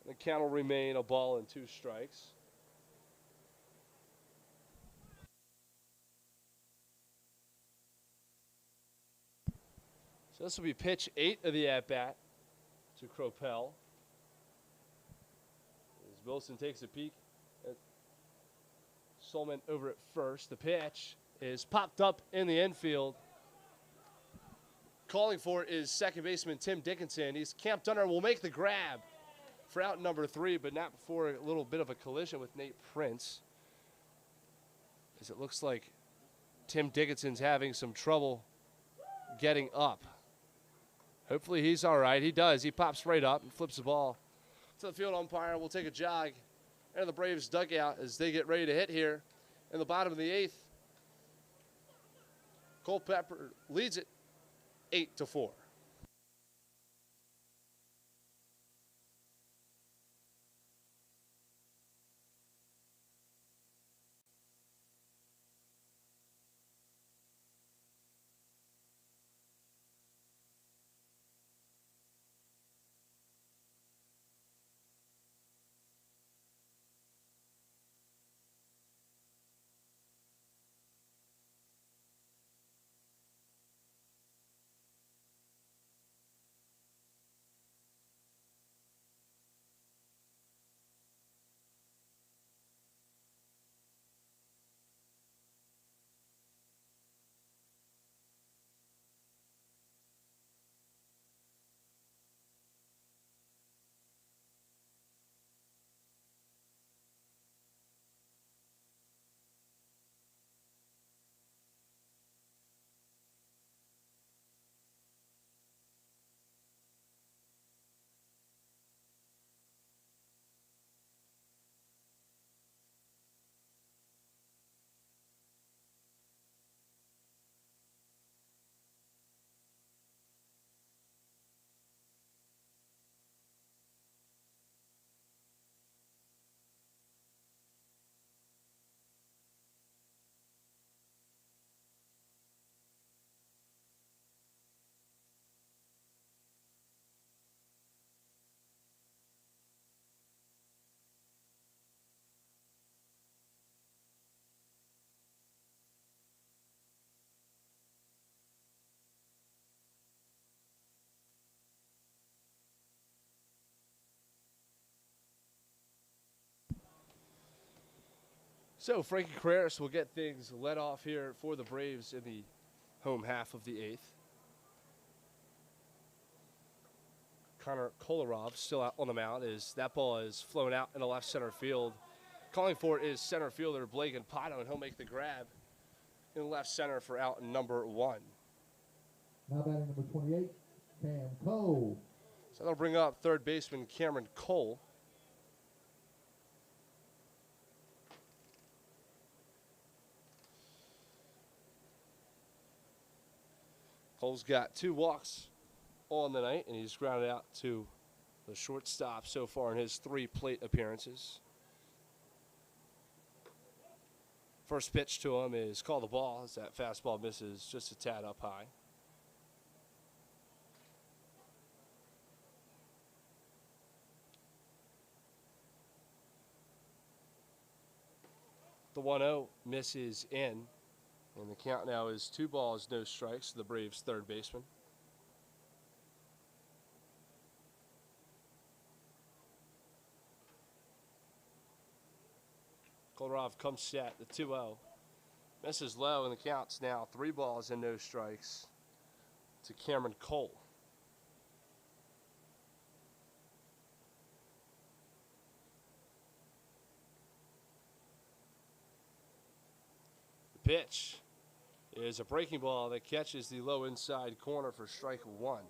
[SPEAKER 2] The count will remain a ball and 2 strikes. So this will be pitch 8 of the at-bat to Cropel. As Wilson takes a peek at Solman over at first. The pitch is popped up in the infield. Calling for it is second baseman Tim Dickinson. He's camped under, will make the grab for out number 3, but not before a little bit of a collision with Nate Prince. As it looks like Tim Dickinson's having some trouble getting up. Hopefully he's all right. He does. He pops right up and flips the ball to the field umpire. We'll take a jog into the Braves dugout as they get ready to hit here in the bottom of the 8th. Culpeper leads it 8-4. So Frankie Carreras will get things led off here for the Braves in the home half of the eighth. Connor Kolarov still out on the mound as that ball is flown out in the left center field. Calling for it is center fielder Blake Pato, and he'll make the grab in left center for out number 1.
[SPEAKER 1] Now batting number 28, Cam Cole.
[SPEAKER 2] So that'll bring up third baseman Cameron Cole. Cole's got 2 walks on the night, and he's grounded out to the shortstop so far in his 3 plate appearances. First pitch to him is called the ball as that fastball misses just a tad up high. The 1-0 misses in, and the count now is 2 balls, no strikes to the Braves' third baseman. Kolarov comes set, the 2-0. Misses low, and the count's now 3 balls and no strikes to Cameron Cole. The pitch is a breaking ball that catches the low inside corner for strike 1.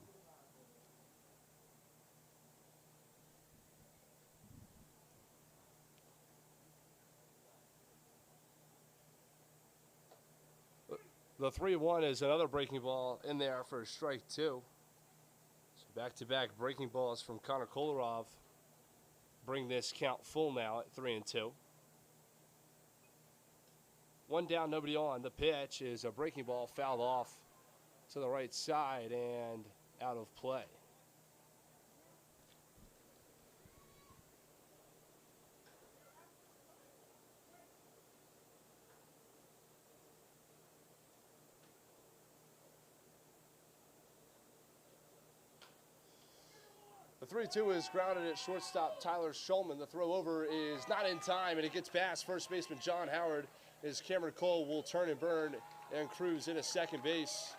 [SPEAKER 2] The 3-1 is another breaking ball in there for strike 2. So back-to-back breaking balls from Connor Kolarov bring this count full now at 3-2. 1 down, nobody on. The pitch is a breaking ball fouled off to the right side and out of play. The 3-2 is grounded at shortstop Tyler Schulman. The throw over is not in time, and it gets past first baseman John Howard as Cameron Cole will turn and burn and cruise into second base.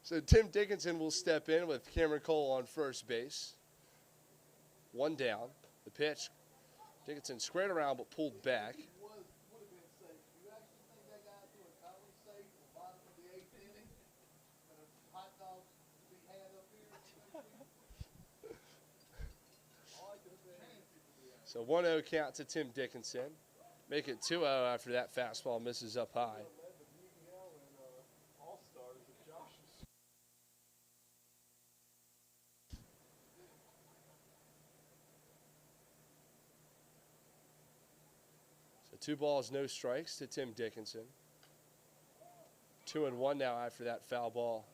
[SPEAKER 2] So Tim Dickinson will step in with Cameron Cole on first base. 1 down. The pitch, Dickinson squared around but pulled back.
[SPEAKER 1] Would have been safe. You actually think that guy threw a totally safe at the bottom of the 8th inning? But a hot dog to be had up here?
[SPEAKER 2] So 1-0 count to Tim Dickinson. Make it 2-0 after that fastball misses up high. So 2 balls, no strikes to Tim Dickinson. 2-1 now after that foul ball.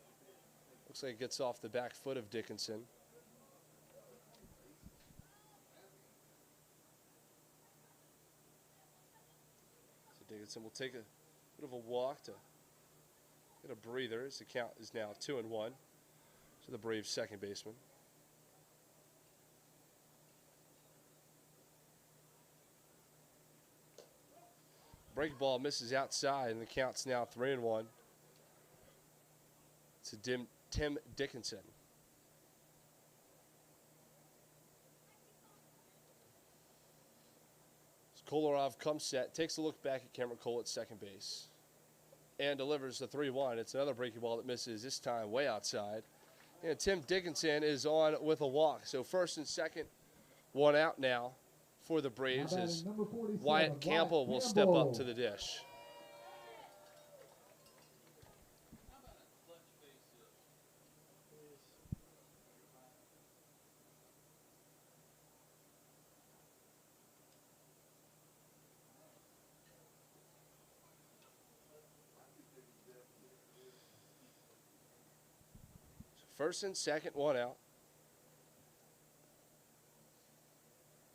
[SPEAKER 2] Looks like it gets off the back foot of Dickinson. So Dickinson will take a bit of a walk to get a breather as the count is now 2-1 to the Braves' second baseman. Break ball misses outside, and the count's now 3-1 to Tim Dickinson. Kolarov comes set, takes a look back at Cameron Cole at second base, and delivers the 3-1. It's another breaking ball that misses, this time way outside. And Tim Dickinson is on with a walk. So first and second, 1 out now for the Braves as Wyatt Campbell will step up to the dish. First and second, one out.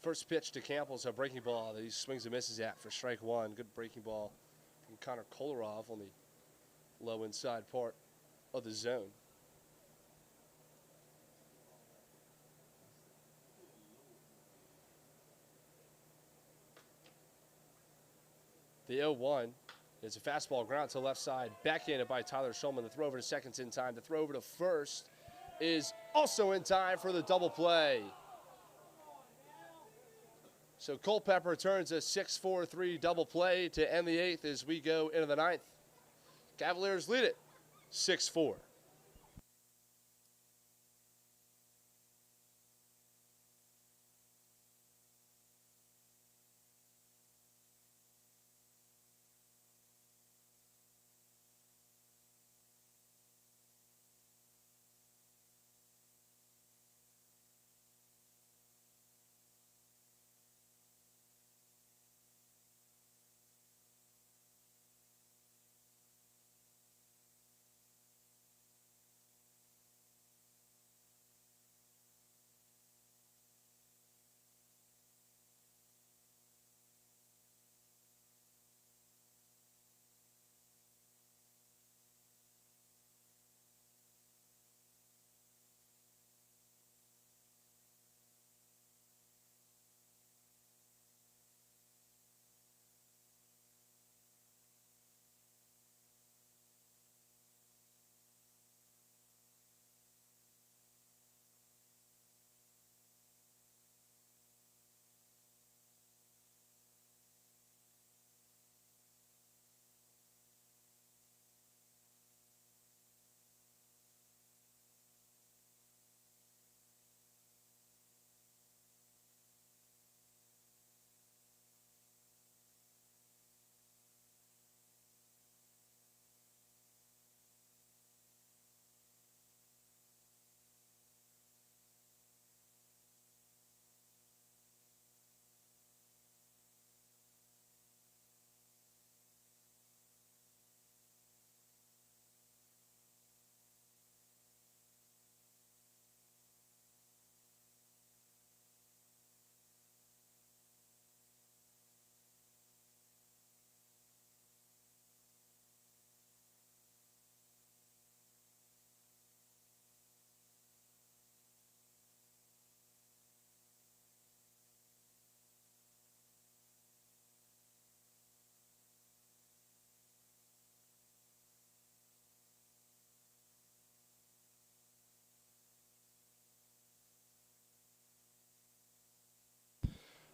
[SPEAKER 2] First pitch to Campbell's a breaking ball that he swings and misses at for strike one. Good breaking ball from Connor Kolarov on the low inside part of the zone. The 0-1 is a fastball ground to left side, backhanded by Tyler Schulman. The throw over to second's in time. The throw over to first is also in time for the double play. So Culpeper turns a 6-4-3 double play to end the 8th as we go into the 9th. Cavaliers lead it 6-4.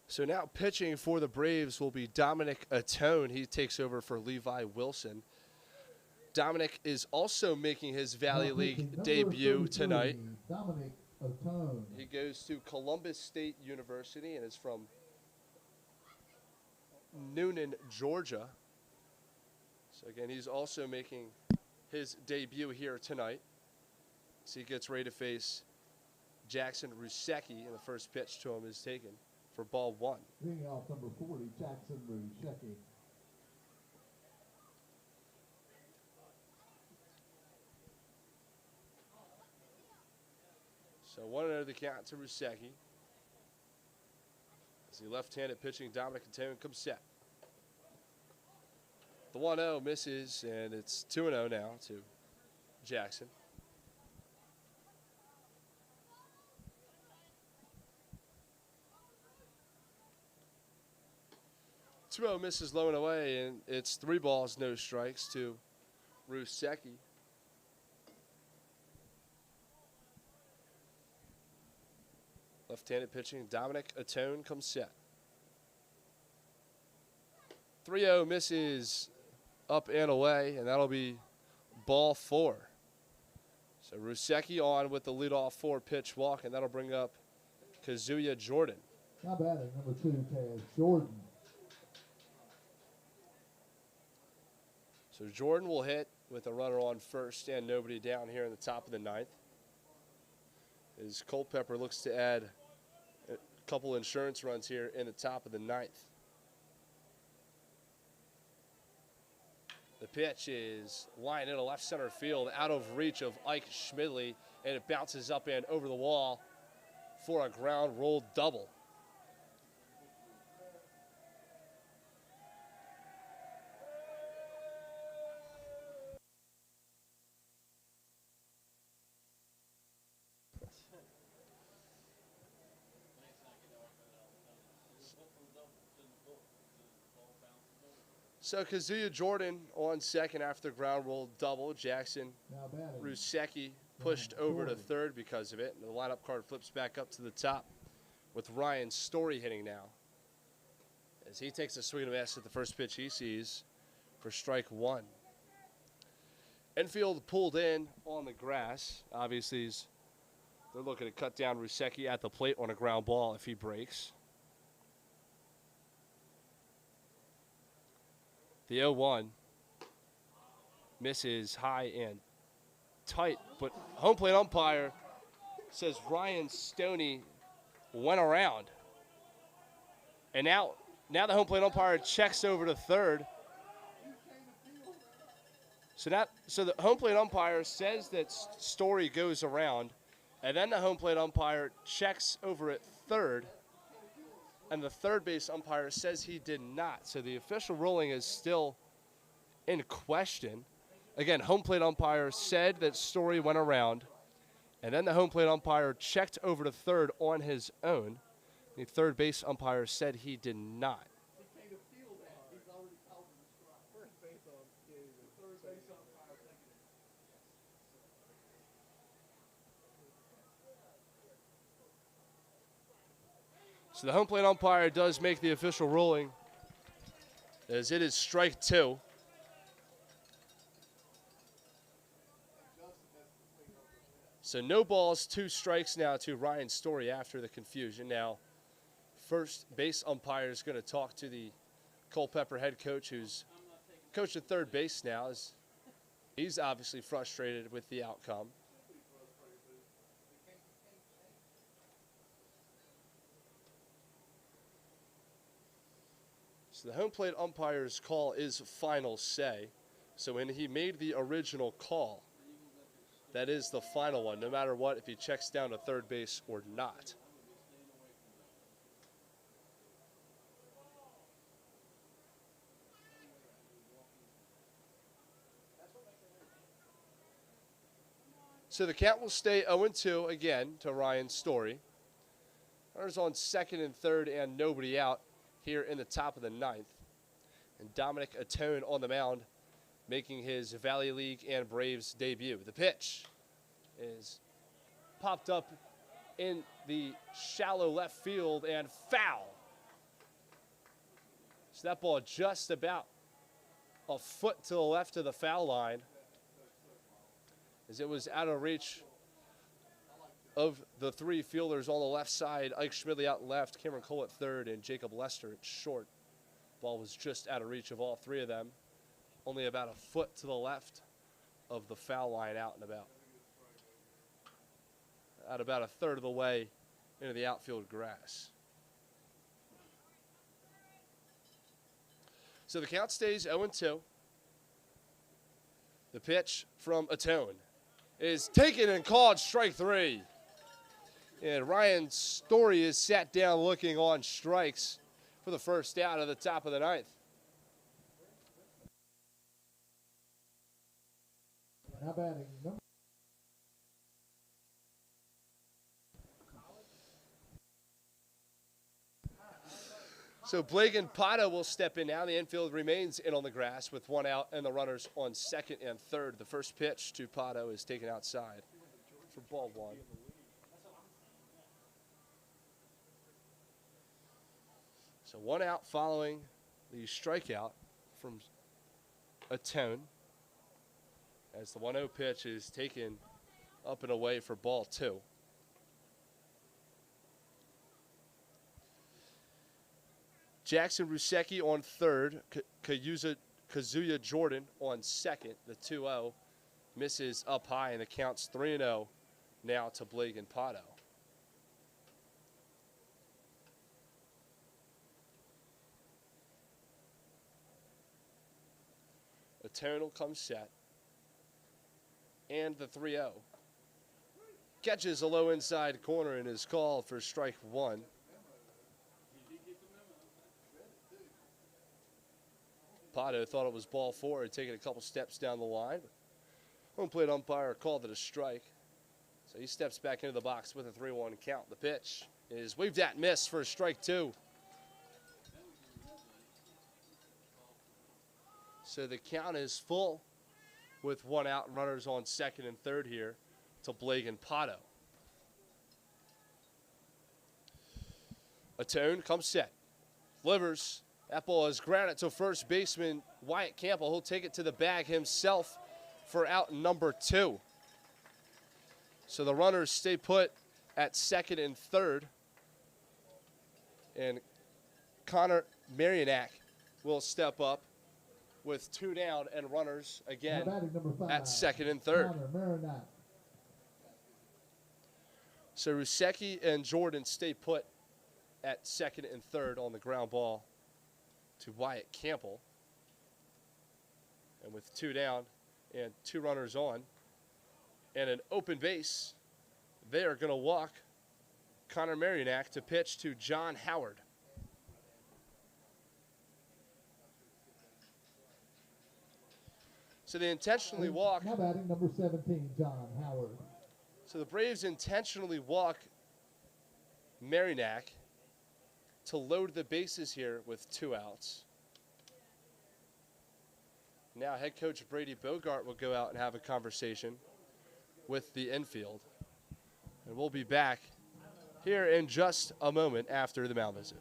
[SPEAKER 2] So now pitching for the Braves will be Dominic Atone. He takes over for Levi Wilson. Dominic is also making his Valley League debut tonight.
[SPEAKER 1] Dominic Atone.
[SPEAKER 2] He goes to Columbus State University and is from Noonan, Georgia. So again, he's also making his debut here tonight. So he gets ready to face Jackson Rusecki, and the first pitch to him is taken for ball one.
[SPEAKER 1] Leading off number 40, Jackson Rusecki.
[SPEAKER 2] So 1-0 the count to Rusecki. As the left-handed pitching Dominic Atone comes set. The 1-0 misses, and it's 2-0 now to Jackson. Two-0 misses low and away, and it's 3 balls, no strikes to Rusecki. Left-handed pitching, Dominic Atone comes set. 3-0 misses up and away, and that'll be ball 4. So Rusecki on with the leadoff 4-pitch walk, and that'll bring up Kazuya Jordan.
[SPEAKER 1] Not bad at number 2, Kaz Jordan.
[SPEAKER 2] So Jordan will hit with a runner on first and nobody down here in the top of the 9th. As Culpeper looks to add a couple insurance runs here in the top of the 9th. The pitch is lined into left center field, out of reach of Ike Schmidley, and it bounces up and over the wall for a ground roll double. So Kazuya Jordan on second after the ground roll double. Jackson Rusecki pushed over to third because of it. And the lineup card flips back up to the top with Ryan Story hitting now, as he takes a swing and a miss at the first pitch he sees for strike one. Infield pulled in on the grass. Obviously, they're looking to cut down Rusecki at the plate on a ground ball if he breaks. The 0-1 misses high and tight, but home plate umpire says Ryan Stoney went around. And now the home plate umpire checks over to third. So the home plate umpire says that Story goes around, and then the home plate umpire checks over at third, and the third base umpire says he did not. So the official ruling is still in question. Again, home plate umpire said that Story went around, and then the home plate umpire checked over to third on his own. The third base umpire said he did not. So the home plate umpire does make the official ruling, as it is strike two. So no balls, 2 strikes now to Ryan Story after the confusion. Now, first base umpire is going to talk to the Culpeper head coach, who's coached at third base now. He's obviously frustrated with the outcome. So the home plate umpire's call is final say. So when he made the original call, that is the final one, no matter what, if he checks down to third base or not. So the count will stay 0-2 again to Ryan Story. Runners on second and third and nobody out here in the top of the ninth. And Dominic Atone on the mound, making his Valley League and Braves debut. The pitch is popped up in the shallow left field and foul. So that ball just about a foot to the left of the foul line, as it was out of reach of the 3 fielders on the left side. Ike Schmidley out left, Cameron Cole at third, and Jacob Lester at short. Ball was just out of reach of all 3 of them, only about a foot to the left of the foul line, out and about a third of the way into the outfield grass. So the count stays 0-2. The pitch from Atone is taken and called strike 3. And Ryan Story is sat down looking on strikes for the first out of the top of the ninth.
[SPEAKER 1] Now batting number.
[SPEAKER 2] So Blake and Pato will step in now. The infield remains in on the grass with 1 out and the runners on second and third. The first pitch to Pato is taken outside for ball 1. So 1 out following the strikeout from Atone, as the 1-0 pitch is taken up and away for ball 2. Jackson Rusecki on third, Kazuya Jordan on second. The 2-0 misses up high, and the count's 3-0 now to Blake and Pato. Atone will come set. And the 3-0. Catches a low inside corner and is called for strike one. Pato thought it was ball four, had taken a couple steps down the line. Home plate umpire called it a strike. So he steps back into the box with a 3-1 count. The pitch is waved at, miss for strike two. So the count is full with one out and runners on second and third here to Blake and Pato. Atone comes set. Delivers. That ball is grounded to first baseman Wyatt Campbell. He'll take it to the bag himself for out number two. So the runners stay put at second and third. And Connor Marianac will step up with two down and runners again at second and third. So Rusecki and Jordan stay put at second and third on the ground ball to Wyatt Campbell. And with two down and two runners on and an open base, they are going to walk Connor Marianac to pitch to John Howard. So they intentionally walk.
[SPEAKER 1] Now batting number 17, John Howard.
[SPEAKER 2] So the Braves intentionally walk Marianac to load the bases here with two outs. Now head coach Brady Bogart will go out and have a conversation with the infield. And we'll be back here in just a moment after the mound visit.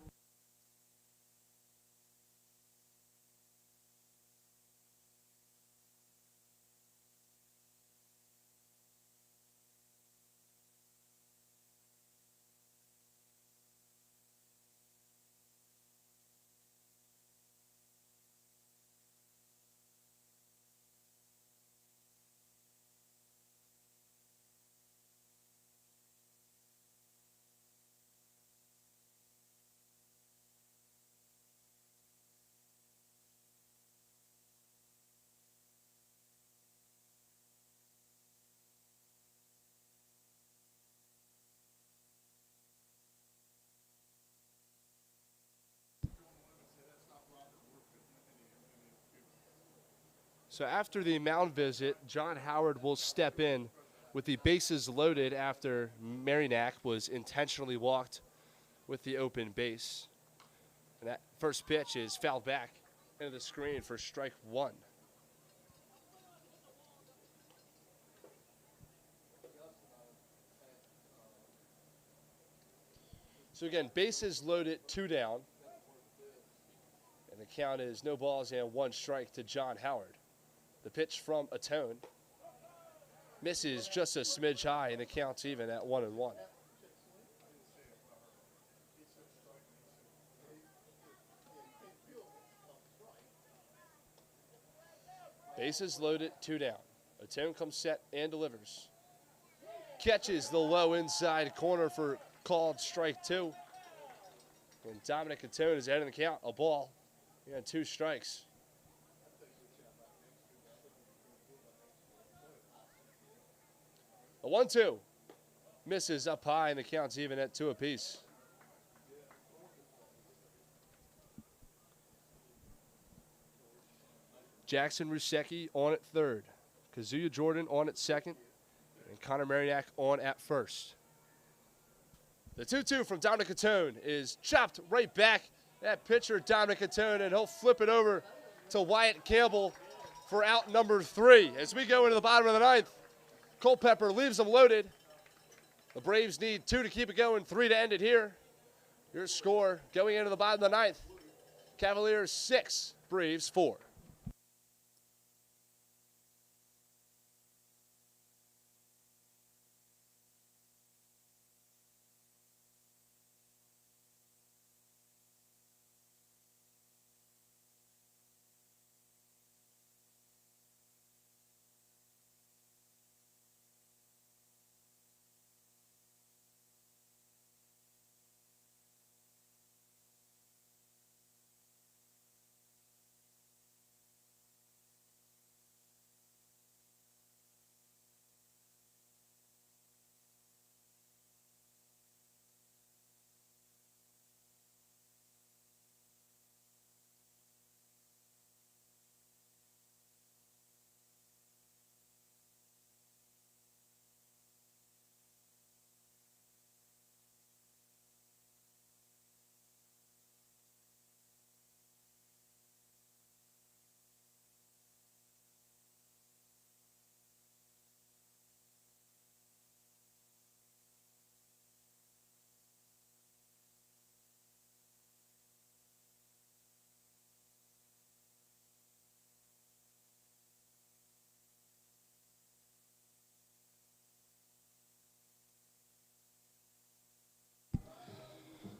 [SPEAKER 2] So after the mound visit, John Howard will step in with the bases loaded after Marianac was intentionally walked with the open base. And that first pitch is fouled back into the screen for strike one. So again, bases loaded, two down. And the count is no balls and one strike to John Howard. The pitch from Atone misses just a smidge high, and the count's even at 1-1. Bases loaded, two down. Atone comes set and delivers. Catches the low inside corner for called strike two. And Dominic Atone is ahead of the count, a ball and two strikes. A 1-2. Misses up high, and the count's even at two apiece. Jackson Rusecki on at third. Kazuya Jordan on at second. And Connor Marianac on at first. The 2-2 from Dominic Atone is chopped right back. That pitcher, Dominic Atone, and he'll flip it over to Wyatt Campbell for out number three. As we go into the bottom of the ninth, Culpeper leaves them loaded. The Braves need two to keep it going, three to end it here. Your score going into the bottom of the ninth. Cavaliers 6, Braves 4.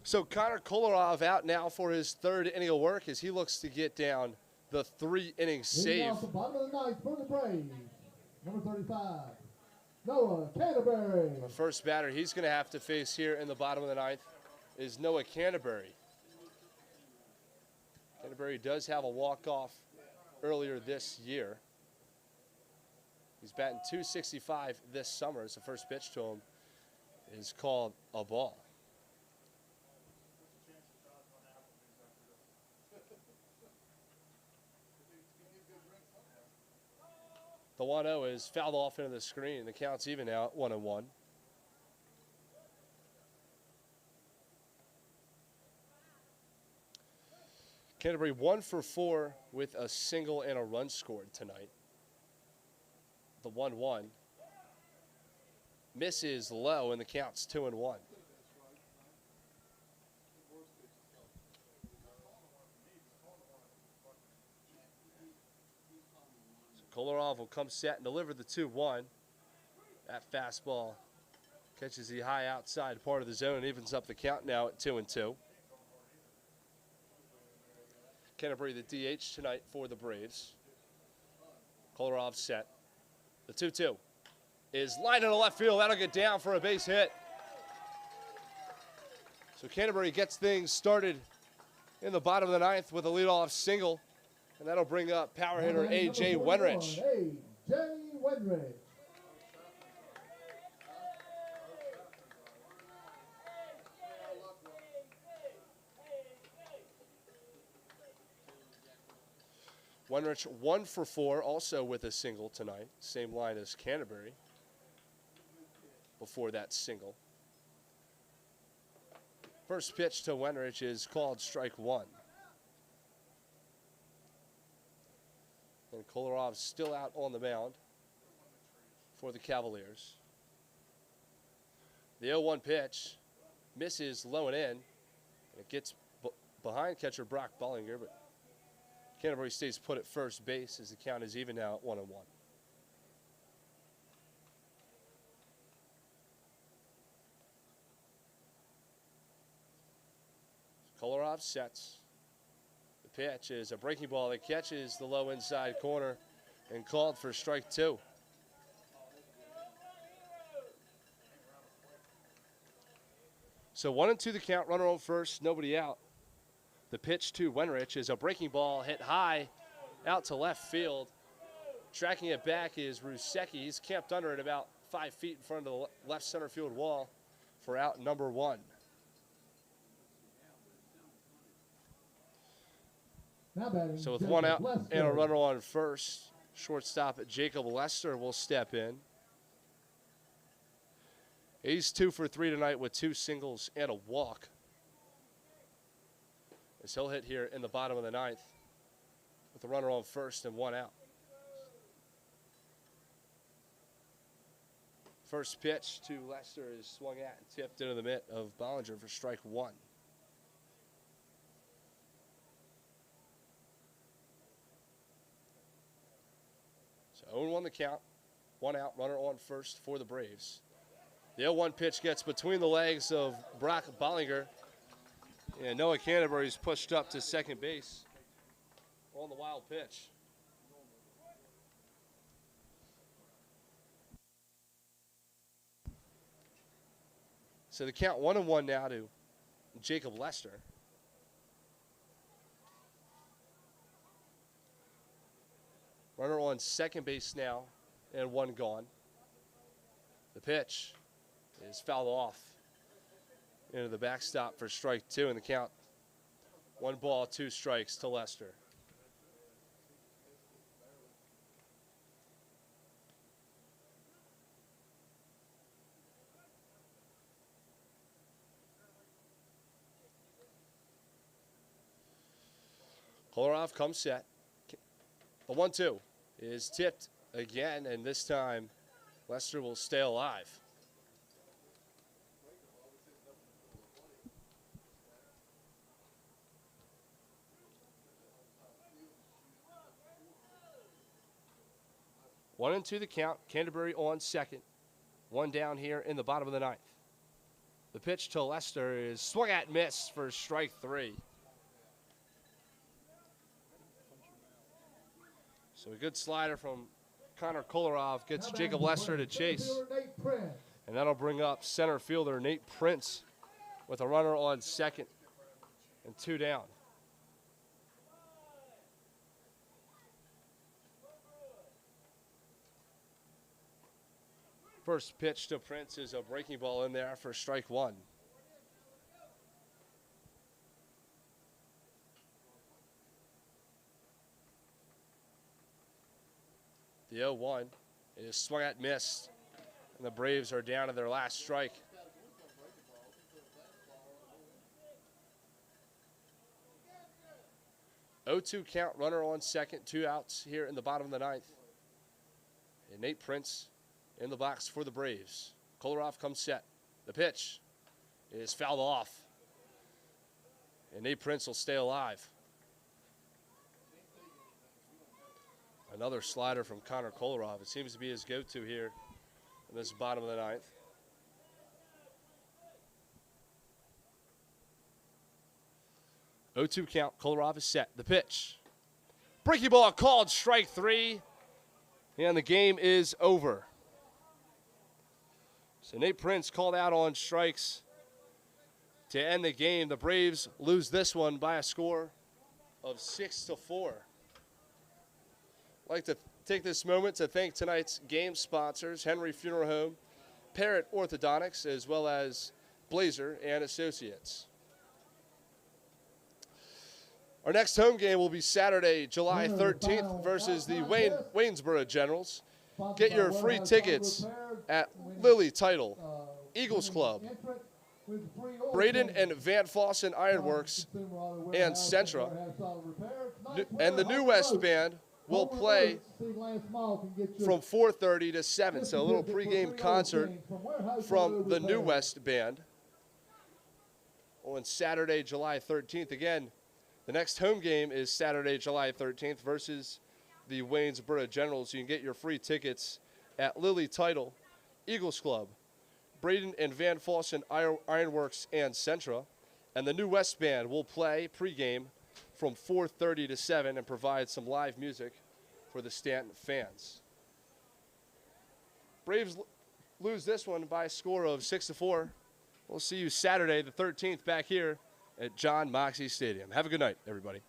[SPEAKER 2] So Connor Kolarov out now for his third inning of work as he looks to get down the 3-inning save.
[SPEAKER 1] Off the bottom of the ninth for the Braves, number 35, Noah Canterbury.
[SPEAKER 2] The first batter he's going to have to face here in the bottom of the ninth is Noah Canterbury. Canterbury does have a walk-off earlier this year. He's batting .265 this summer. As the first pitch to him is called a ball. The 1-0 is fouled off into the screen. The count's even now at 1-1. Canterbury 1 for 4 with a single and a run scored tonight. The 1-1 misses low, and the count's 2-1. Kolarov will come set and deliver the 2-1. That fastball catches the high outside part of the zone and evens up the count now at 2-2. Canterbury the DH tonight for the Braves. Kolarov set. The 2-2 is lined into left field. That'll get down for a base hit. So Canterbury gets things started in the bottom of the ninth with a leadoff single. And that'll bring up power hitter A.J. Wenrich.
[SPEAKER 1] A.J. Wenrich.
[SPEAKER 2] Wenrich 1 for 4, also with a single tonight. Same line as Canterbury before that single. First pitch to Wenrich is called strike 1. And Kolarov's still out on the mound for the Cavaliers. The 0-1 pitch misses low and in. And it gets behind catcher Brock Bollinger, but Canterbury stays put at first base as the count is even now at 1-1. Kolarov sets. The pitch is a breaking ball that catches the low inside corner and called for strike 2. So 1-2 the count, runner on first, nobody out. The pitch to Wenrich is a breaking ball hit high out to left field. Tracking it back is Rusecki. He's camped under it about 5 feet in front of the left center field wall for out number 1. So with one out and a runner on first, shortstop Jacob Lester will step in. He's 2 for 3 tonight with 2 singles and a walk. As he'll hit here in the bottom of the ninth with a runner on first and 1 out. First pitch to Lester is swung at and tipped into the mitt of Bollinger for strike 1. So 0-1 the count, 1 out, runner on first for the Braves. The 0-1 pitch gets between the legs of Brock Bollinger. And Noah Canterbury's pushed up to second base on the wild pitch. So the count 1-1 now to Jacob Lester. Runner on second base now and 1 gone. The pitch is fouled off into the backstop for strike 2 in the count. 1 ball, 2 strikes to Lester. Kolarov comes set. The 1-2 is tipped again, and this time Lester will stay alive. One and 2 the count. Canterbury on second. 1 down here in the bottom of the ninth. The pitch to Lester is swung at, miss for strike 3. So a good slider from Connor Kolarov gets Jacob Lester to chase. And that'll bring up center fielder Nate Prince with a runner on second and 2 down. First pitch to Prince is a breaking ball in there for strike 1. The 0-1 is swung at, missed, and the Braves are down to their last strike. Oh, 0-2 count, runner on second, 2 outs here in the bottom of the 9th. And Nate Prince in the box for the Braves. Kolarov comes set. The pitch is fouled off. And Nate Prince will stay alive. Another slider from Connor Kolarov. It seems to be his go-to here in this bottom of the 9th. Oh, 0-2 count. Kolarov is set. The pitch. Breaking ball called, strike 3. And the game is over. So Nate Prince called out on strikes to end the game. The Braves lose this one by a score of 6-4. I'd like to take this moment to thank tonight's game sponsors, Henry Funeral Home, Parrott Orthodontics, as well as Blazer and Associates. Our next home game will be Saturday, July 13th versus the Waynesboro Generals. Get your free tickets at Lily Title, Eagles Club, Braden and Van Fossen Ironworks, and Centra. And the New West Band will play from 4:30 to 7. So a little pregame concert from the New West Band on Saturday, July 13th. Again, the next home game is Saturday, July 13th versus the Waynesboro Generals. You can get your free tickets at Lily Title, Eagles Club, Braden and Van Fossen Ironworks, and Centra. And the New West Band will play pregame from 4:30 to 7 and provide some live music for the Staunton fans. Braves lose this one by a score of 6-4. We'll see you Saturday the 13th back here at John Moxey Stadium. Have a good night, everybody.